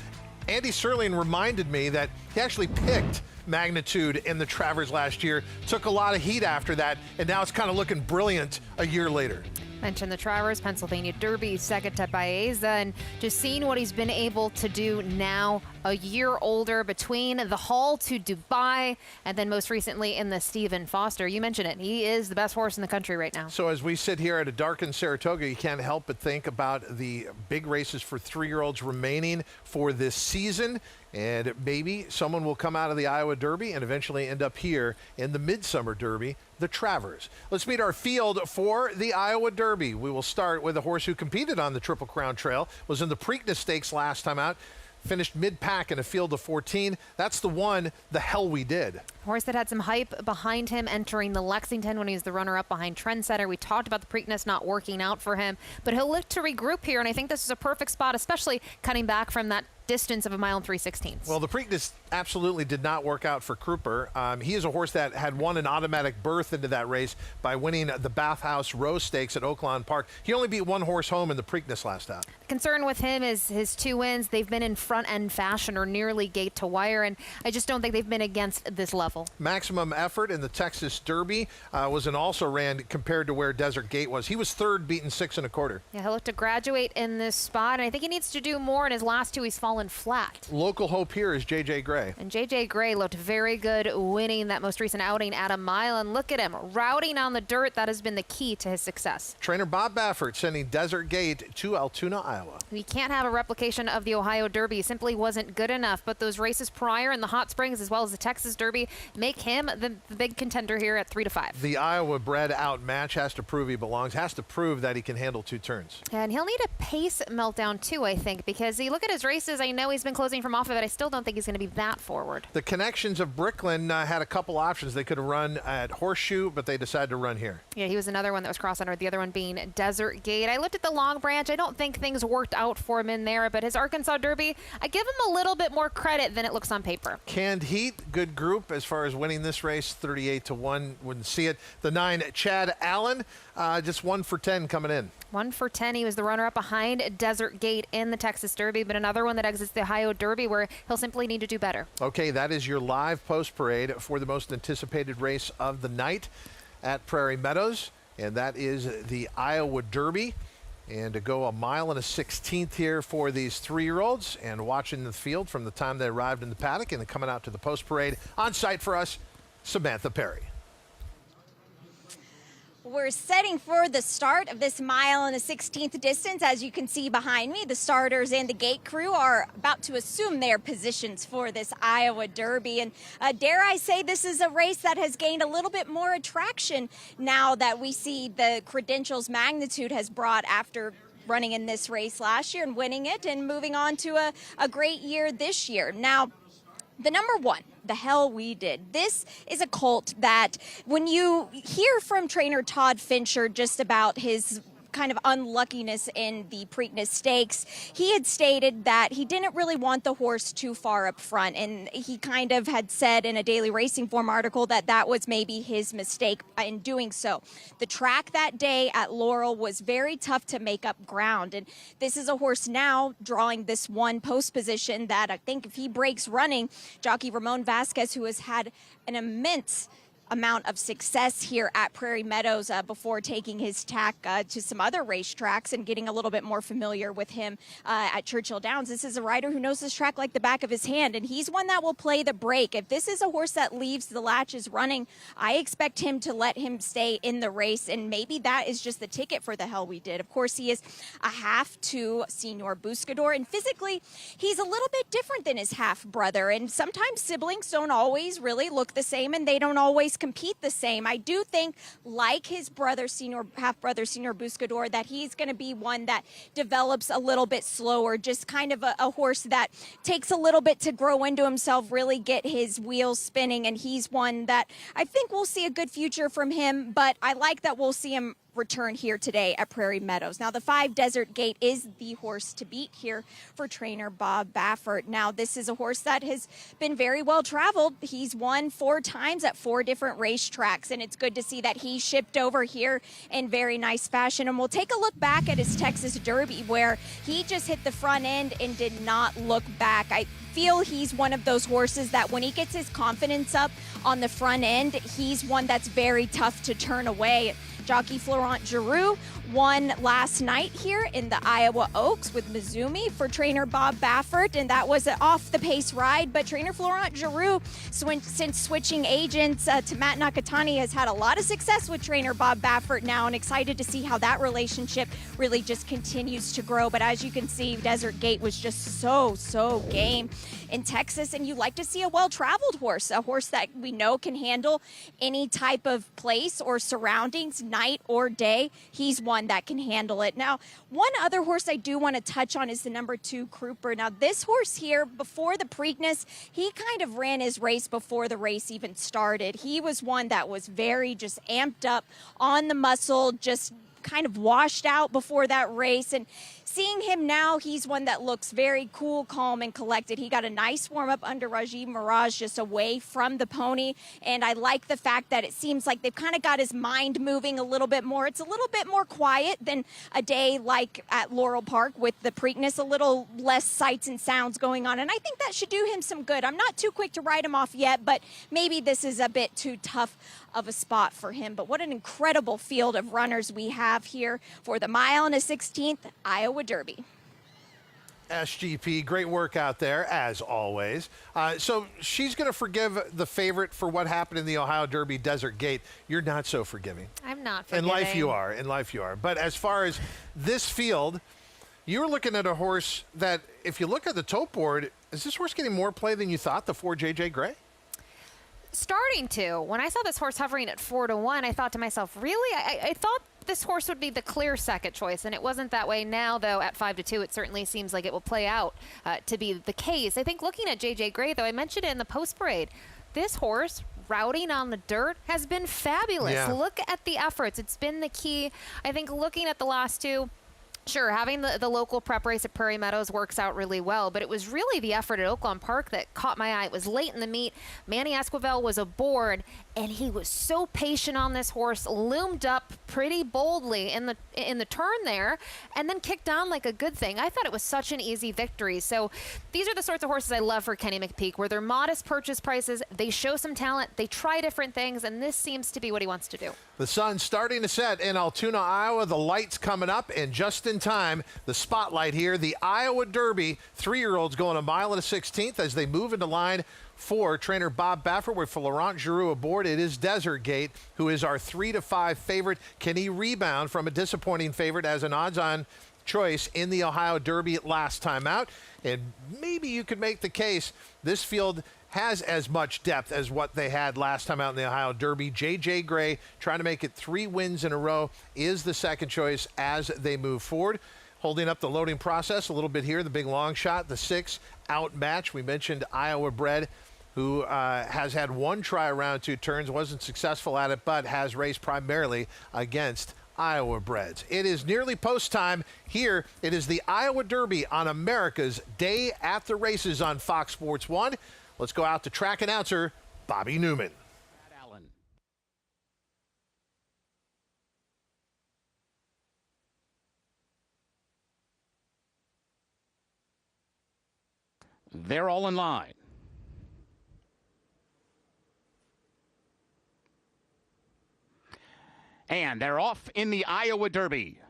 Andy Serling reminded me that he actually picked Magnitude in the Travers last year, took a lot of heat after that, and now it's kind of looking brilliant a year later. Mentioned the Travers, Pennsylvania Derby, second to Baeza, and just seeing what he's been able to do now, a year older, between the Hall to Dubai, and then most recently in the Stephen Foster. You mentioned it. He is the best horse in the country right now. So as we sit here at a darkened Saratoga, you can't help but think about the big races for 3-year-olds remaining for this season. And maybe someone will come out of the Iowa Derby and eventually end up here in the Midsummer Derby, the Travers. Let's meet our field for the Iowa Derby. We will start with a horse who competed on the Triple Crown Trail, was in the Preakness Stakes last time out, finished mid-pack in a field of 14. That's the one, The Hell We Did. Horse that had some hype behind him entering the Lexington when he was the runner-up behind Trendsetter. We talked about the Preakness not working out for him, but he'll look to regroup here, and I think this is a perfect spot, especially cutting back from that distance of a mile and 3/16. Well, the Preakness absolutely did not work out for Kruper. He is a horse that had won an automatic berth into that race by winning the Bathhouse Rose Stakes at Oaklawn Park. He only beat one horse home in the Preakness last out. Concern with him is his 2 wins. They've been in front end fashion or nearly gate to wire, and I just don't think they've been against this level. Maximum Effort in the Texas Derby was an also ran compared to where Desert Gate was. He was third, beaten 6 1/4. Yeah, he'll look to graduate in this spot, and I think he needs to do more. In his last 2, he's fallen flat. Local hope here is J.J. Gray. And J.J. Gray looked very good winning that most recent outing at a mile, and look at him, routing on the dirt. That has been the key to his success. Trainer Bob Baffert sending Desert Gate to Altoona, Iowa. We can't have a replication of the Ohio Derby. He simply wasn't good enough, but those races prior in the Hot Springs as well as the Texas Derby make him the big contender here at 3 to 5. The Iowa bred outmatch has to prove he belongs, has to prove that he can handle 2 turns. And he'll need a pace meltdown too, I think, because you look at his races, I know he's been closing from off of it. I still don't think he's going to be that forward. The Connections of Brooklyn had a couple options. They could have run at Horseshoe, but they decided to run here. Yeah, he was another one that was cross under, the other one being Desert Gate. I looked at the Long Branch. I don't think things worked out for him in there, but his Arkansas Derby, I give him a little bit more credit than it looks on paper. Canned Heat, good group as far as winning this race, 38 to 1. Wouldn't see it. The 9, Chad Allen, just 1 for 10 coming in. 1 for 10. He was the runner-up behind Desert Gate in the Texas Derby, but another one that exits the Ohio Derby where he'll simply need to do better. Okay, that is your live post parade for the most anticipated race of the night at Prairie Meadows, and that is the Iowa Derby. And to go a mile and a 16th here for these 3-year-olds, and watching the field from the time they arrived in the paddock and then coming out to the post parade on site for us, Samantha Perry. We're setting for the start of this mile and a 16th distance. As you can see behind me, the starters and the gate crew are about to assume their positions for this Iowa Derby. And dare I say, this is a race that has gained a little bit more attraction now that we see the credentials magnitude has brought after running in this race last year and winning it and moving on to a great year this year. Now, the number 1, The Hell We Did. This is a colt that when you hear from trainer Todd Fincher just about his kind of unluckiness in the Preakness Stakes, he had stated that he didn't really want the horse too far up front, and he kind of had said in a Daily Racing Form article that that was maybe his mistake in doing so. The track that day at Laurel was very tough to make up ground, and this is a horse now drawing this 1 post position that I think if he breaks running, jockey Ramon Vasquez, who has had an immense amount of success here at Prairie Meadows before taking his tack to some other racetracks and getting a little bit more familiar with him at Churchill Downs. This is a rider who knows this track like the back of his hand, and he's one that will play the break. If this is a horse that leaves the latches running, I expect him to let him stay in the race, and maybe that is just the ticket for The Hell We Did. Of course, he is a half to Senior Buscador, and physically, he's a little bit different than his half brother, and sometimes siblings don't always really look the same, and they don't always compete the same. I do think, like his brother, half brother, Senior Buscador, that he's going to be one that develops a little bit slower, just kind of a horse that takes a little bit to grow into himself, really get his wheels spinning, and he's one that I think we'll see a good future from him, but I like that we'll see him return here today at Prairie Meadows. Now, the 5 Desert Gate is the horse to beat here for trainer Bob Baffert. Now, this is a horse that has been very well traveled. He's won 4 times at 4 different racetracks, and it's good to see that he shipped over here in very nice fashion. And we'll take a look back at his Texas Derby, where he just hit the front end and did not look back. I feel he's one of those horses that when he gets his confidence up on the front end, he's one that's very tough to turn away. Jockey Florent Giroux won last night here in the Iowa Oaks with Mizumi for trainer Bob Baffert, and that was an off-the-pace ride. But trainer Florent Giroux, since switching agents to Matt Nakatani, has had a lot of success with trainer Bob Baffert now, and excited to see how that relationship really just continues to grow. But as you can see, Desert Gate was just so game in Texas, and you like to see a well-traveled horse, a horse that we know can handle any type of place or surroundings, night or day. He's one that can handle it. Now, one other horse I do want to touch on is the number 2 Kruper. Now, this horse here, before the Preakness, he kind of ran his race before the race even started. He was one that was very just amped up on the muscle, just kind of washed out before that race, and seeing him now, he's one that looks very cool, calm, and collected. He got a nice warm-up under Rajiv Mirage, just away from the pony, and I like the fact that it seems like they've kind of got his mind moving a little bit more. It's a little bit more quiet than a day like at Laurel Park with the Preakness, a little less sights and sounds going on, and I think that should do him some good. I'm not too quick to write him off yet, but maybe this is a bit too tough of a spot for him. But what an incredible field of runners we have here for the mile and a 16th Iowa Derby. SGP, great work out there, as always. So she's going to forgive the favorite for what happened in the Ohio Derby Desert Gate. You're not so forgiving. I'm not forgiving. In life you are. In life you are. But as far as this field, you were looking at a horse that, if you look at the tote board, is this horse getting more play than you thought, the 4 JJ Gray? Starting to. When I saw this horse hovering at 4-1, I thought to myself, really? I thought this horse would be the clear second choice, and it wasn't that way. Now, though, at 5-2, it certainly seems like it will play out to be the case. I think looking at JJ Gray, though, I mentioned it in the post parade, this horse routing on the dirt has been fabulous. Yeah. Look at the efforts. It's been the key. I think looking at the last two, sure, having the local prep race at Prairie Meadows works out really well, but it was really the effort at Oaklawn Park that caught my eye. It was late in the meet. Manny Esquivel was aboard, and he was so patient on this horse, loomed up pretty boldly in the turn there, and then kicked on like a good thing. I thought it was such an easy victory. So these are the sorts of horses I love for Kenny McPeak, where they're modest purchase prices, they show some talent, they try different things, and this seems to be what he wants to do. The sun's starting to set in Altoona, Iowa. The light's coming up, and just in time, the spotlight here, the Iowa Derby. 3-year-olds going a mile and a 16th as they move into line for trainer Bob Baffert with Laurent Giroux aboard. It is Desert Gate, who is our 3-5 favorite. Can he rebound from a disappointing favorite as an odds-on choice in the Ohio Derby last time out? And maybe you could make the case this field has as much depth as what they had last time out in the Ohio Derby. JJ Gray, trying to make it 3 wins in a row, is the second choice as they move forward. Holding up the loading process a little bit here, the big long shot, the 6 outmatch. We mentioned Iowa bred, who has had 1 try around 2 turns, wasn't successful at it, but has raced primarily against Iowa breds. It is nearly post time. Here, it is the Iowa Derby on America's Day at the Races on Fox Sports 1. Let's go out to track announcer Bobby Newman. They're all in line. And they're off in the Iowa Derby.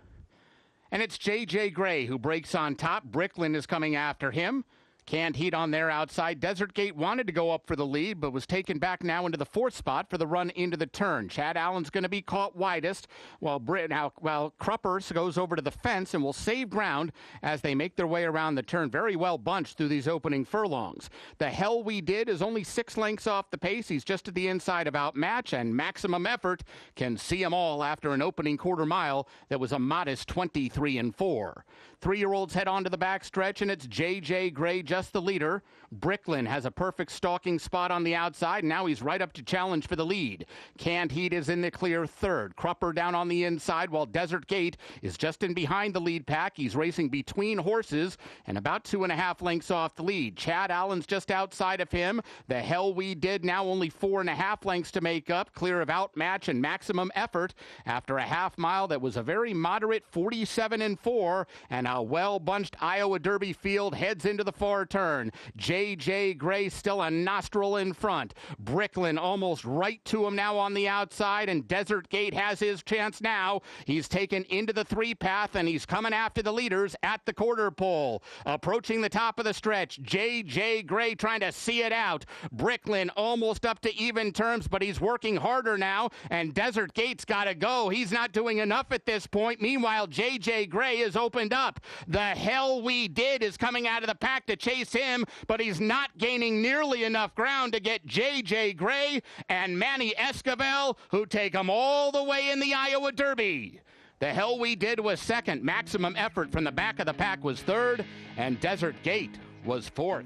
And it's JJ Gray who breaks on top. Bricklin is coming after him. Canned Heat on their outside. Desert Gate wanted to go up for the lead, but was taken back now into the 4th spot for the run into the turn. Chad Allen's going to be caught widest, while Kruppers goes over to the fence and will save ground as they make their way around the turn. Very well bunched through these opening furlongs. The Hell We Did is only 6 lengths off the pace. He's just to the inside of Outmatch, and Maximum Effort can see them all after an opening quarter mile that was a modest 23-4. 3-year-olds head on to the backstretch, and it's JJ Gray just the leader. Bricklin has a perfect stalking spot on the outside. Now he's right up to challenge for the lead. Canned Heat is in the clear 3rd. Krupper down on the inside, while Desert Gate is just in behind the lead pack. He's racing between horses and about 2.5 lengths off the lead. Chad Allen's just outside of him. The Hell We Did now only 4.5 lengths to make up, clear of Outmatch and Maximum Effort after a half mile that was a very moderate 47-4, and a well-bunched Iowa Derby field heads into the far turn. JJ Gray still a nostril in front. Bricklin almost right to him now on the outside, and Desert Gate has his chance now. He's taken into the 3 path, and he's coming after the leaders at the quarter pole. Approaching the top of the stretch, JJ Gray trying to see it out. Bricklin almost up to even terms, but he's working harder now, and Desert Gate's got to go. He's not doing enough at this point. Meanwhile, JJ Gray is opened up. The Hell We Did is coming out of the pack to chase him, but he's not gaining nearly enough ground to get JJ Gray and Manny Esquivel, who take him all the way in the Iowa Derby. The Hell We Did was 2nd. Maximum Effort from the back of the pack was 3rd, and Desert Gate was 4th.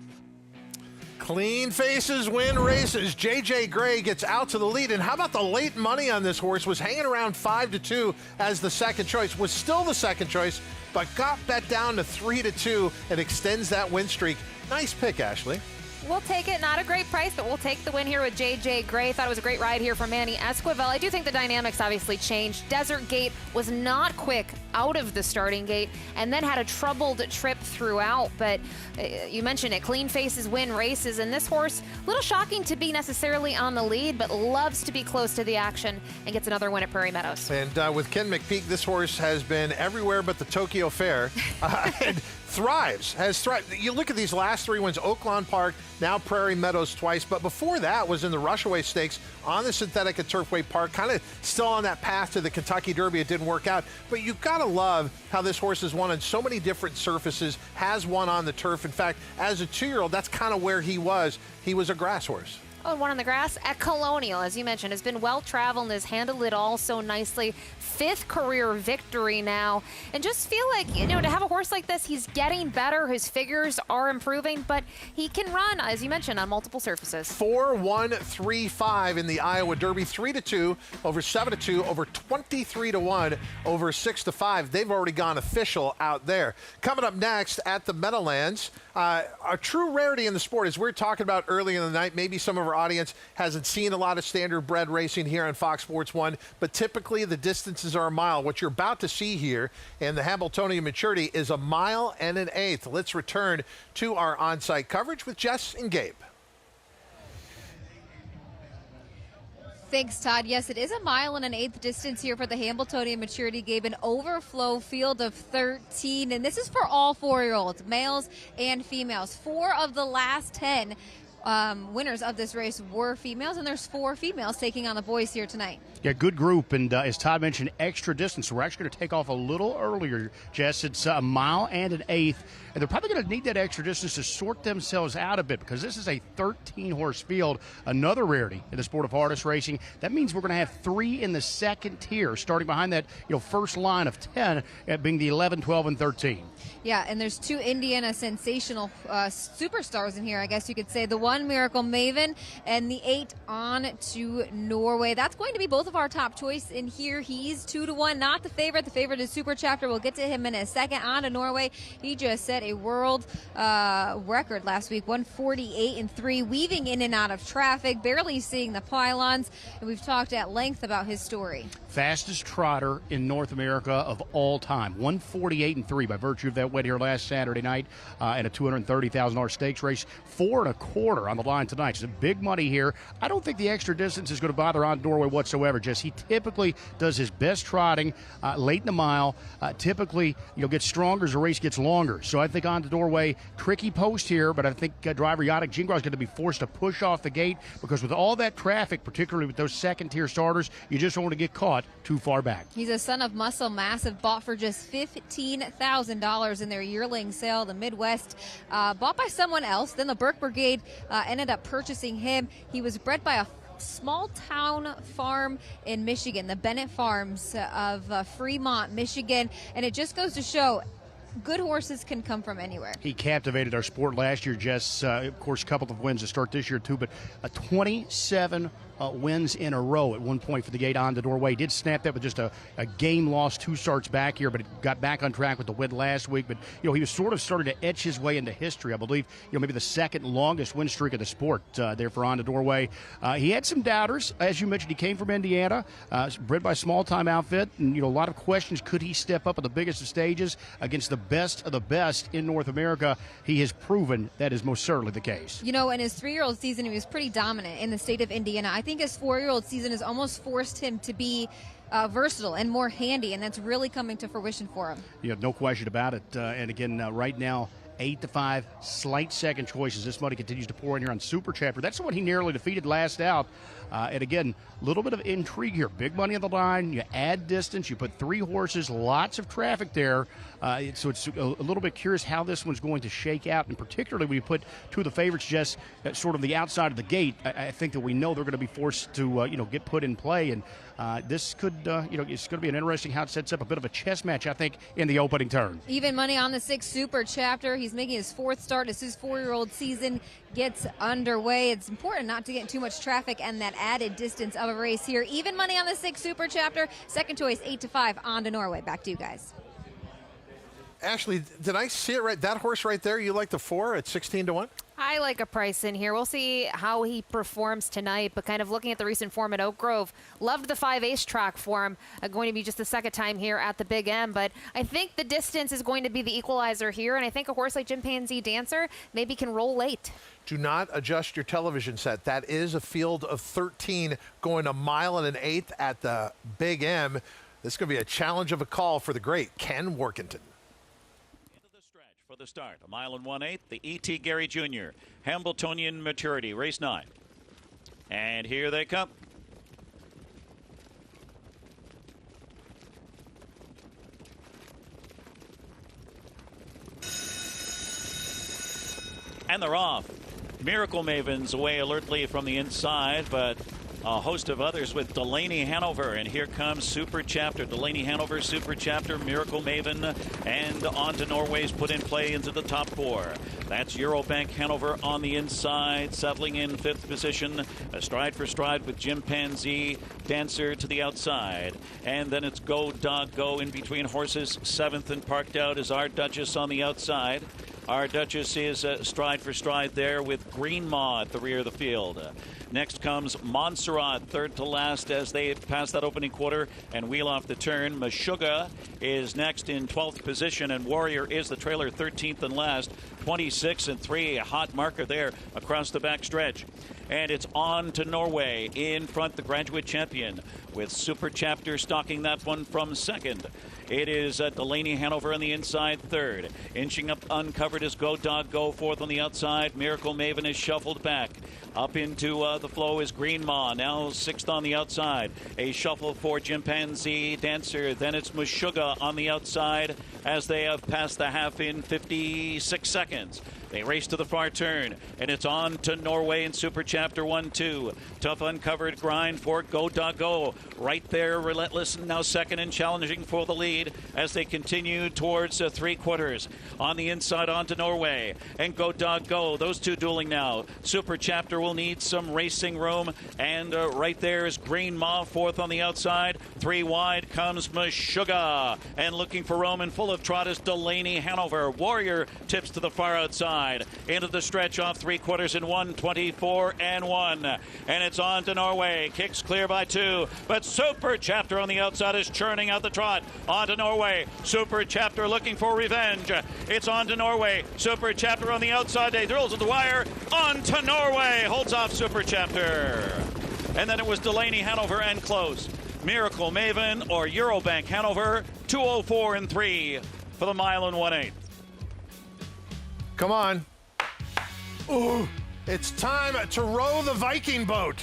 Clean faces win races. J.J. Gray gets out to the lead. And how about the late money on this horse? Was hanging around 5-2 as the second choice. Was still the second choice, but got bet down to 3-2 and extends that win streak. Nice pick, Ashley. We'll take it. Not a great price, but we'll take the win here with J.J. Gray. Thought it was a great ride here for Manny Esquivel. I do think the dynamics obviously changed. Desert Gate was not quick out of the starting gate and then had a troubled trip throughout. But you mentioned it, clean faces win races. And this horse, a little shocking to be necessarily on the lead, but loves to be close to the action and gets another win at Prairie Meadows. And with Ken McPeak, this horse has been everywhere but the Tokyo Fair. And has thrived. You look at these last 3 wins, Oaklawn Park, now Prairie Meadows twice, but before that was in the Rushaway Stakes on the synthetic at Turfway Park, kind of still on that path to the Kentucky Derby. It didn't work out, but you've got to love how this horse has won on so many different surfaces, has won on the turf. In fact, as a 2-year-old, that's kind of where he was. He was a grass horse. Oh, and one on the grass at Colonial, as you mentioned, has been well-traveled and has handled it all so nicely. 5th career victory now. And just feel like, to have a horse like this, he's getting better. His figures are improving, but he can run, as you mentioned, on multiple surfaces. 4-1-3-5 in the Iowa Derby. 3-2 over 7-2 over 23-1 over 6-5. They've already gone official out there. Coming up next at the Meadowlands, a true rarity in the sport, as we were talking about early in the night. Maybe some of our audience hasn't seen a lot of standard bred racing here on Fox Sports 1, but typically the distances are a mile. What you're about to see here in the Hamiltonian Maturity is 1 1/8 miles. Let's return to our on-site coverage with Jess and Gabe. Thanks, Todd. Yes, it is 1 1/8 miles distance here for the Hamiltonian Maturity, Gabe. An overflow field of 13, and this is for all 4-year-olds, males and females. 4 of the last 10 winners of this race were females, and there's 4 females taking on the boys here tonight. Yeah, good group, and as Todd mentioned, extra distance. So we're actually going to take off a little earlier, Jess. It's 1 1/8 miles, and they're probably going to need that extra distance to sort themselves out a bit because this is a 13-horse field, another rarity in the sport of harness racing. That means we're going to have 3 in the second tier, starting behind that first line of 10, being the 11, 12, and 13. Yeah, and there's 2 Indiana sensational superstars in here, I guess you could say. The 1, Miracle Maven, and the 8, On to Norway. That's going to be both of our top choice in here. He's 2-1, not the favorite. The favorite is Super Chapter. We'll get to him in a second. On to Norway. He just set a world record last week, 1:48.3, weaving in and out of traffic, barely seeing the pylons, and we've talked at length about his story. Fastest trotter in North America of all time, 1:48.3 by virtue of that win here last Saturday night in a $230,000 stakes race. 4 1/4 on the line tonight. So big money here. I don't think the extra distance is going to bother On Norway whatsoever. Just he typically does his best trotting late in the mile. Typically, gets stronger as the race gets longer. So I think On Norway, tricky post here, but I think driver Yannick Gingras is going to be forced to push off the gate because with all that traffic, particularly with those second-tier starters, you just don't want to get caught too far back. He's a son of Muscle Massive, bought for just $15,000 in their yearling sale, the Midwest, bought by someone else. Then the Burke Brigade ended up purchasing him. He was bred by a small town farm in Michigan, the Bennett Farms of Fremont, Michigan, and it just goes to show good horses can come from anywhere. He captivated our sport last year, Jess. Of course, a couple of wins to start this year, too, but 27 wins in a row at one point for the gate On to Norway. Did snap that with just a game loss, 2 starts back here, but it got back on track with the win last week. But, he was sort of starting to etch his way into history. I believe, maybe the second longest win streak of the sport there for On to Norway. He had some doubters. As you mentioned, he came from Indiana, bred by a small-time outfit. And, a lot of questions. Could he step up at the biggest of stages against the best of the best in North America? He has proven that is most certainly the case. In his 3-year-old season, he was pretty dominant in the state of Indiana. I think his 4-year-old season has almost forced him to be versatile and more handy, and that's really coming to fruition for him. You have no question about it. And again, right now, 8-5, slight second choices. This money continues to pour in here on Super Chapter. That's the one he narrowly defeated last out. And again, a little bit of intrigue here. Big money on the line. You add distance. You put 3 horses. Lots of traffic there. So it's a little bit curious how this one's going to shake out. And particularly when you put 2 of the favorites just sort of the outside of the gate, I think that we know they're going to be forced to get put in play. And this could, it's going to be an interesting how it sets up a bit of a chess match, I think, in the opening turn. Even money on the 6 Super Chapter. He's He's making his 4th start as his 4-year-old season gets underway. It's important not to get in too much traffic and that added distance of a race here. Even money on the 6 Super Chapter. Second choice, 8-5 on to Norway. Back to you guys. Ashley, did I see it right? That horse right there, you like the 4 at 16-1? I like a price in here. We'll see how he performs tonight, but kind of looking at the recent form at Oak Grove, loved the 5 ace track for him. Going to be just the 2nd time here at the Big M, but I think the distance is going to be the equalizer here, and I think a horse like Chimpanzee Dancer maybe can roll late. Do not adjust your television set. That is a field of 13 going a mile and an eighth at the Big M. This is going to be a challenge of a call for the great Ken Workington. For the start, a mile and 1/8, the E.T. Gary Jr. Hambletonian Maturity, race 9. And here they come. And they're off. Miracle Maven's away alertly from the inside, but a host of others with Delaney Hanover. And here comes Super Chapter. Delaney Hanover, Super Chapter, Miracle Maven, and on to Norway's put in play into the top 4. That's Eurobank Hanover on the inside, settling in 5th position, stride for stride with Chimpanzee Dancer to the outside. And then it's Go Dog Go in between horses. 7th and parked out is Our Duchess on the outside. Our Duchess is stride for stride there with Green Maw at the rear of the field. Next comes Montserrat, 3rd to last as they pass that opening quarter and wheel off the turn. Meshuggah is next in 12th position, and Warrior is the trailer, 13th and last. 26 and 3, a hot marker there across the back stretch. And it's on to Norway. In front, the graduate champion with Super Chapter stalking that one from 2nd. It is Delaney Hanover on the inside, 3rd. Inching up uncovered is Go Dog Go, 4th on the outside. Miracle Maven is shuffled back. Up into the flow is Green Maw, now 6th on the outside. A shuffle for Chimpanzee Dancer. Then it's Meshuggah on the outside as they have passed the half in 56 seconds. They race to the far turn, and it's on to Norway in Super Chapter 1-2. Tough uncovered grind for Go Dog Go. Right there, relentless, now 2nd and challenging for the lead as they continue towards 3/4. On the inside, on to Norway and Go Dog Go. Those two dueling now. Super Chapter will need some racing room, and right there is Green Maw, 4th on the outside. 3 wide comes Meshuggah, and looking for room and full of trot is Delaney Hanover. Warrior tips to the far outside. Into the stretch off 3/4 in 1:24 and 1. And it's on to Norway. Kicks clear by 2. But Super Chapter on the outside is churning out the trot. On to Norway. Super Chapter looking for revenge. It's on to Norway. Super Chapter on the outside. They drills at the wire. On to Norway. Holds off Super Chapter. And then it was Delaney Hanover and close. Miracle Maven or Eurobank Hanover. 2:04 and 3 for the mile and 1/8. Come on. Ooh, it's time to row the Viking boat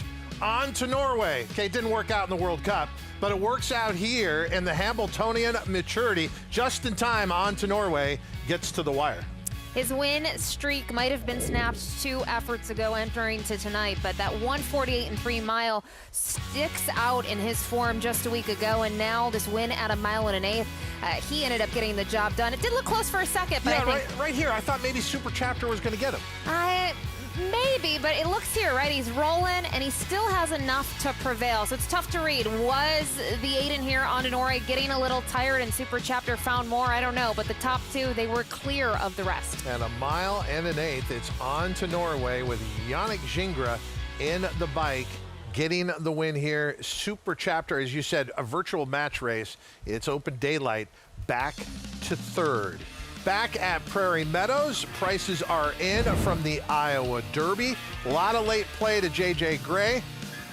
on to Norway. Okay, it didn't work out in the World Cup, but it works out here in the Hambletonian Maturity. Just in time, on to Norway, gets to the wire. His win streak might have been snapped 2 efforts ago entering to tonight, but that 1:48 and 3 mile sticks out in his form just a week ago, and now this win at a mile and an eighth, he ended up getting the job done. It did look close for a second, but yeah, I think right here, I thought maybe Super Chapter was going to get him. Maybe, but it looks here, right? He's rolling, and he still has enough to prevail, so it's tough to read. Was the 8 in here on to Norway getting a little tired and Super Chapter found more? I don't know, but the top 2, they were clear of the rest. And a mile and an eighth, it's on to Norway with Yannick Gingras in the bike, getting the win here. Super Chapter, as you said, a virtual match race. It's open daylight, back to 3rd. Back at Prairie Meadows, prices are in from the Iowa Derby. A lot of late play to J.J. Gray.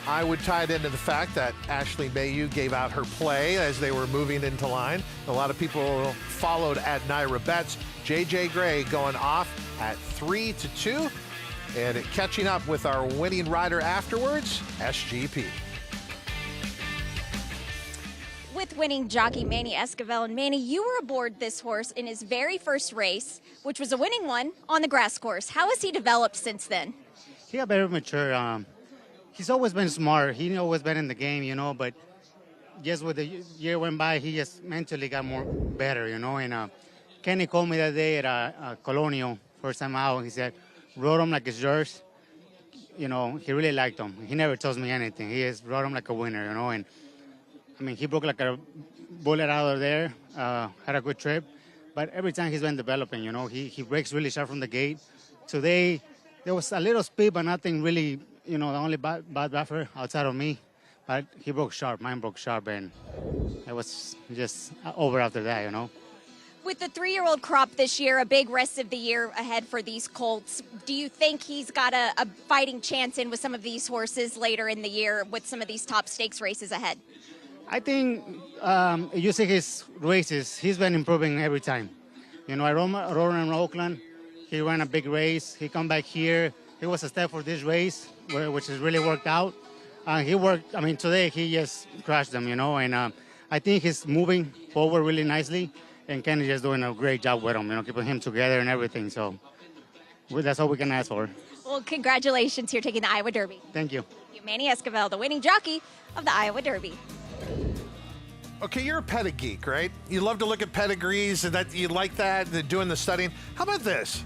I would tie it into the fact that Ashley Mayu gave out her play as they were moving into line. A lot of people followed at Naira Bets. J.J. Gray going off at 3-2. And catching up with our winning rider afterwards, SGP. With winning jockey Manny Esquivel. And Manny, you were aboard this horse in his very first race, which was a winning one on the grass course. How has he developed since then? He got very mature. He's always been smart. He's always been in the game, you know, but just with the year went by, he just mentally got more better, you know, and Kenny called me that day at Colonial, first time out. He said, rode him like it's yours. You know, he really liked him. He never tells me anything. He just rode him like a winner, you know. And I mean, he broke like a bullet out of there, had a good trip. But every time he's been developing, you know, he breaks really sharp from the gate. Today, there was a little speed, but nothing really, you know, the only bad buffer outside of me. But he broke sharp, mine broke sharp, and it was just over after that, you know. With the 3-year-old crop this year, a big rest of the year ahead for these colts, do you think he's got a fighting chance in with some of these horses later in the year with some of these top stakes races ahead? I think if you see his races, he's been improving every time. You know, I rode him in Oakland. He ran a big race. He come back here. He was a step for this race, which has really worked out. He worked, I mean, today he just crushed them, you know, and I think he's moving forward really nicely. And Kenny's just doing a great job with him, you know, keeping him together and everything. So that's all we can ask for. Well, congratulations here taking the Iowa Derby. Thank you. Manny Esquivel, the winning jockey of the Iowa Derby. Okay, you're a pedigree geek, right? You love to look at pedigrees and that you like that, doing the studying. How about this?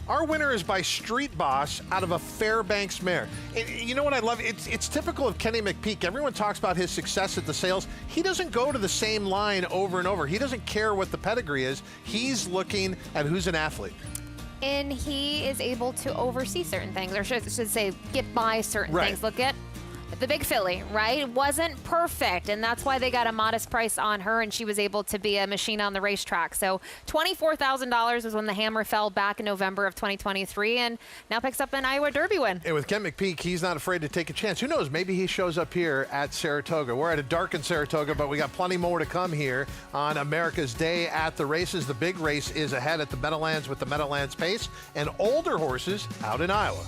Our winner is by Street Boss out of a Fairbanks mare. And you know what I love? It's typical of Kenny McPeak. Everyone talks about his success at the sales. He doesn't go to the same line over and over. He doesn't care what the pedigree is. He's looking at who's an athlete. And he is able to oversee certain things, or should say, get by certain things. Look at the big filly, right? It wasn't perfect, and that's why they got a modest price on her, and she was able to be a machine on the racetrack. So $24,000 was when the hammer fell back in November of 2023, and now picks up an Iowa Derby win. And with Ken McPeak, he's not afraid to take a chance. Who knows? Maybe he shows up here at Saratoga. We're at a darkened Saratoga, but we got plenty more to come here on America's Day at the Races. The big race is ahead at the Meadowlands with the Meadowlands Pace, and older horses out in Iowa.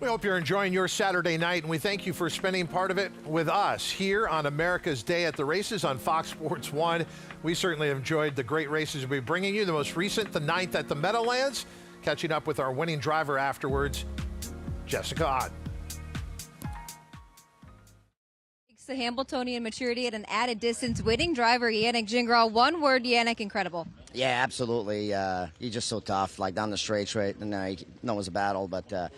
We hope you're enjoying your Saturday night, and we thank you for spending part of it with us here on America's Day at the Races on Fox Sports 1. We certainly have enjoyed the great races we'll be bringing you. The most recent, the 9th at the Meadowlands. Catching up with our winning driver afterwards, Jessica Ott. The Hambletonian maturity at an added distance. Winning driver Yannick Gingras. One word, Yannick, incredible. Yeah, absolutely. He's just so tough, like down the straight. And no, it was a battle, but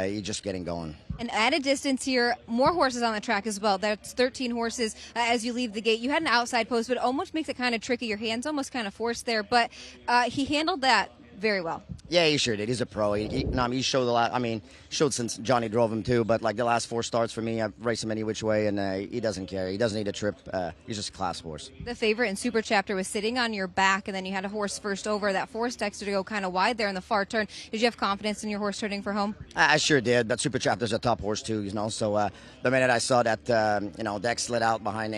he's just getting going. And added distance here, more horses on the track as well. That's 13 horses as you leave the gate. You had an outside post, but it almost makes it kind of tricky. Your hand's almost kind of forced there, but he handled that very well. Yeah, he sure did. He's a pro. He showed a lot. I mean, showed since Johnny drove him too. But like the last 4 starts for me, I've raced him any which way, and he doesn't care. He doesn't need a trip. He's just a class horse. The favorite in Super Chapter was sitting on your back, and then you had a horse first over that forced Dexter to go kind of wide there in the far turn. Did you have confidence in your horse turning for home? I sure did. But Super Chapter's a top horse too, So the minute I saw that, Dex slid out behind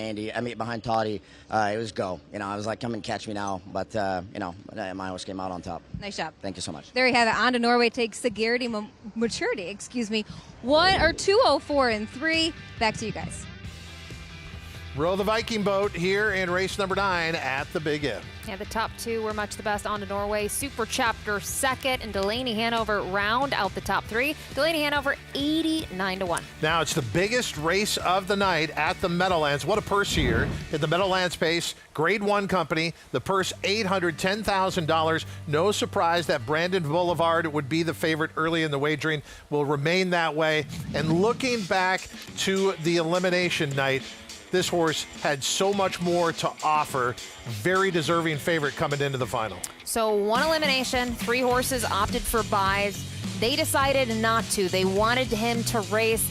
behind Toddy, it was go. I was like, come and catch me now. But my horse came out on top. Nice job. Thank you so much. There you have it. On to Norway takes the Garrity maturity. 204 and 3. Back to you guys. Row the Viking boat here in race number 9 at the Big End. Yeah, the top 2 were much the best. On to Norway, Super Chapter second, and Delaney Hanover round out the top 3. Delaney Hanover 89-1. Now it's the biggest race of the night at the Meadowlands. What a purse here in the Meadowlands Pace. Grade 1 company. The purse $810,000. No surprise that Brandon Boulevard would be the favorite early in the wagering. Will remain that way. And looking back to the elimination night, this horse had so much more to offer. Very deserving favorite coming into the final. So 1 elimination, 3 horses opted for buys. They decided not to. They wanted him to race.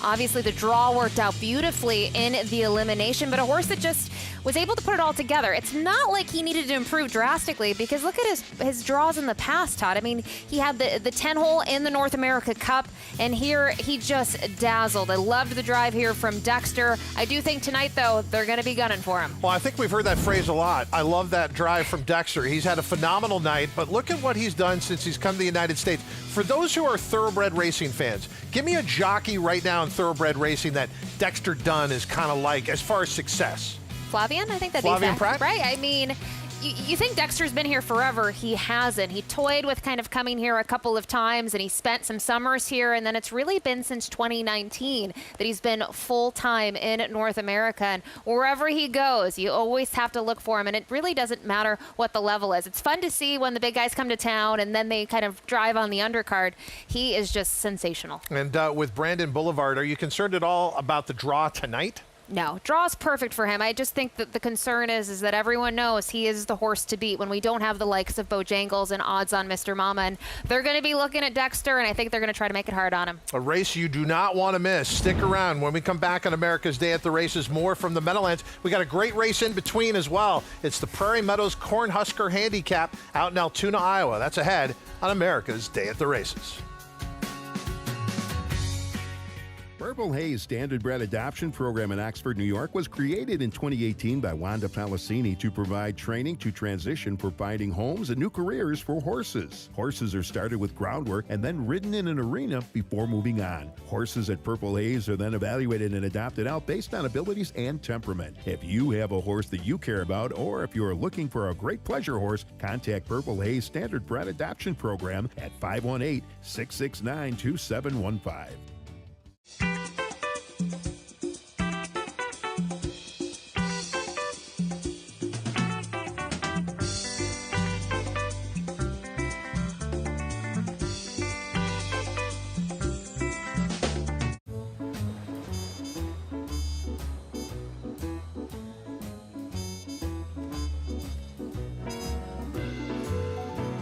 Obviously, the draw worked out beautifully in the elimination, but a horse that just was able to put it all together. It's not like he needed to improve drastically, because look at his draws in the past, Todd. I mean, he had the 10-hole in the North America Cup, and here he just dazzled. I loved the drive here from Dexter. I do think tonight, though, they're going to be gunning for him. Well, I think we've heard that phrase a lot. I love that drive from Dexter. He's had a phenomenal night, but look at what he's done since he's come to the United States. For those who are thoroughbred racing fans, give me a jockey right now in thoroughbred racing that Dexter Dunn is kind of like as far as success. Flavian, I think that'd Flavian be Pratt? Right? I mean, you think Dexter's been here forever. He hasn't. He toyed with kind of coming here a couple of times, and he spent some summers here, and then it's really been since 2019 that he's been full-time in North America. And wherever he goes, you always have to look for him, and it really doesn't matter what the level is. It's fun to see when the big guys come to town, and then they kind of drive on the undercard. He is just sensational. And with Brandon Boulevard, are you concerned at all about the draw tonight? No, draw's perfect for him. I just think that the concern is that everyone knows he is the horse to beat when we don't have the likes of Bojangles and odds on Mr. Mama. And they're going to be looking at Dexter, and I think they're going to try to make it hard on him. A race you do not want to miss. Stick around. When we come back on America's Day at the Races, more from the Meadowlands. We got a great race in between as well. It's the Prairie Meadows Cornhusker Handicap out in Altoona, Iowa. That's ahead on America's Day at the Races. Purple Haze Standard Bred Adoption Program in Oxford, New York was created in 2018 by Wanda Palacini to provide training to transition for finding homes and new careers for horses. Horses are started with groundwork and then ridden in an arena before moving on. Horses at Purple Haze are then evaluated and adopted out based on abilities and temperament. If you have a horse that you care about, or if you are looking for a great pleasure horse, contact Purple Haze Standard Bred Adoption Program at 518-669-2715.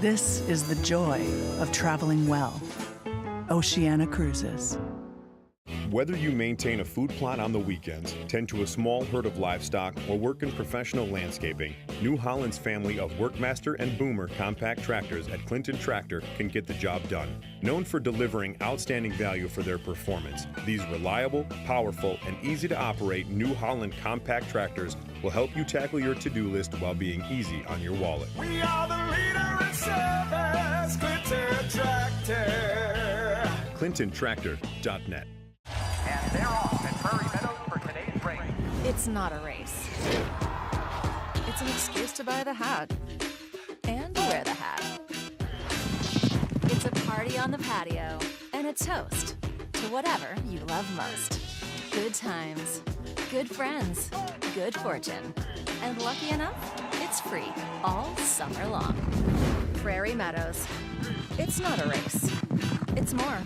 This is the joy of traveling well. Oceana Cruises. Whether you maintain a food plot on the weekends, tend to a small herd of livestock, or work in professional landscaping, New Holland's family of Workmaster and Boomer compact tractors at Clinton Tractor can get the job done. Known for delivering outstanding value for their performance, these reliable, powerful, and easy to operate New Holland compact tractors will help you tackle your to-do list while being easy on your wallet. We are the leader in service, Clinton Tractor. clintontractor.net. And they're off at Prairie Meadows for today's race. It's not a race. It's an excuse to buy the hat and wear the hat. It's a party on the patio and a toast to whatever you love most. Good times, good friends, good fortune. And lucky enough, it's free all summer long. Prairie Meadows. It's not a race. It's more.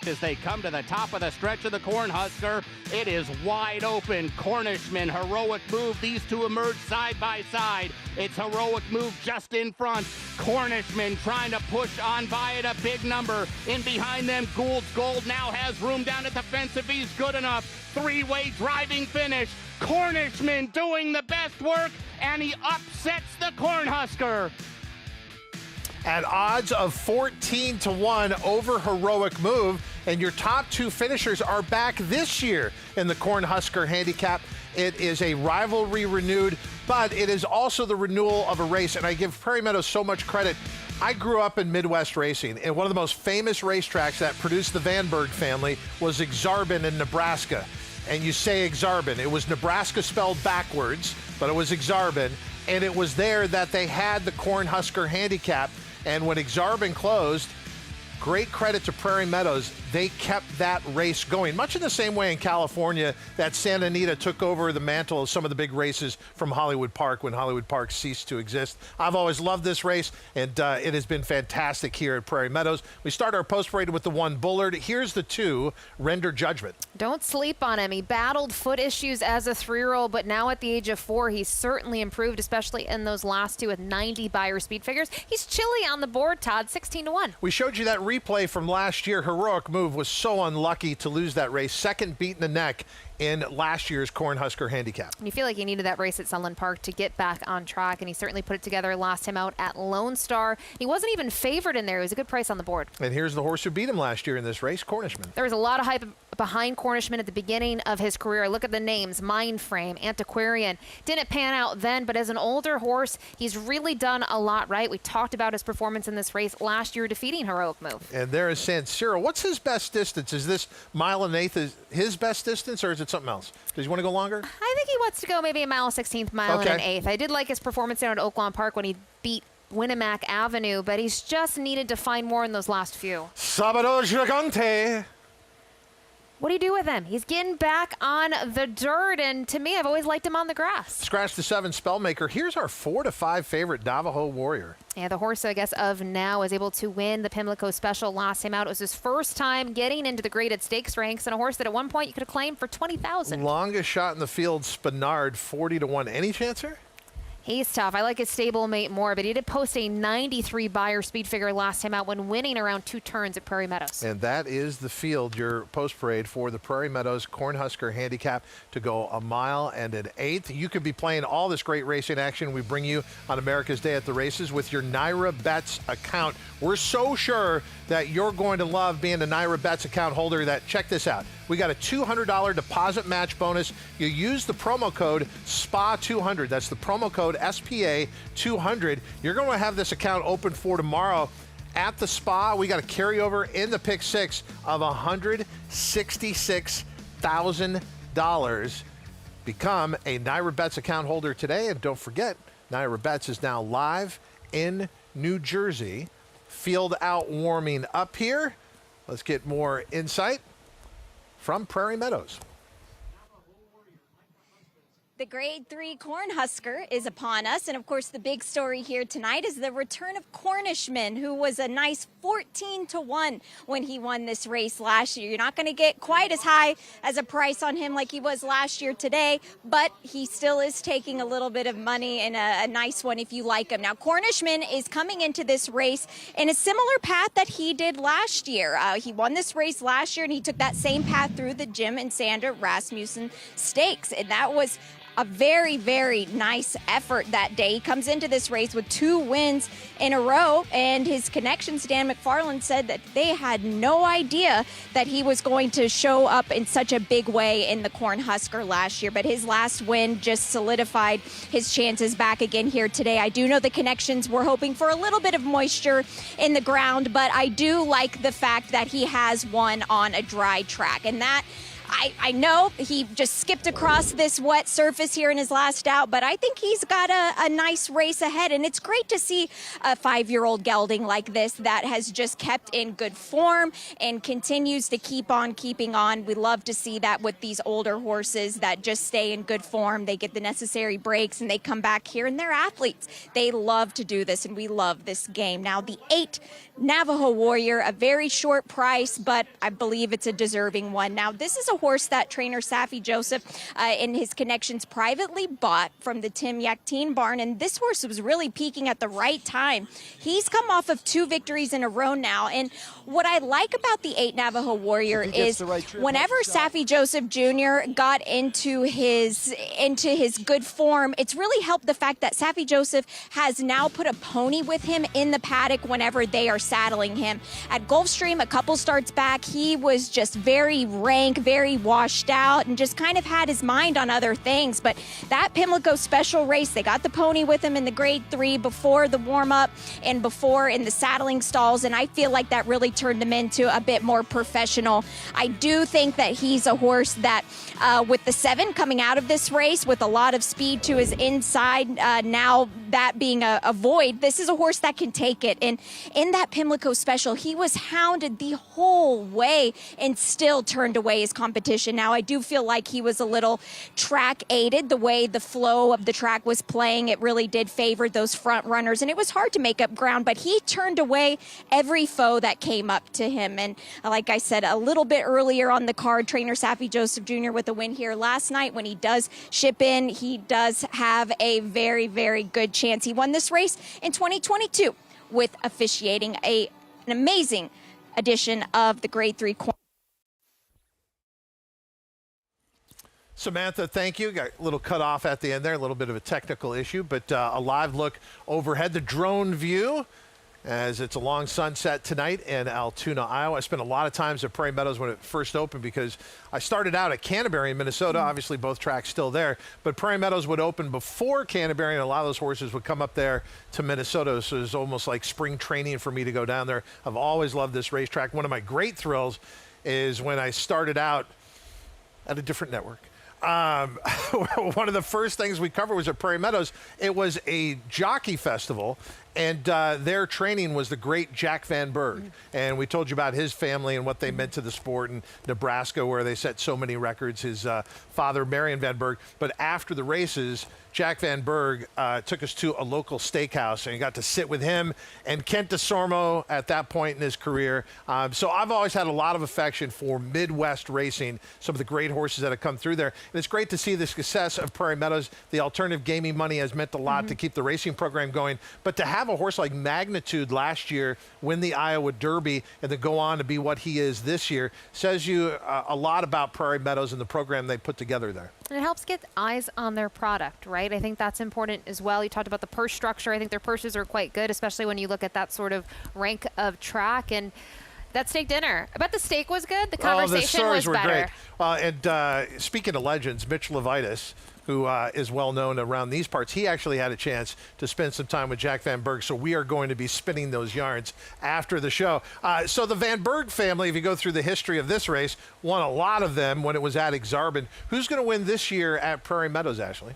As they come to the top of the stretch of the Cornhusker, it is wide open. Cornishman, heroic move. These two emerge side by side. It's heroic move just in front. Cornishman trying to push on by at a big number. In behind them, Gould's Gold now has room down at the fence if he's good enough. Three-way driving finish. Cornishman doing the best work, and he upsets the Cornhusker. At odds of 14-1 over heroic move, and your top two finishers are back this year in the Cornhusker Handicap. It is a rivalry renewed, but it is also the renewal of a race, and I give Prairie Meadows so much credit. I grew up in Midwest racing, and one of the most famous racetracks that produced the Vanberg family was Exarban in Nebraska. And you say Exarban. It was Nebraska spelled backwards, but it was Exarban, and it was there that they had the Cornhusker Handicap. And when Exarban closed, great credit to Prairie Meadows. They kept that race going, much in the same way in California that Santa Anita took over the mantle of some of the big races from Hollywood Park when Hollywood Park ceased to exist. I've always loved this race, and it has been fantastic here at Prairie Meadows. We start our post parade with the 1 Bullard. Here's the 2, Render Judgment. Don't sleep on him. He battled foot issues as a 3-year-old, but now at the age of 4, he's certainly improved, especially in those last 2 with 90 Beyer speed figures. He's chilly on the board, Todd, 16-1. We showed you that replay from last year. Heroic Move was so unlucky to lose that race. Second beat in the neck in last year's Cornhusker Handicap. And you feel like he needed that race at Sunland Park to get back on track, and he certainly put it together last time out at Lone Star. He wasn't even favored in there. It was a good price on the board. And here's the horse who beat him last year in this race, Cornishman. There was a lot of hype behind Cornishman at the beginning of his career. Look at the names: Mindframe, Antiquarian. Didn't pan out then, but as an older horse, he's really done a lot right. We talked about his performance in this race last year, defeating Heroic Move. And there is Sansiro. What's his best distance? Is this 1.1 is his best distance, or is it something else? Does he want to go longer? I think he wants to go maybe a 1/16, 1.1/8. I did like his performance down at Oaklawn Park when he beat Winnemac Avenue, but he's just needed to find more in those last few. Sabado Gigante. What do you do with him? He's getting back on the dirt, and to me, I've always liked him on the grass. Scratch the 7, Spellmaker. Here's our 4-5 favorite, Navajo Warrior. Yeah, the horse, I guess, of now is able to win the Pimlico Special last time out. It was his first time getting into the graded stakes ranks, and a horse that at one point you could have claimed for $20,000. Longest shot in the field, Spinard, 40-1. Any chance here? He's tough. I like his stablemate more, but he did post a 93 Beyer speed figure last time out when winning around 2 turns at Prairie Meadows. And that is the field, your post parade for the Prairie Meadows Cornhusker Handicap to go 1 1/8. You could be playing all this great racing action we bring you on America's Day at the Races with your Naira Bets account. We're so sure that you're going to love being a Naira Bets account holder that, check this out, we got a $200 deposit match bonus. You use the promo code SPA200. That's the promo code SPA200. You're going to have this account open for tomorrow at the spa. We got a carryover in the pick 6 of $166,000. Become a Naira Bets account holder today. And don't forget, Naira Bets is now live in New Jersey. Field out warming up here. Let's get more insight from Prairie Meadows. The Grade 3 Cornhusker is upon us, and of course the big story here tonight is the return of Cornishman, who was a nice 14-1 when he won this race last year. You're not going to get quite as high as a price on him like he was last year today, but he still is taking a little bit of money, and a nice one if you like him. Now, Cornishman is coming into this race in a similar path that he did last year. He won this race last year, and he took that same path through the Jim and Sandra Rasmussen Stakes, and that was a very, very nice effort that day. He comes into this race with 2 wins in a row, and his connections, Dan McFarland, said that they had no idea that he was going to show up in such a big way in the Cornhusker last year. But his last win just solidified his chances back again here today. I do know the connections were hoping for a little bit of moisture in the ground, but I do like the fact that he has won on a dry track, and that I know he just skipped across this wet surface here in his last out, but I think he's got a nice race ahead. And it's great to see a 5-year-old gelding like this that has just kept in good form and continues to keep on keeping on. We love to see that with these older horses that just stay in good form. They get the necessary breaks and they come back here, and they're athletes. They love to do this, and we love this game. Now, the 8 Navajo Warrior, a very short price, but I believe it's a deserving one. Now, this is a horse that trainer Safi Joseph in his connections privately bought from the Tim Yakteen barn, and this horse was really peaking at the right time. He's come off of 2 victories in a row now, and what I like about the 8 Navajo Warrior is whenever Safi Joseph Jr. got into his good form, it's really helped the fact that Safi Joseph has now put a pony with him in the paddock whenever they are saddling him. At Gulfstream, a couple starts back, he was just very rank, very washed out, and just kind of had his mind on other things. But that Pimlico Special race, they got the pony with him in the grade 3 before the warm-up and before in the saddling stalls, and I feel like that really turned him into a bit more professional. I do think that he's a horse that with the 7 coming out of this race with a lot of speed to his inside, now that being a void, this is a horse that can take it. And in that Pimlico Special, he was hounded the whole way and still turned away his competition. Now, I do feel like he was a little track aided. The way the flow of the track was playing, it really did favor those front runners, and it was hard to make up ground, but he turned away every foe that came up to him. And like I said, a little bit earlier on the card, trainer Safi Joseph Jr. with a win here last night. When he does ship in, he does have a very, very good chance. He won this race in 2022 with officiating an amazing edition of the grade 3 corner. Samantha, thank you. Got a little cut off at the end there, a little bit of a technical issue, but a live look overhead, the drone view, as it's a long sunset tonight in Altoona, Iowa. I spent a lot of times at Prairie Meadows when it first opened because I started out at Canterbury in Minnesota. Obviously, both tracks still there, but Prairie Meadows would open before Canterbury, and a lot of those horses would come up there to Minnesota, so it was almost like spring training for me to go down there. I've always loved this racetrack. One of my great thrills is when I started out at a different network. One of the first things we covered was at Prairie Meadows. It was a jockey festival, and their training was the great Jack Van Berg. And we told you about his family and what they meant to the sport in Nebraska, where they set so many records, his father, Marion Van Berg. But after the races, Jack Van Berg took us to a local steakhouse, and you got to sit with him and Kent DeSormo at that point in his career. So I've always had a lot of affection for Midwest racing, some of the great horses that have come through there. And it's great to see the success of Prairie Meadows. The alternative gaming money has meant a lot to keep the racing program going. But to have a horse like Magnitude last year win the Iowa Derby and then go on to be what he is this year says you a lot about Prairie Meadows and the program they put together there. And it helps get eyes on their product, right? I think that's important as well. You talked about the purse structure. I think their purses are quite good, especially when you look at that sort of rank of track. And that steak dinner, I bet the steak was good. The conversation was better. And speaking of legends, Mitch Levitas, who is well known around these parts, he actually had a chance to spend some time with Jack Van Berg. So we are going to be spinning those yarns after the show. So the Van Berg family, if you go through the history of this race, won a lot of them when it was at Exarban. Who's going to win this year at Prairie Meadows, Ashley?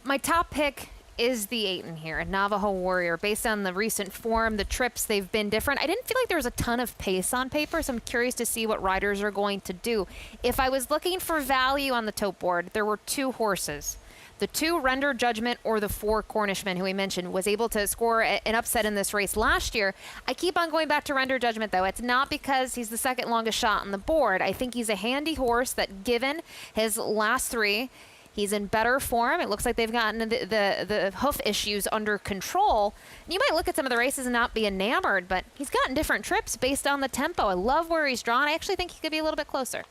My top pick is the 8 in here, Navajo Warrior. Based on the recent form, the trips, they've been different. I didn't feel like there was a ton of pace on paper, so I'm curious to see what riders are going to do. If I was looking for value on the tote board, there were 2 horses. The 2 Render Judgment or the 4 Cornishman, who we mentioned, was able to score an upset in this race last year. I keep on going back to Render Judgment, though. It's not because he's the second longest shot on the board. I think he's a handy horse that, given his last 3, he's in better form. It looks like they've gotten the hoof issues under control. You might look at some of the races and not be enamored, but he's gotten different trips based on the tempo. I love where he's drawn. I actually think he could be a little bit closer.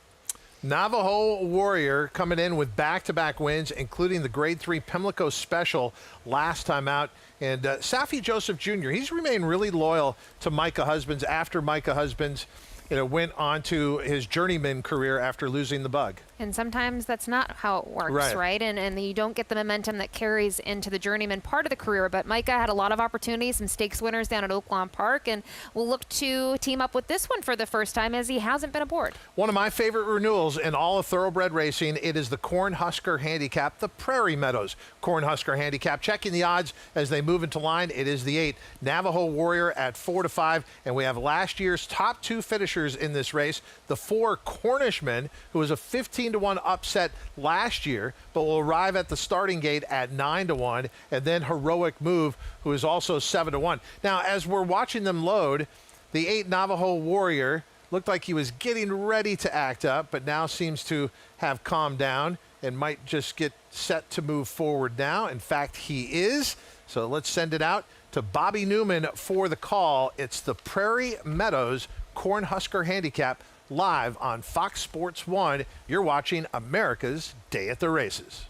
Navajo Warrior coming in with back-to-back wins, including the Grade 3 Pimlico Special last time out. And Safi Joseph Jr., he's remained really loyal to Micah Husbands after Micah Husbands went on to his journeyman career after losing the bug. And sometimes that's not how it works, right? And you don't get the momentum that carries into the journeyman part of the career. But Micah had a lot of opportunities, some stakes winners down at Oaklawn Park, and will look to team up with this one for the first time as he hasn't been aboard. One of my favorite renewals in all of thoroughbred racing, it is the Cornhusker Handicap, the Prairie Meadows Cornhusker Handicap. Checking the odds as they move into line, it is the 8 Navajo Warrior at 4-5, and we have last year's top 2 finishers in this race, the 4 Cornishman, who was a 15-1 upset last year, but will arrive at the starting gate at 9-1, and then Heroic Move, who is also 7-1. Now, as we're watching them load, the 8 Navajo Warrior looked like he was getting ready to act up, but now seems to have calmed down and might just get set to move forward now. In fact, he is. So let's send it out to Bobby Newman for the call. It's the Prairie Meadows Cornhusker Handicap live on Fox Sports 1. You're watching America's Day at the Races.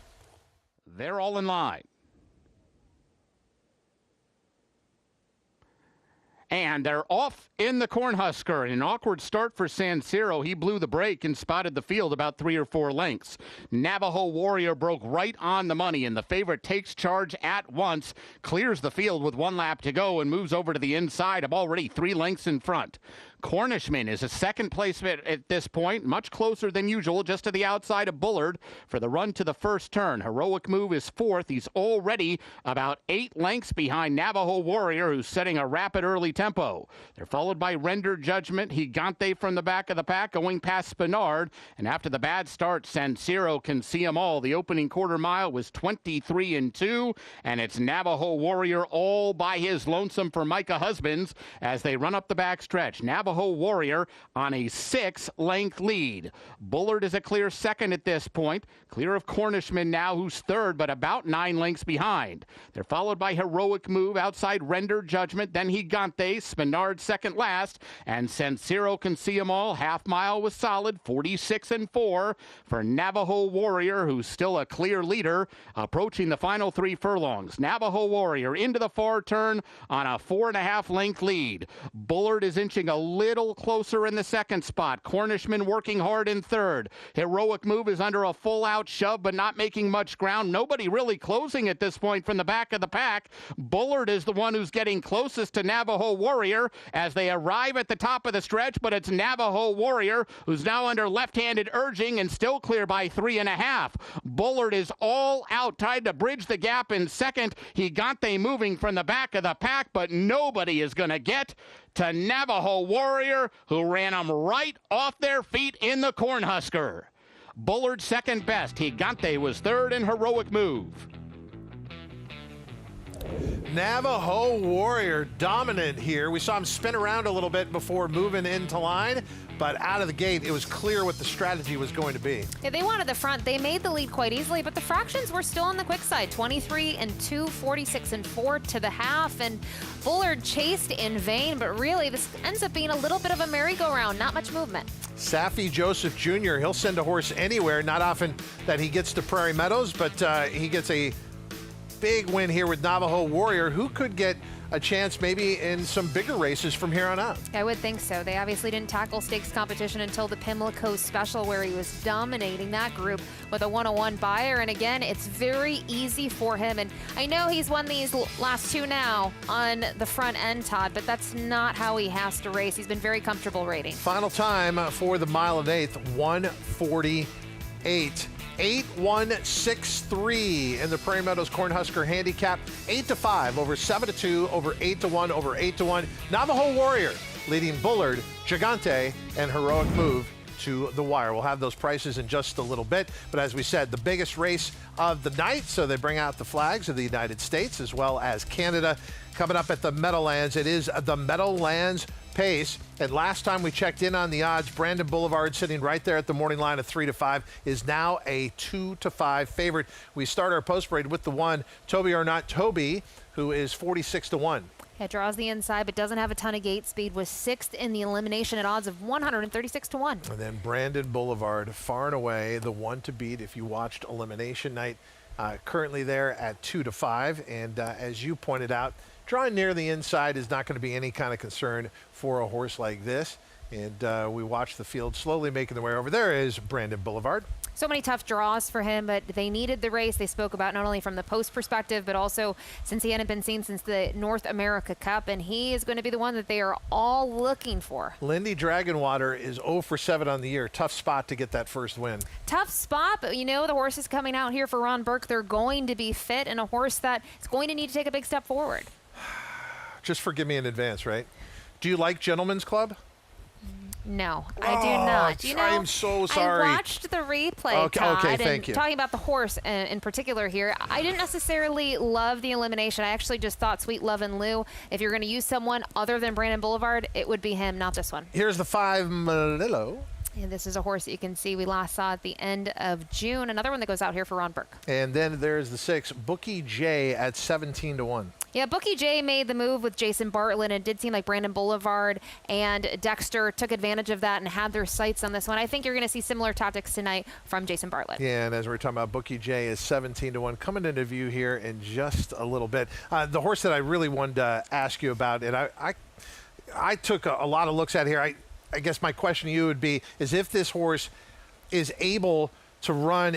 They're all in line. And they're off in the Cornhusker. An awkward start for San Siro. He blew the brake and spotted the field about 3 or 4 lengths. Navajo Warrior broke right on the money, and the favorite takes charge at once, clears the field with 1 lap to go, and moves over to the inside of already 3 lengths in front. Cornishman is a second placement at this point, much closer than usual, just to the outside of Bullard for the run to the first turn. Heroic Move is 4th. He's already about 8 lengths behind Navajo Warrior, who's setting a rapid early tempo. They're followed by Render Judgment, Gigante from the back of the pack, going past Spinard. And after the bad start, San Siro can see them all. The opening quarter mile was 23-2, and it's Navajo Warrior all by his lonesome for Micah Husbands as they run up the back stretch. Navajo Warrior on a 6-length lead. Bullard is a clear second at this point, clear of Cornishman now, who's third, but about 9 lengths behind. They're followed by Heroic Move, outside Render Judgment, then Gigante, Spinard second last, and San Siro can see them all. Half mile was solid, 46-4 for Navajo Warrior, who's still a clear leader, approaching the final 3 furlongs. Navajo Warrior into the far turn on a 4.5-length lead. Bullard is inching a little closer in the second spot. Cornishman working hard in third. Heroic Move is under a full-out shove, but not making much ground. Nobody really closing at this point from the back of the pack. Bullard is the one who's getting closest to Navajo Warrior as they arrive at the top of the stretch, but it's Navajo Warrior who's now under left-handed urging and still clear by 3.5. Bullard is all out, tied to bridge the gap in second. Gigante moving from the back of the pack, but nobody is going to get to Navajo Warrior, who ran them right off their feet in the Cornhusker. Bullard second best. Gigante was third, and Heroic Move. Navajo Warrior dominant here. We saw him spin around a little bit before moving into line, but out of the gate, it was clear what the strategy was going to be. Yeah, they wanted the front. They made the lead quite easily, but the fractions were still on the quick side. 23-2, 46-4 to the half, and Bullard chased in vain, but really this ends up being a little bit of a merry-go-round, not much movement. Safi Joseph Jr., he'll send a horse anywhere. Not often that he gets to Prairie Meadows, but he gets a big win here with Navajo Warrior, who could get a chance maybe in some bigger races from here on out. I would think so. They obviously didn't tackle stakes competition until the Pimlico Special, where he was dominating that group with a 101 buyer. And again, it's very easy for him. And I know he's won these last 2 now on the front end, Todd, but that's not how he has to race. He's been very comfortable rating. Final time for the mile and eighth, 1:48. 8-1-6-3 in the Prairie Meadows Cornhusker Handicap. 8-5 over 7-2 over 8-1 over 8-1. Navajo Warrior leading Bullard, Gigante, and Heroic Move to the wire. We'll have those prices in just a little bit, but as we said, the biggest race of the night, so they bring out the flags of the United States as well as Canada. Coming up at the Meadowlands, it is the Meadowlands pace. And last time we checked in on the odds, Brandon Boulevard, sitting right there at the morning line of 3-5, is now a 2-5 favorite. We start our post parade with the one, Toby or Not Toby, who is 46-1. It draws the inside, but doesn't have a ton of gate speed. Was 6th in the elimination at odds of 136 to 1. And then Brandon Boulevard, far and away the one to beat if you watched Elimination Night. Currently there at 2 to 5. And as you pointed out, drawing near the inside is not going to be any kind of concern for a horse like this. And we watch the field slowly making their way over. There is Brandon Boulevard. So many tough draws for him, but they needed the race. They spoke about not only from the post perspective, but also since he hadn't been seen since the North America Cup, and he is going to be the one that they are all looking for. Lindy Dragonwater is 0 for 7 on the year. Tough spot to get that first win. Tough spot, but you know the horses coming out here for Ron Burke, they're going to be fit, and a horse that is going to need to take a big step forward. Just forgive me in advance, right? Do you like Gentlemen's Club? No, I do not. You know, I am so sorry. I watched the replay, Todd, okay, thank and you. talking about the horse in particular here, I didn't necessarily love the elimination. I actually just thought Sweet Love and Lou, if you're going to use someone other than Brandon Boulevard, it would be him, not this one. Here's the 5 Malillo. And this is a horse that you can see we last saw at the end of June. Another one that goes out here for Ron Burke. And then there's the 6, Bookie J at 17 to 1. Yeah, Bookie J made the move with Jason Bartlett, and it did seem like Brandon Boulevard and Dexter took advantage of that and had their sights on this one. I think you're going to see similar tactics tonight from Jason Bartlett. Yeah, and as we're talking about, Bookie J is 17 to 1. Coming into view here in just a little bit. The horse that I really wanted to ask you about, and I took a lot of looks at here. I guess my question to you would be, is if this horse is able to run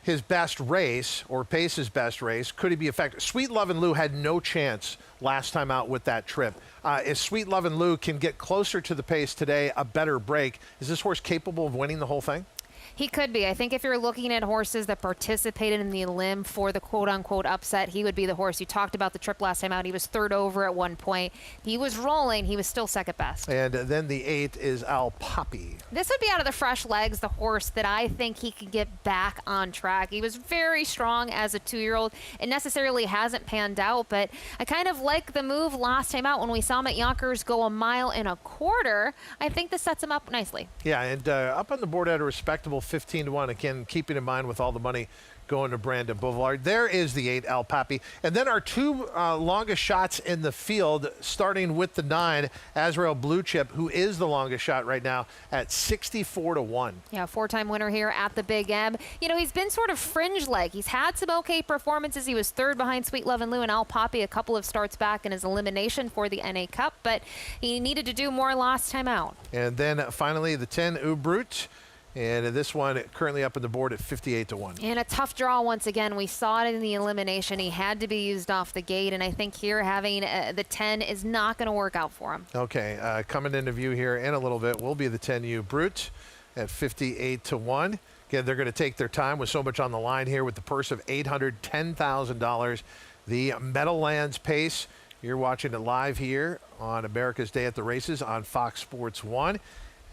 his best race or pace his best race, could he be effective? Sweet Love and Lou had no chance last time out with that trip. If Sweet Love and Lou can get closer to the pace today, a better break, is this horse capable of winning the whole thing? He could be. I think if you're looking at horses that participated in the limb for the quote-unquote upset, he would be the horse. You talked about the trip last time out. He was 3rd over at one point. He was rolling. He was still 2nd best. And then the 8 is Al Poppy. This would be out of the fresh legs, the horse that I think he could get back on track. He was very strong as a 2-year-old. It necessarily hasn't panned out, but I kind of like the move last time out when we saw him at Yonkers go 1.25 miles. I think this sets him up nicely. Yeah, and up on the board at a respectable 15 to 1. Again, keeping in mind with all the money going to Brandon Boulevard. There is the 8, Al Papi. And then our 2 longest shots in the field, starting with the 9, Azrael Blue Chip, who is the longest shot right now at 64 to 1. Yeah, 4-time winner here at the Big M. You know, he's been sort of fringe-like. He's had some okay performances. He was 3rd behind Sweet Love and Lou and Al Papi a couple of starts back in his elimination for the NA Cup, but he needed to do more last time out. And then finally the 10, Ubrut. And this one currently up on the board at 58 to 1. And a tough draw once again. We saw it in the elimination. He had to be used off the gate, and I think here having the 10 is not going to work out for him. Okay, coming into view here in a little bit will be the 10U Brute at 58 to 1. Again, they're going to take their time with so much on the line here with the purse of $810,000. The Meadowlands pace. You're watching it live here on America's Day at the Races on Fox Sports 1.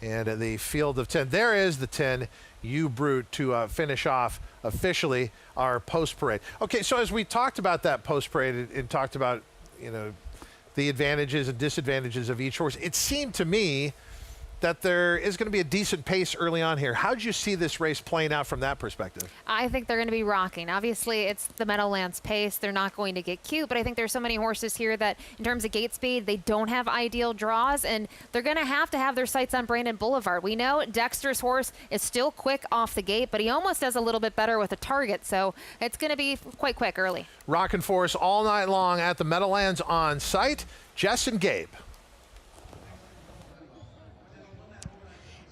And the field of 10. There is the 10 U Brute to finish off officially our post parade. Okay, so as we talked about that post parade and talked about, you know, the advantages and disadvantages of each horse, it seemed to me that there is going to be a decent pace early on here. How did you see this race playing out from that perspective? I think they're going to be rocking. Obviously, it's the Meadowlands pace. They're not going to get cute, but I think there's so many horses here that in terms of gate speed, they don't have ideal draws, and they're going to have their sights on Brandon Boulevard. We know Dexter's horse is still quick off the gate, but he almost does a little bit better with a target, so it's going to be quite quick early. Rocking for us all night long at the Meadowlands on site. Jess and Gabe.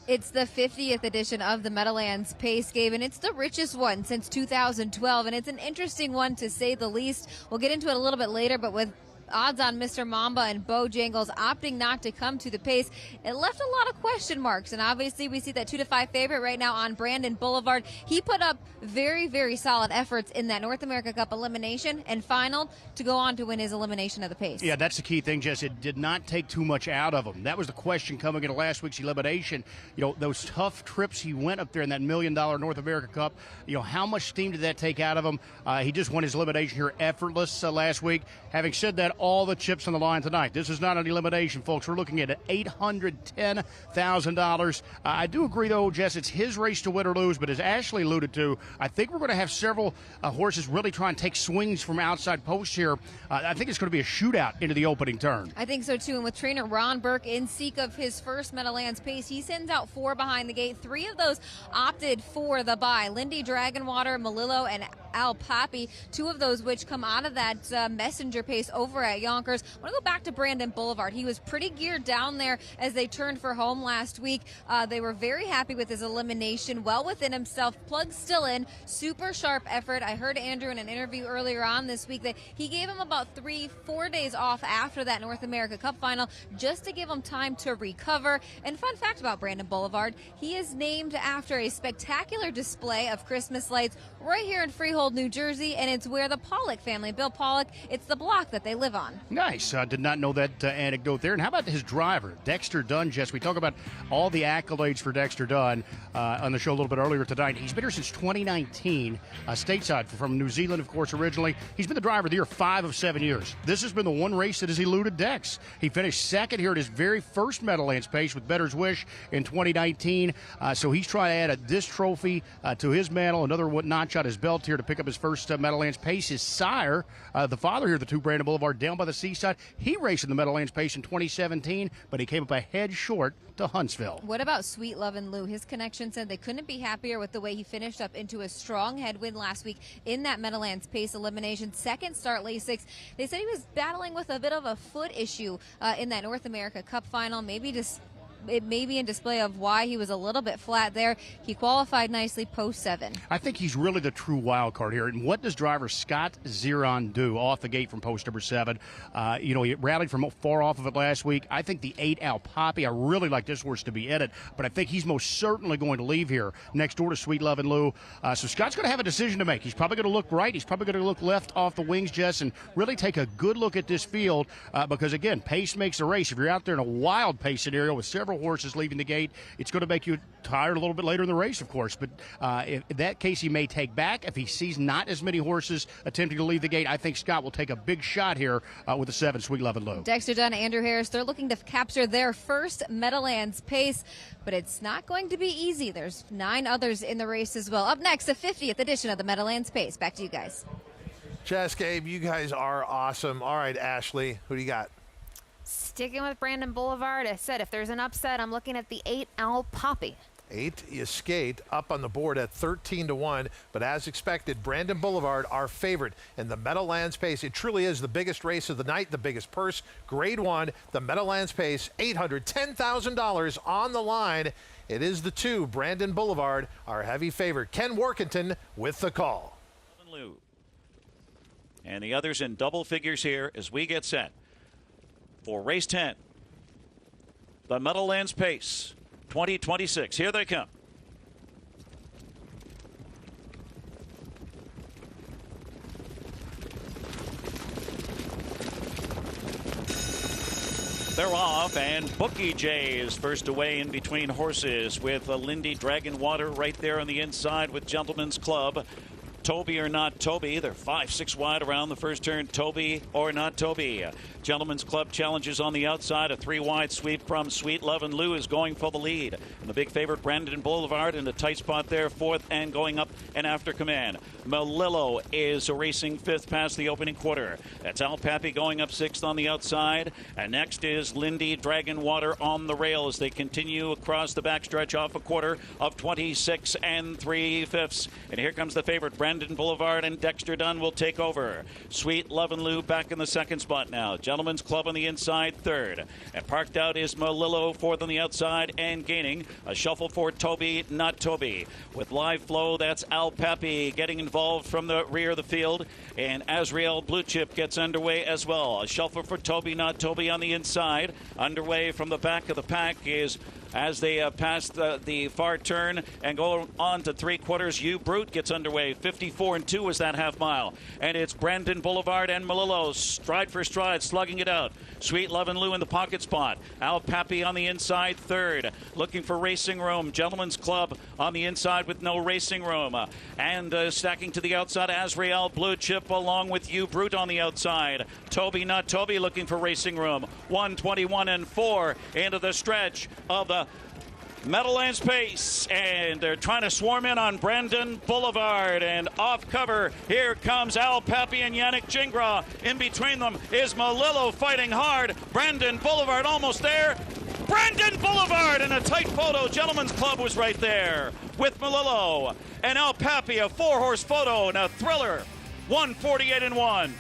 It's the 50th edition of the Meadowlands Pace, Gabe, and it's the richest one since 2012, and it's an interesting one to say the least. We'll get into it a little bit later, but with odds on Mr. Mamba and Bojangles opting not to come to the pace, it left a lot of question marks. And obviously we see that 2-5 favorite right now on Brandon Boulevard. He put up very, very solid efforts in that North America Cup elimination and final to go on to win his elimination of the pace. Yeah, that's the key thing, Jess. It did not take too much out of him. That was the question coming into last week's elimination. You know, those tough trips he went up there in that $1 million North America Cup, you know, how much steam did that take out of him? He just won his elimination here effortless last week. Having said that, all the chips on the line tonight. This is not an elimination, folks. We're looking at $810,000. I do agree, though, Jess, it's his race to win or lose, but as Ashley alluded to, I think we're going to have several horses really try and take swings from outside post here. I think it's going to be a shootout into the opening turn. I think so, too. And with trainer Ron Burke in seek of his first Meadowlands pace, he sends out 4 behind the gate. 3 of those opted for the bye. Lindy Dragonwater, Malillo, and Al Papi, 2 of those which come out of that messenger pace over at Yonkers. I want to go back to Brandon Boulevard. He was pretty geared down there as they turned for home last week. They were very happy with his elimination, well within himself, plug still in, super sharp effort. I heard Andrew in an interview earlier on this week that he gave him about 3-4 days off after that North America Cup final just to give him time to recover. And fun fact about Brandon Boulevard, he is named after a spectacular display of Christmas lights right here in Freehold, New Jersey, and it's where the Pollock family, Bill Pollock, it's the block that they live on. Nice. I did not know that anecdote there. And how about his driver, Dexter Dunn, Jess? We talk about all the accolades for Dexter Dunn on the show a little bit earlier tonight. He's been here since 2019, stateside from New Zealand, of course, originally. He's been the driver of the year 5 of 7 years. This has been the one race that has eluded Dex. He finished second here at his very first Meadowlands pace with Bettor's Wish in 2019. So he's trying to add this trophy to his mantle, another notch on his belt here to pick up his first Meadowlands pace. His sire, the father here, the 2 Brandon Boulevard, down by the seaside, he raced in the Meadowlands pace in 2017, but he came up a head short to Huntsville. What about Sweet Love and Lou? His connection said they couldn't be happier with the way he finished up into a strong headwind last week in that Meadowlands pace elimination. Second start, late 6. They said he was battling with a bit of a foot issue in that North America Cup final. It may be in display of why he was a little bit flat there. He qualified nicely post 7. I think he's really the true wild card here. And what does driver Scott Zeron do off the gate from post number 7? He rallied from far off of it last week. I think the 8 Al Papi, I really like this horse to be in it, but I think he's most certainly going to leave here next door to Sweet Love and Lou. So Scott's going to have a decision to make. He's probably going to look right. He's probably going to look left off the wings, Jess, and really take a good look at this field because, again, pace makes a race. If you're out there in a wild pace scenario with several horses leaving the gate, it's going to make you tired a little bit later in the race, of course. But in that case, he may take back. If he sees not as many horses attempting to leave the gate, I think Scott will take a big shot here with the 7 Sweet Love and Lou. Dexter Dunn, Andrew Harris, they're looking to capture their first Meadowlands pace, but it's not going to be easy. There's 9 others in the race as well. Up next, the 50th edition of the Meadowlands pace. Back to you guys. Jess, Gabe, you guys are awesome. All right, Ashley, who do you got? Sticking with Brandon Boulevard, I said if there's an upset, I'm looking at the 8 Al Papi. 8 is Skate up on the board at 13-1, but as expected, Brandon Boulevard, our favorite in the Meadowlands pace. It truly is the biggest race of the night, the biggest purse. Grade 1, the Meadowlands pace, $810,000 on the line. It is the 2 Brandon Boulevard, our heavy favorite. Ken Workington with the call. And the others in double figures here as we get set for race 10, the Meadowlands pace 2026. Here they come. They're off, and Bookie J is first away in between horses with Lindy Dragonwater right there on the inside with Gentleman's Club. Toby or not Toby. They're 5-6 wide around the first turn. Toby or not Toby. Gentleman's Club challenges on the outside. A 3-wide sweep from Sweet Love and Lou is going for the lead. And the big favorite, Brandon Boulevard, in a tight spot there, 4th and going up and after command. Malillo is racing 5th past the opening quarter. That's Al Papi going up 6th on the outside. And next is Lindy Dragonwater on the rail as they continue across the backstretch off a quarter of 26 3/5. And here comes the favorite, Brandon Boulevard, and Dexter Dunn will take over. Sweet Love and Lou back in the 2nd spot now. Gentleman's Club on the inside, 3rd. And parked out is Malillo, 4th on the outside and gaining. A shuffle for Toby, not Toby. With live flow, that's Al Papi getting involved from the rear of the field. And Azrael Blue Chip gets underway as well. A shuffle for Toby, not Toby on the inside. Underway from the back of the pack is as they pass the far turn and go on to 3/4. U Brute gets underway. 54-2 is that half mile. And it's Brandon Boulevard and Malillo stride for stride, slugging it out. Sweet Love and Lou in the pocket spot. Al Pappy on the inside third, looking for racing room. Gentleman's Club on the inside with no racing room. And stacking to the outside, Azrael Blue Chip along with U Brute on the outside. Toby Not Toby looking for racing room. 1:21.4 into the stretch of the Meadowlands pace, and they're trying to swarm in on Brandon Boulevard, and off cover here comes Al Pappy and Yannick Gingras. In between them is Malillo fighting hard. Brandon Boulevard almost there. Brandon Boulevard in a tight photo. Gentleman's Club was right there with Malillo and Al Pappy, a 4-horse photo and a thriller. 1:48.1.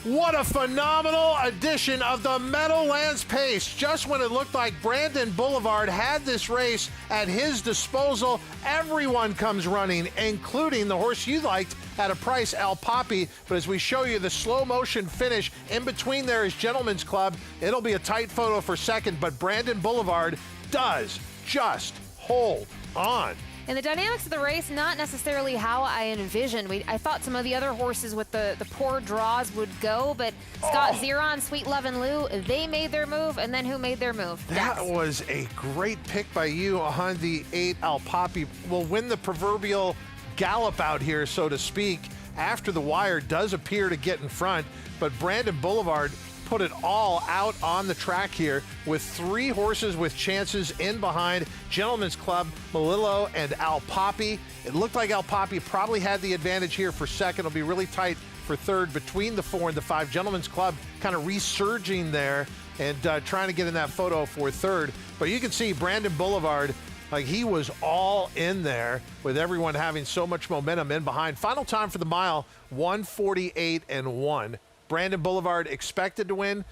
What a phenomenal edition of the Meadowlands Pace. Just when it looked like Brandon Boulevard had this race at his disposal, everyone comes running, including the horse you liked at a price, Al Pappy. But as we show you the slow motion finish, in between there is Gentleman's Club. It'll be a tight photo for second, but Brandon Boulevard does just hold on. And the dynamics of the race, not necessarily how I envisioned. I thought some of the other horses with the poor draws would go, but Scott Zeron, Sweet Love and Lou, they made their move, and then who made their move? That was a great pick by you on the 8. Al Pappy will win the proverbial gallop out here, so to speak, after the wire does appear to get in front, but Brandon Boulevard put it all out on the track here with 3 horses with chances in behind. Gentleman's Club, Malillo, and Al Pappy. It looked like Al Pappy probably had the advantage here for second. It'll be really tight for third between the 4 and the 5. Gentleman's Club kind of resurging there and trying to get in that photo for third. But you can see Brandon Boulevard, like he was all in there with everyone having so much momentum in behind. Final time for the mile, 1:48.1. Brandon Boulevard expected to win,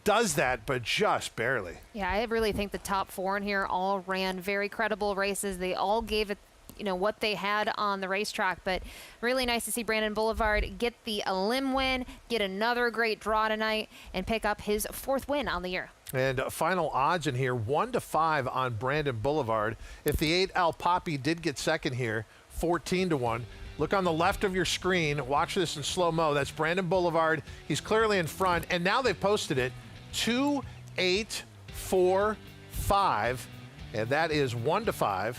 does that, but just barely. Yeah, I really think the top 4 in here all ran very credible races. They all gave it, what they had on the racetrack, but really nice to see Brandon Boulevard get the limb win, get another great draw tonight, and pick up his 4th win on the year. And final odds in here, 1-5 on Brandon Boulevard. If the 8 Al Pappy did get second here, 14-1. Look on the left of your screen. Watch this in slow-mo. That's Brandon Boulevard. He's clearly in front. And now they've posted it 2, 8, 4, 5. And that is 1-5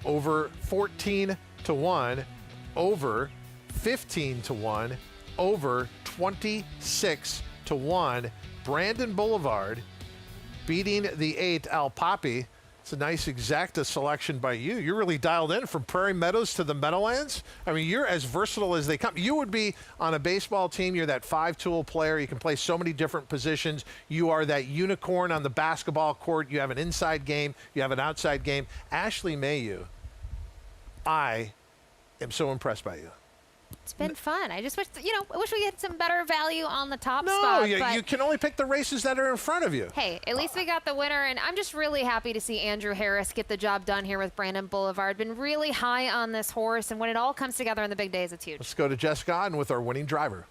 over 14-1 over 15-1 over 26-1. Brandon Boulevard beating the 8 Al Pappy. It's a nice exacta selection by you. You're really dialed in from Prairie Meadows to the Meadowlands. I mean, you're as versatile as they come. You would be on a baseball team. You're that 5-tool player. You can play so many different positions. You are that unicorn on the basketball court. You have an inside game. You have an outside game. Ashley Mayu, I am so impressed by you. It's been fun. I just wish, I wish we had some better value on the top No, spot. you can only pick the races that are in front of you. Hey, at least we got the winner, and I'm just really happy to see Andrew Harris get the job done here with Brandon Boulevard. Been really high on this horse, and when it all comes together on the big days, it's huge. Let's go to Jessica Otten with our winning driver.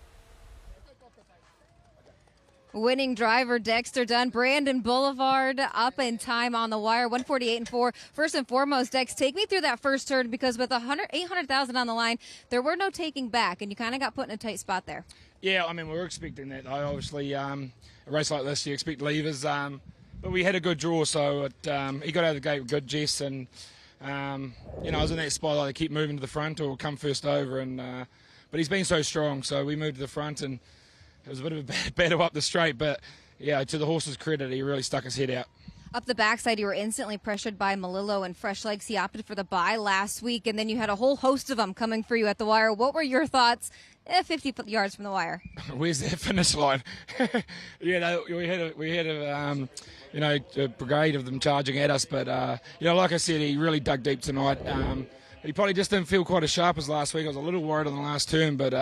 Winning driver Dexter Dunn, Brandon Boulevard up in time on the wire, 1:48.4. First and foremost, Dex, take me through that first turn, because with 800,000 on the line, there were no taking back, and you kind of got put in a tight spot there. Yeah, I mean, we were expecting that. I obviously, a race like this, you expect levers, but we had a good draw, so he got out of the gate with good, Jess, and I was in that spot, like, keep moving to the front or come first over, and but he's been so strong, so we moved to the front, and it was a bit of a battle up the straight, but yeah, to the horse's credit, he really stuck his head out. Up the backside, you were instantly pressured by Malillo and Fresh Legs. He opted for the bye last week, and then you had a whole host of them coming for you at the wire. What were your thoughts 50 yards from the wire? Where's that finish line? Yeah, we had a brigade of them charging at us, but like I said, he really dug deep tonight. He probably just didn't feel quite as sharp as last week. I was a little worried on the last turn, but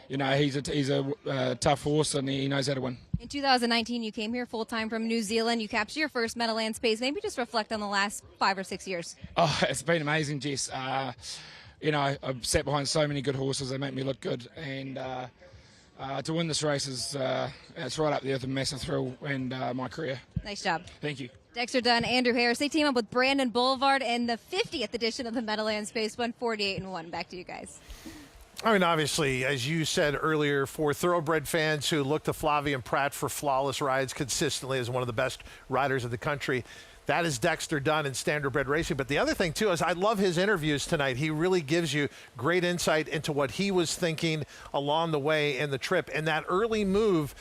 he's a tough horse, and he knows how to win. In 2019, you came here full-time from New Zealand. You captured your first Meadowlands pace. Maybe just reflect on the last 5 or 6 years. Oh, it's been amazing, Jess. I've sat behind so many good horses. They make me look good. And to win this race is it's right up there with a massive thrill and my career. Nice job. Thank you. Dexter Dunn, Andrew Harris, they team up with Brandon Boulevard in the 50th edition of the Meadowlands Space, 148-1. Back to you guys. I mean, obviously, as you said earlier, for thoroughbred fans who look to Flavien Prat for flawless rides consistently as one of the best riders of the country, that is Dexter Dunn in standardbred racing. But the other thing, too, is I love his interviews tonight. He really gives you great insight into what he was thinking along the way in the trip. And that early move,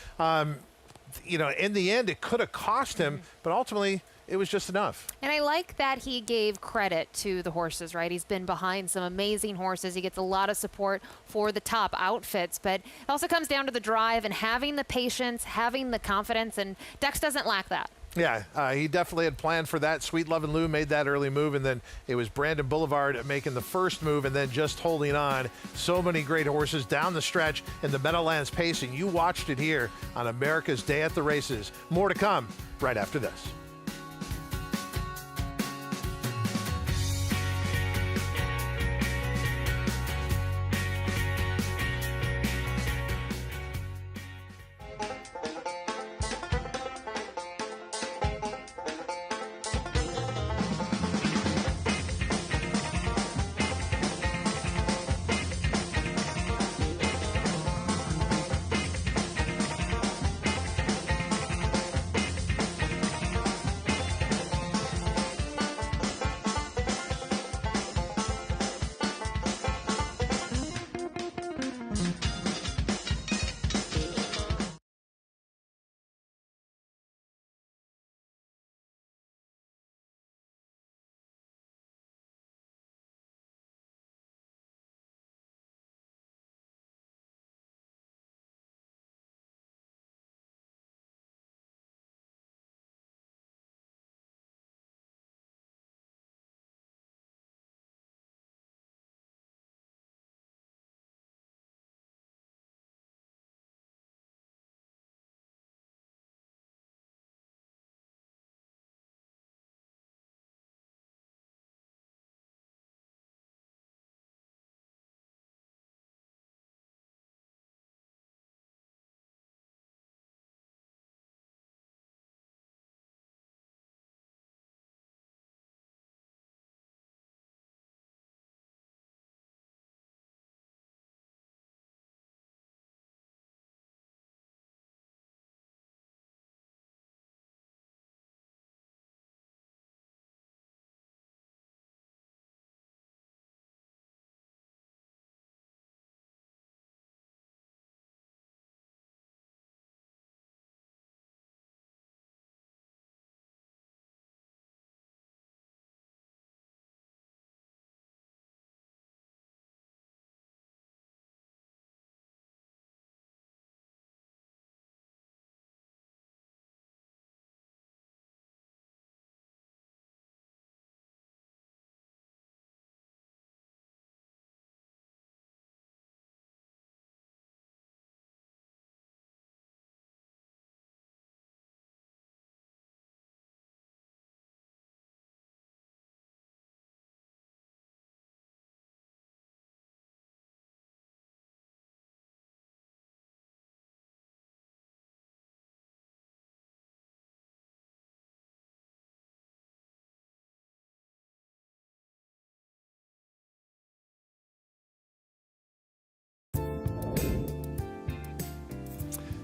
you know, in the end, it could have cost him, but ultimately, it was just enough. And I like that he gave credit to the horses, right? He's been behind some amazing horses. He gets a lot of support for the top outfits, but it also comes down to the drive and having the patience, having the confidence, and Dex doesn't lack that. Yeah, he definitely had planned for that. Sweet Lovin' Lou made that early move, and then it was Brandon Boulevard making the first move and then just holding on. So many great horses down the stretch in the Meadowlands pacing. You watched it here on America's Day at the Races. More to come right after this.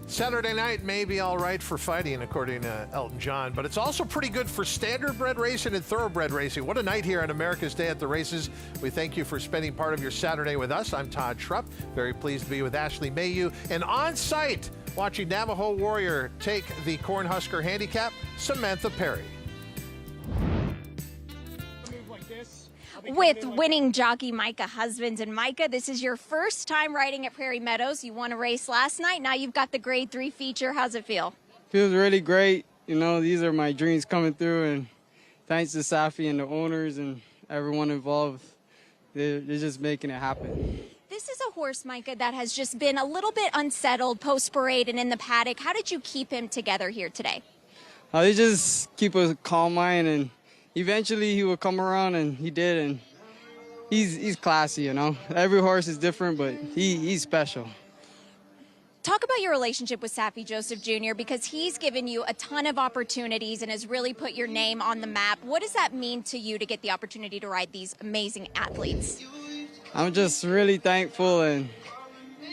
Saturday night may be all right for fighting, according to Elton John, but it's also pretty good for standardbred racing and thoroughbred racing. What a night here on America's Day at the Races. We thank you for spending part of your Saturday with us. I'm Todd Schrupp, very pleased to be with Ashley Mayu. And on site, watching Navajo Warrior take the Cornhusker handicap, Samantha Perry. With winning jockey Micah Husbands. And Micah, this is your first time riding at Prairie Meadows. You won a race last night. Now you've got the grade 3 feature. How's it feel? Feels really great. You know, these are my dreams coming through, and thanks to Safi and the owners and everyone involved, they're just making it happen. This is a horse, Micah, that has just been a little bit unsettled post-parade and in the paddock. How did you keep him together here today? They just keep a calm mind, and eventually he will come around, and he did, and he's classy, you know. Every horse is different, but he's special. Talk about your relationship with Safi Joseph Jr. because he's given you a ton of opportunities and has really put your name on the map. What does that mean to you to get the opportunity to ride these amazing athletes? I'm just really thankful, and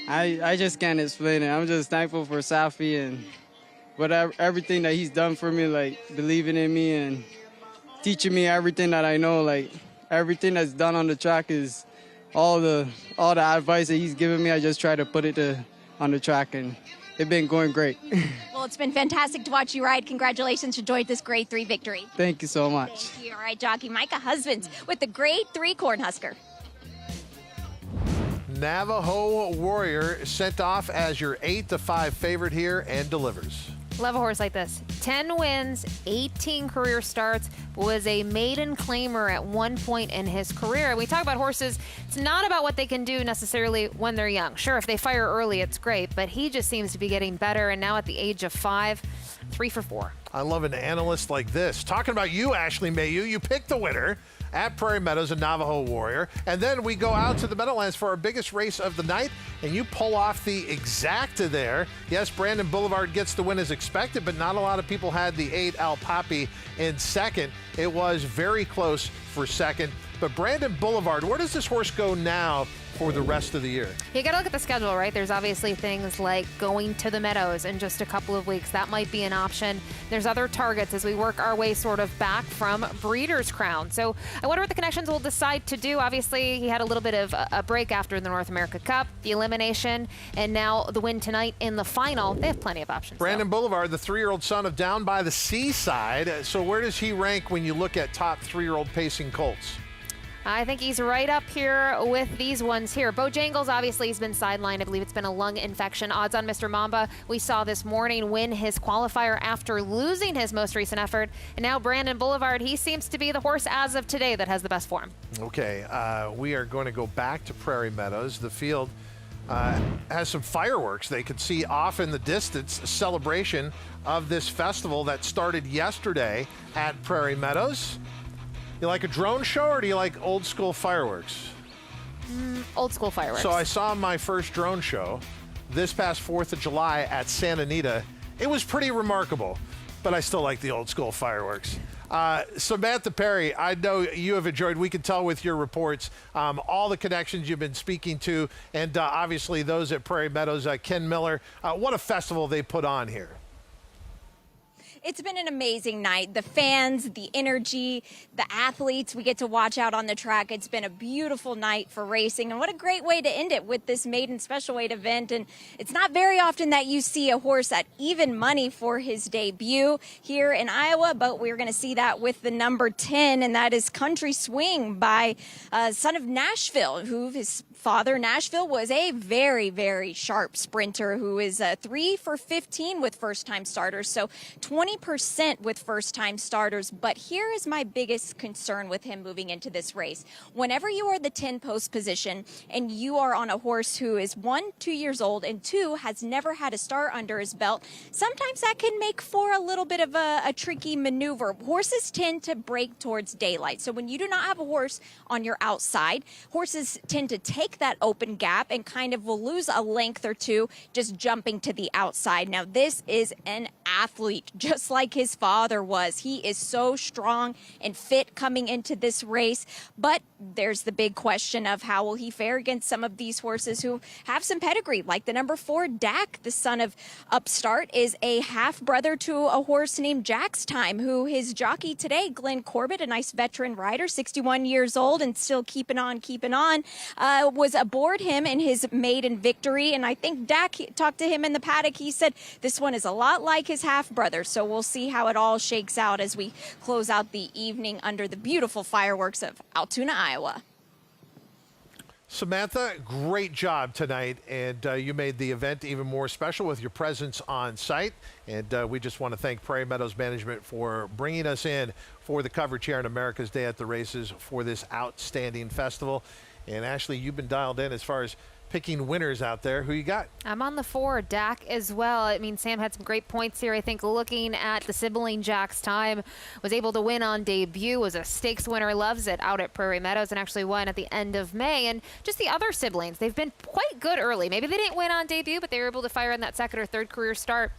I just can't explain it. I'm just thankful for Safi and whatever everything that he's done for me, like believing in me and teaching me everything that I know. Like everything that's done on the track is all the advice that he's given me. I just try to put it on the track, and it's been going great. Well, it's been fantastic to watch you ride. Congratulations to enjoyed this Grade 3 victory. Thank you so much. Thank you. All right, jockey Micah Husbands with the Grade 3 Cornhusker. Navajo Warrior sent off as your 8-5 favorite here and delivers. Love a horse like this. 10 wins, 18 career starts, was a maiden claimer at one point in his career. And we talk about horses, it's not about what they can do necessarily when they're young. Sure, if they fire early, it's great, but he just seems to be getting better. And now at the age of 5, 3 for 4. I love an analyst like this. Talking about you, Ashley Mayu, you picked the winner at Prairie Meadows, a Navajo Warrior. And then we go out to the Meadowlands for our biggest race of the night, and you pull off the exacta there. Yes, Brandon Boulevard gets the win as expected, but not a lot of people had the 8 Al Papi in second. It was very close for second. But Brandon Boulevard, where does this horse go now for the rest of the year? You got to look at the schedule, right? There's obviously things like going to the Meadows in just a couple of weeks. That might be an option. There's other targets as we work our way sort of back from Breeders' Crown. So I wonder what the Connections will decide to do. Obviously, he had a little bit of a break after the North America Cup, the elimination, and now the win tonight in the final. They have plenty of options. Brandon Boulevard, the 3-year-old son of Down by the Seaside. So where does he rank when you look at top 3-year-old pacing colts? I think he's right up here with these ones here. Bojangles, obviously, he's been sidelined. I believe it's been a lung infection. Odds on Mr. Mamba, we saw this morning win his qualifier after losing his most recent effort. And now Brandon Boulevard, he seems to be the horse as of today that has the best form. Okay, we are going to go back to Prairie Meadows. The field has some fireworks they could see off in the distance, a celebration of this festival that started yesterday at Prairie Meadows. You like a drone show, or do you like old school fireworks? Old school fireworks. So I saw my first drone show this past 4th of July at Santa Anita. It was pretty remarkable, but I still like the old school fireworks. Samantha Perry, I know you have enjoyed, we can tell with your reports, all the connections you've been speaking to, and obviously those at Prairie Meadows, Ken Miller. What a festival they put on here. It's been an amazing night. The fans, the energy, the athletes we get to watch out on the track. It's been a beautiful night for racing, and what a great way to end it with this maiden special weight event. And it's not very often that you see a horse at even money for his debut here in Iowa, but we're going to see that with the number 10, and that is Country Swing by son of Nashville, who his father, Nashville, was a very, very sharp sprinter who is 3 for 15 with first-time starters, so 20% with first-time starters. But here is my biggest concern with him moving into this race. Whenever you are the 10 post position and you are on a horse who is 1, 2 years old, and 2, has never had a start under his belt, sometimes that can make for a little bit of a tricky maneuver. Horses tend to break towards daylight. So when you do not have a horse on your outside, horses tend to take that open gap and kind of will lose a length or two just jumping to the outside. Now, this is an athlete, just like his father was. He is so strong and fit coming into this race, but there's the big question of how will he fare against some of these horses who have some pedigree, like the number 4, Dak, the son of Upstart, is a half-brother to a horse named Jack's Time, who his jockey today, Glenn Corbett, a nice veteran rider, 61 years old and still keeping on, was aboard him in his maiden victory. And I think Dak talked to him in the paddock. He said this one is a lot like his half-brother. So we'll see how it all shakes out as we close out the evening under the beautiful fireworks of Altoona, Iowa. Samantha, great job tonight, and you made the event even more special with your presence on site. And we just want to thank Prairie Meadows Management for bringing us in for the coverage here on America's Day at the Races for this outstanding festival. And Ashley, you've been dialed in as far as picking winners out there. Who you got? I'm on the 4, Dak as well. I mean, Sam had some great points here. I think looking at the sibling Jack's time, was able to win on debut, was a stakes winner, loves it out at Prairie Meadows, and actually won at the end of May. And just the other siblings, they've been quite good early. Maybe they didn't win on debut, but they were able to fire in that second or third career start.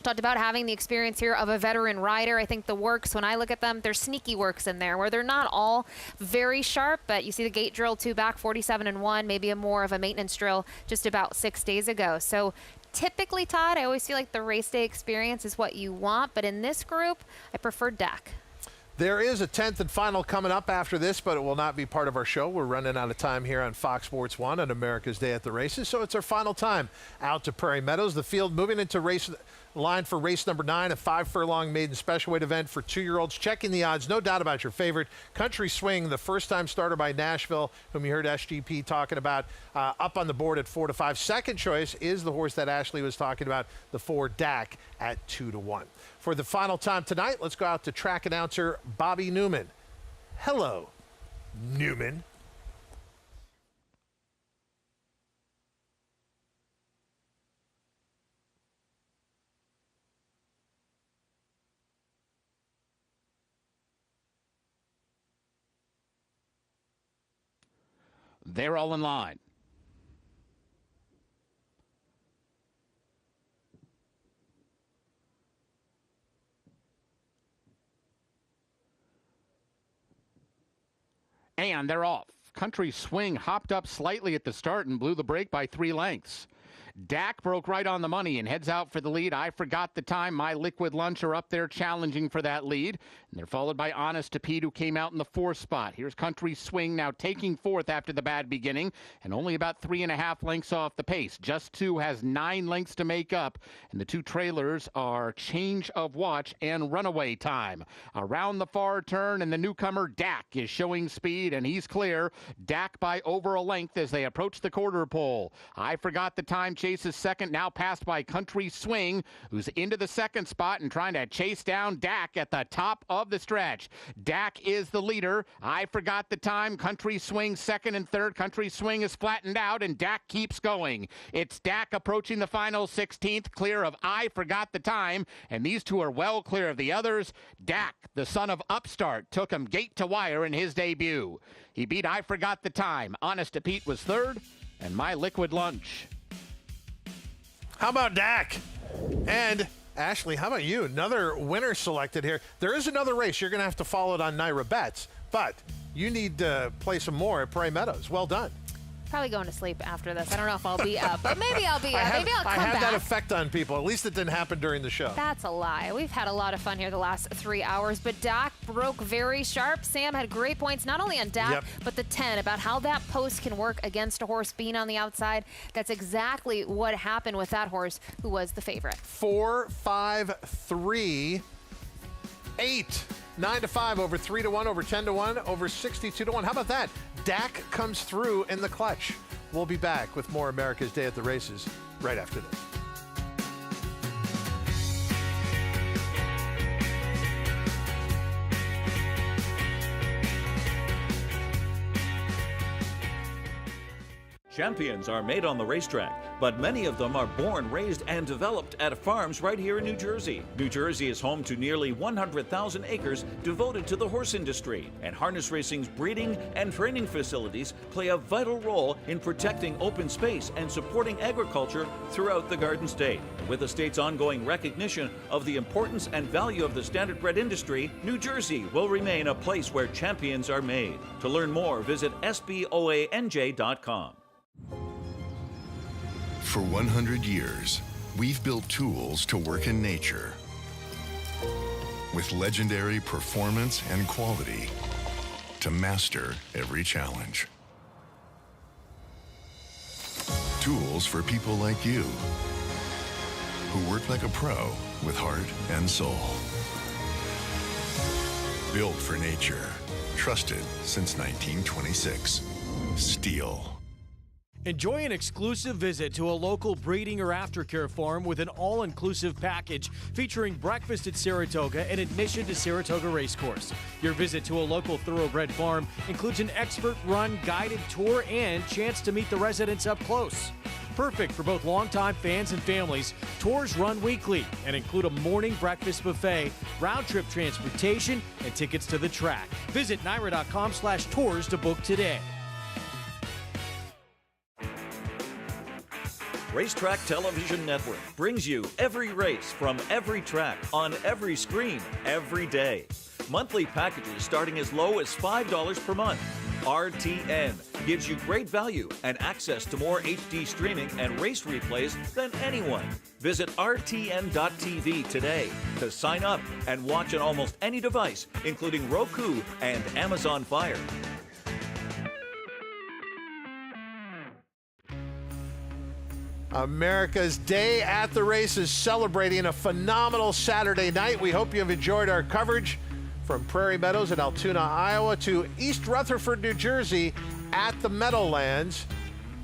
Talked about having the experience here of a veteran rider. I think the works, when I look at them, there's sneaky works in there where they're not all very sharp, but you see the gate drill 2 back, 47-1, maybe a more of a maintenance drill just about 6 days ago. So typically, Todd, I always feel like the race day experience is what you want, but in this group, I prefer Dak. There is a 10th and final coming up after this, but it will not be part of our show. We're running out of time here on Fox Sports 1 on America's Day at the Races, so it's our final time out to Prairie Meadows. The field moving into race line for race number 9, a 5-furlong maiden special weight event for 2-year-olds. Checking the odds, no doubt about your favorite, Country Swing, the first-time starter by Nashville, whom you heard SGP talking about, up on the board at 4-5. Second choice is the horse that Ashley was talking about, the 4 Dak at 2-1. For the final time tonight, let's go out to track announcer Bobby Newman. Hello, Newman. They're all in line. And they're off. Country Swing hopped up slightly at the start and blew the break by 3 lengths. Dak broke right on the money and heads out for the lead. I Forgot the Time, My Liquid Lunch are up there challenging for that lead. And they're followed by Honest to Pete, who came out in the 4th spot. Here's Country Swing now taking 4th after the bad beginning and only about 3.5 lengths off the pace. Just 2 has 9 lengths to make up. And the 2 trailers are Change of Watch and Runaway Time. Around the far turn, and the newcomer Dak is showing speed, and he's clear. Dak by over a length as they approach the quarter pole. I Forgot the Time chases second, now passed by Country Swing, who's into the 2nd spot and trying to chase down Dak at the top of the stretch. Dak is the leader. I Forgot the Time. Country Swing 2nd and 3rd. Country Swing is flattened out, and Dak keeps going. It's Dak approaching the final 16th, clear of I Forgot the Time, and these 2 are well clear of the others. Dak, the son of Upstart, took him gate to wire in his debut. He beat I Forgot the Time. Honest to Pete was 3rd, and My Liquid Lunch. How about Dak? And Ashley, how about you? Another winner selected here. There is another race. You're going to have to follow it on Naira Bets, but you need to play some more at Prairie Meadows. Well done. Probably going to sleep after this. I don't know if I'll be up, but maybe I'll be up. Maybe I'll come back. I had that effect on people. At least it didn't happen during the show. That's a lie. We've had a lot of fun here the last 3 hours, but Dak broke very sharp. Sam had great points, not only on Dak, but the 10, about how that post can work against a horse being on the outside. That's exactly what happened with that horse, who was the favorite. 4, 5, 3, 8. 9-5, over 3-1, over 10-1, over 62-1. How about that? Dak comes through in the clutch. We'll be back with more America's Day at the Races right after this. Champions are made on the racetrack, but many of them are born, raised, and developed at farms right here in New Jersey. New Jersey is home to nearly 100,000 acres devoted to the horse industry, and harness racing's breeding and training facilities play a vital role in protecting open space and supporting agriculture throughout the Garden State. With the state's ongoing recognition of the importance and value of the standardbred industry, New Jersey will remain a place where champions are made. To learn more, visit sboanj.com. For 100 years, we've built tools to work in nature with legendary performance and quality to master every challenge. Tools for people like you who work like a pro with heart and soul. Built for nature, trusted since 1926. Steel. Enjoy an exclusive visit to a local breeding or aftercare farm with an all-inclusive package featuring breakfast at Saratoga and admission to Saratoga Racecourse. Your visit to a local thoroughbred farm includes an expert-run guided tour and chance to meet the residents up close. Perfect for both longtime fans and families, tours run weekly and include a morning breakfast buffet, round-trip transportation, and tickets to the track. Visit NYRA.com/tours to book today. Racetrack Television Network brings you every race from every track on every screen every day. Monthly packages starting as low as $5 per month. RTN gives you great value and access to more HD streaming and race replays than anyone. Visit RTN.tv today to sign up and watch on almost any device, including Roku and Amazon Fire. America's Day at the Races, celebrating a phenomenal Saturday night. We hope you have enjoyed our coverage from Prairie Meadows in Altoona, Iowa to East Rutherford, New Jersey at the Meadowlands.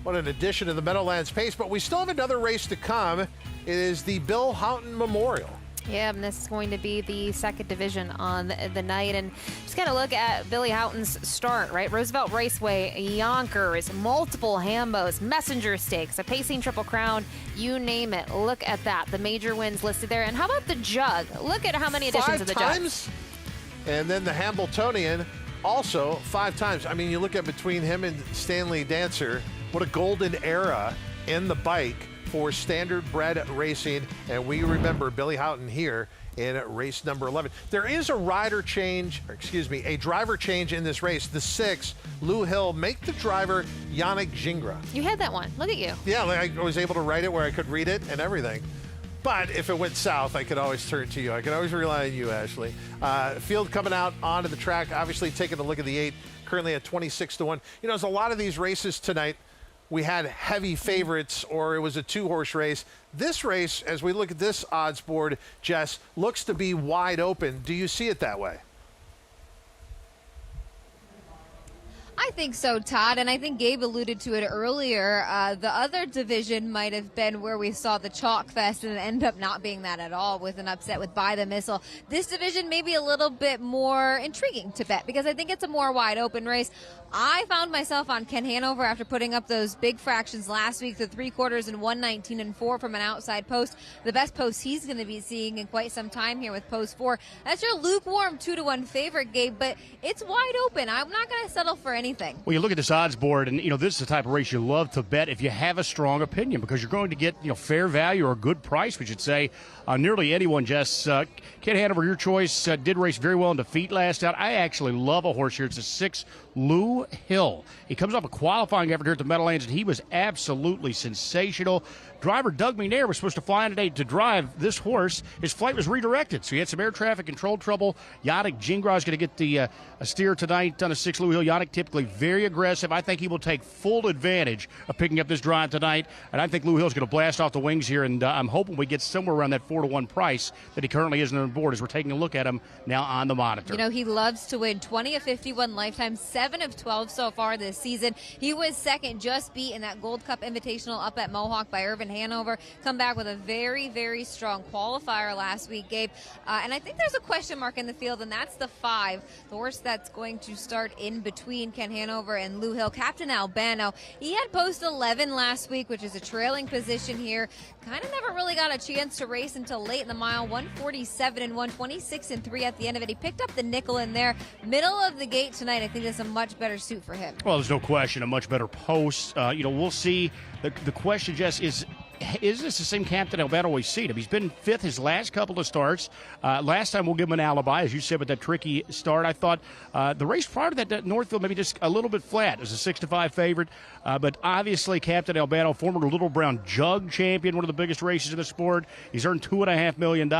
What an addition to the Meadowlands pace, but we still have another race to come. It is the Bill Houghton Memorial. Yeah, and this is going to be the second division on the night. And just got to look at Billy Houghton's start, right? Roosevelt Raceway, Yonkers, multiple Hambos, Messenger Stakes, a Pacing Triple Crown, you name it. Look at that. The major wins listed there. And how about the Jug? Look at how many editions of the Jug. 5 times? And then the Hambletonian also 5 times. I mean, you look at between him and Stanley Dancer, what a golden era in the bike for standard bred racing, and we remember Billy Houghton here in race number 11. There is a rider change, or excuse me, a driver change in this race. The 6, Lou Hill, make the driver Yannick Gingras. You had that one. Look at you. Yeah, I was able to write it where I could read it and everything. But if it went south, I could always turn to you. I could always rely on you, Ashley. Field coming out onto the track, obviously taking a look at the 8, currently at 26-1. You know, there's a lot of these races tonight. We had heavy favorites, or it was a 2-horse race. This race, as we look at this odds board, Jess, looks to be wide open. Do you see it that way? I think so, Todd, and I think Gabe alluded to it earlier. The other division might have been where we saw the chalk fest and end up not being that at all with an upset with By the Missile. This division may be a little bit more intriguing to bet because I think it's a more wide open race. I found myself on Ken Hanover after putting up those big fractions last week, the 3/4 and 119 and 4 from an outside post. The best post he's going to be seeing in quite some time here with post 4. That's your lukewarm 2-1 favorite, Gabe, but it's wide open. I'm not going to settle for anything. Well, you look at this odds board, and, you know, this is the type of race you love to bet if you have a strong opinion because you're going to get, you know, fair value or a good price, we should say, on nearly anyone, Jess. Ken Hanover, your choice, did race very well in defeat last out. I actually love a horse here. It's a 6, Lou Hill. He comes off a qualifying effort here at the Meadowlands, and he was absolutely sensational. Driver Doug McNair was supposed to fly in today to drive this horse. His flight was redirected, so he had some air traffic control trouble. Yannick Gingras is going to get the steer tonight on a 6, Lou Hill. Yannick typically very aggressive. I think he will take full advantage of picking up this drive tonight, and I think Lou Hill's going to blast off the wings here, and I'm hoping we get somewhere around that 4-1 price that he currently isn't on board as we're taking a look at him now on the monitor. You know, he loves to win. 20 of 51 lifetime, 7 of 12 so far this season. He was second, just beat in that Gold Cup Invitational up at Mohawk by Irvin Hanover. Come back with a very, very strong qualifier last week, Gabe. And I think there's a question mark in the field, and that's the 5, the horse that's going to start in between Ken Hanover and Lou Hill, Captain Albano. He had post 11 last week, which is a trailing position here. Kind of never really got a chance to race until late in the mile. 147 and 126 and 3 at the end of it. He picked up the nickel in there. Middle of the gate tonight, I think is a much better suit for him. Well, there's no question, a much better post. You know, we'll see. The question, Jess, is this the same Captain Albano we've seen him? He's been 5th his last couple of starts. Last time we'll give him an alibi, as you said, with that tricky start. I thought the race prior to that Northfield maybe just a little bit flat. It was a 6-5 favorite. But obviously, Captain Albano, former Little Brown Jug champion, one of the biggest races in the sport. He's earned $2.5 million.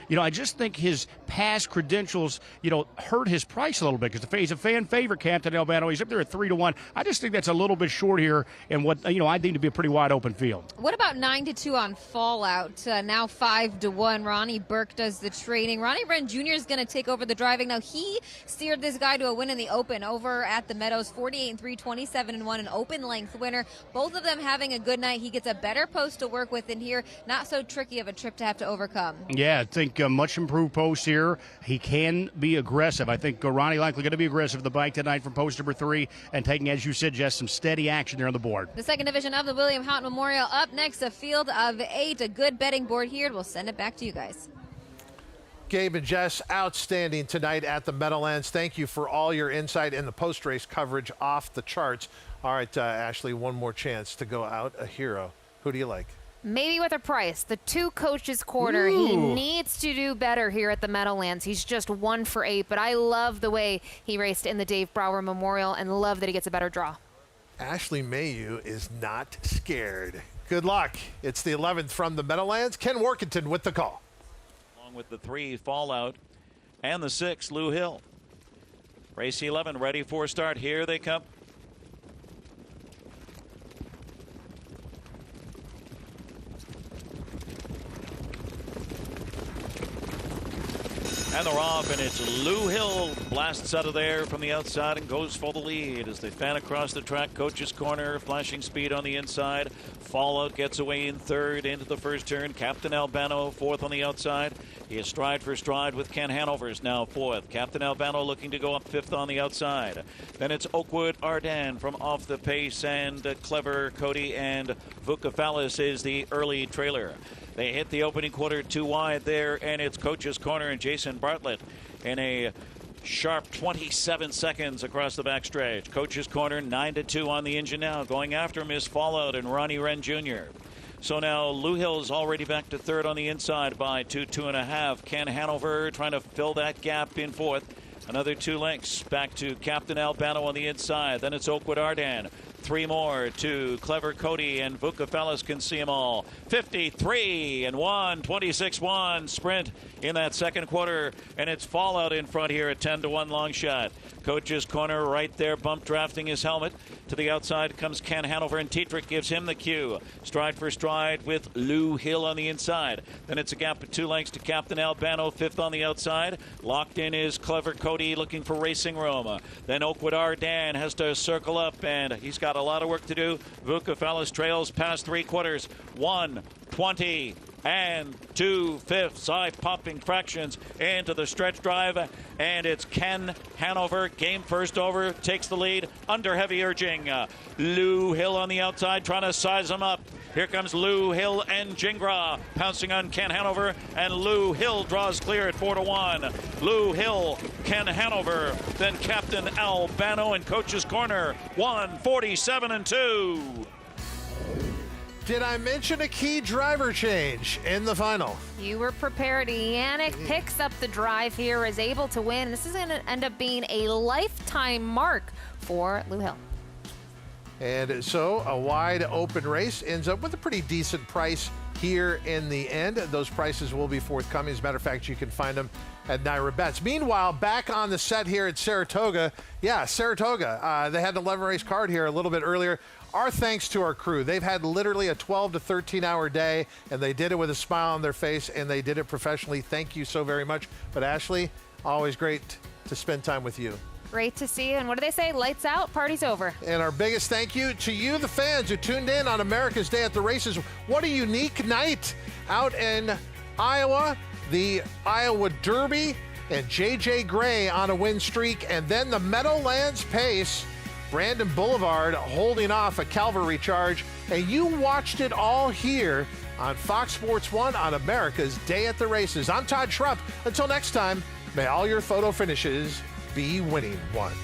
You know, I just think his past credentials, you know, hurt his price a little bit because he's a fan favorite, Captain Albano. He's up there at 3-1. I just think that's a little bit short here in what, you know, I deem to be a pretty wide open field. What about about 9-2 on Fallout. Now 5-1. Ronnie Burke does the training. Ronnie Wren Jr. is going to take over the driving. Now he steered this guy to a win in the Open over at the Meadows, 48-3, 27-1, an open length winner. Both of them having a good night. He gets a better post to work with in here. Not so tricky of a trip to have to overcome. Yeah, I think much improved post here. He can be aggressive. I think Ronnie likely going to be aggressive the bike tonight from post number 3 and taking, as you said, Jess, some steady action there on the board. The second division of the William Houghton Memorial up next, a field of 8. A good betting board here. We'll send it back to you guys. Gabe and Jess, outstanding tonight at the Meadowlands. Thank you for all your insight and the post-race coverage off the charts. All right, Ashley, one more chance to go out a hero. Who do you like? Maybe with a price. The 2 coaches quarter. Ooh. He needs to do better here at the Meadowlands. He's just 1 for 8, but I love the way he raced in the Dave Brower Memorial and love that he gets a better draw. Ashley Mayu is not scared. Good luck. It's the 11th from the Meadowlands. Ken Workington with the call. Along with the 3 Fallout and the 6 Lou Hill. Race 11 ready for start. Here they come. And they're off, and it's Lou Hill blasts out of there from the outside and goes for the lead as they fan across the track. Coach's corner, flashing speed on the inside. Fallout gets away in 3rd into the first turn. Captain Albano 4th on the outside. He is stride for stride with Ken Hanover's now 4th. Captain Albano looking to go up 5th on the outside. Then it's Oakwood Arden from off the pace, and Clever Cody and Vukafalis is the early trailer. They hit the opening quarter 2 wide there, and it's Coach's corner and Jason Bartlett in a sharp 27 seconds across the backstretch. Coach's corner 9-2 on the engine now. Going after him is Fallout and Ronnie Wren Jr. So now Lou Hill's already back to 3rd on the inside by 2.5. Ken Hanover trying to fill that gap in 4th. Another 2 lengths back to Captain Albano on the inside. Then it's Oakwood Arden. 3 more to Clever Cody, and Vukafalis can see them all. 53-1, 26-1 sprint in that second quarter, and it's Fallout in front here at 10-1 long shot. Coach's corner right there, bump drafting his helmet. To the outside comes Ken Hanover, and Tetrick gives him the cue. Stride for stride with Lou Hill on the inside. Then it's a gap of 2 lengths to Captain Albano, 5th on the outside. Locked in is Clever Cody looking for racing room. Then Oakwood Arden has to circle up, and he's got a lot of work to do. Vukafalis trails past 3 quarters. 1:20 and 2/5 eye-popping fractions into the stretch drive, and it's Ken Hanover, game first over, takes the lead under heavy urging. Lou Hill on the outside trying to size him up. Here comes Lou Hill and Jingra pouncing on Ken Hanover, and Lou Hill draws clear at 4-1. Lou Hill, Ken Hanover, then Captain Albano in Coach's corner, 1:47-2. Did I mention a key driver change in the final? You were prepared. Yannick picks up the drive here, is able to win. This is going to end up being a lifetime mark for Lou Hill. And so a wide open race ends up with a pretty decent price here in the end. Those prices will be forthcoming. As a matter of fact, you can find them at Naira Bets. Meanwhile, back on the set here at Saratoga. Yeah, Saratoga. They had an 11 race card here a little bit earlier. Our thanks to our crew. They've had literally a 12 to 13 hour day, and they did it with a smile on their face, and they did it professionally. Thank you so very much. But Ashley, always great to spend time with you. Great to see you. And what do they say? Lights out, party's over. And our biggest thank you to you, the fans who tuned in on America's Day at the Races. What a unique night out in Iowa. The Iowa Derby and J.J. Gray on a win streak. And then the Meadowlands pace. Brandon Boulevard holding off a cavalry charge. And you watched it all here on Fox Sports 1 on America's Day at the Races. I'm Todd Schrupp. Until next time, may all your photo finishes be winning ones.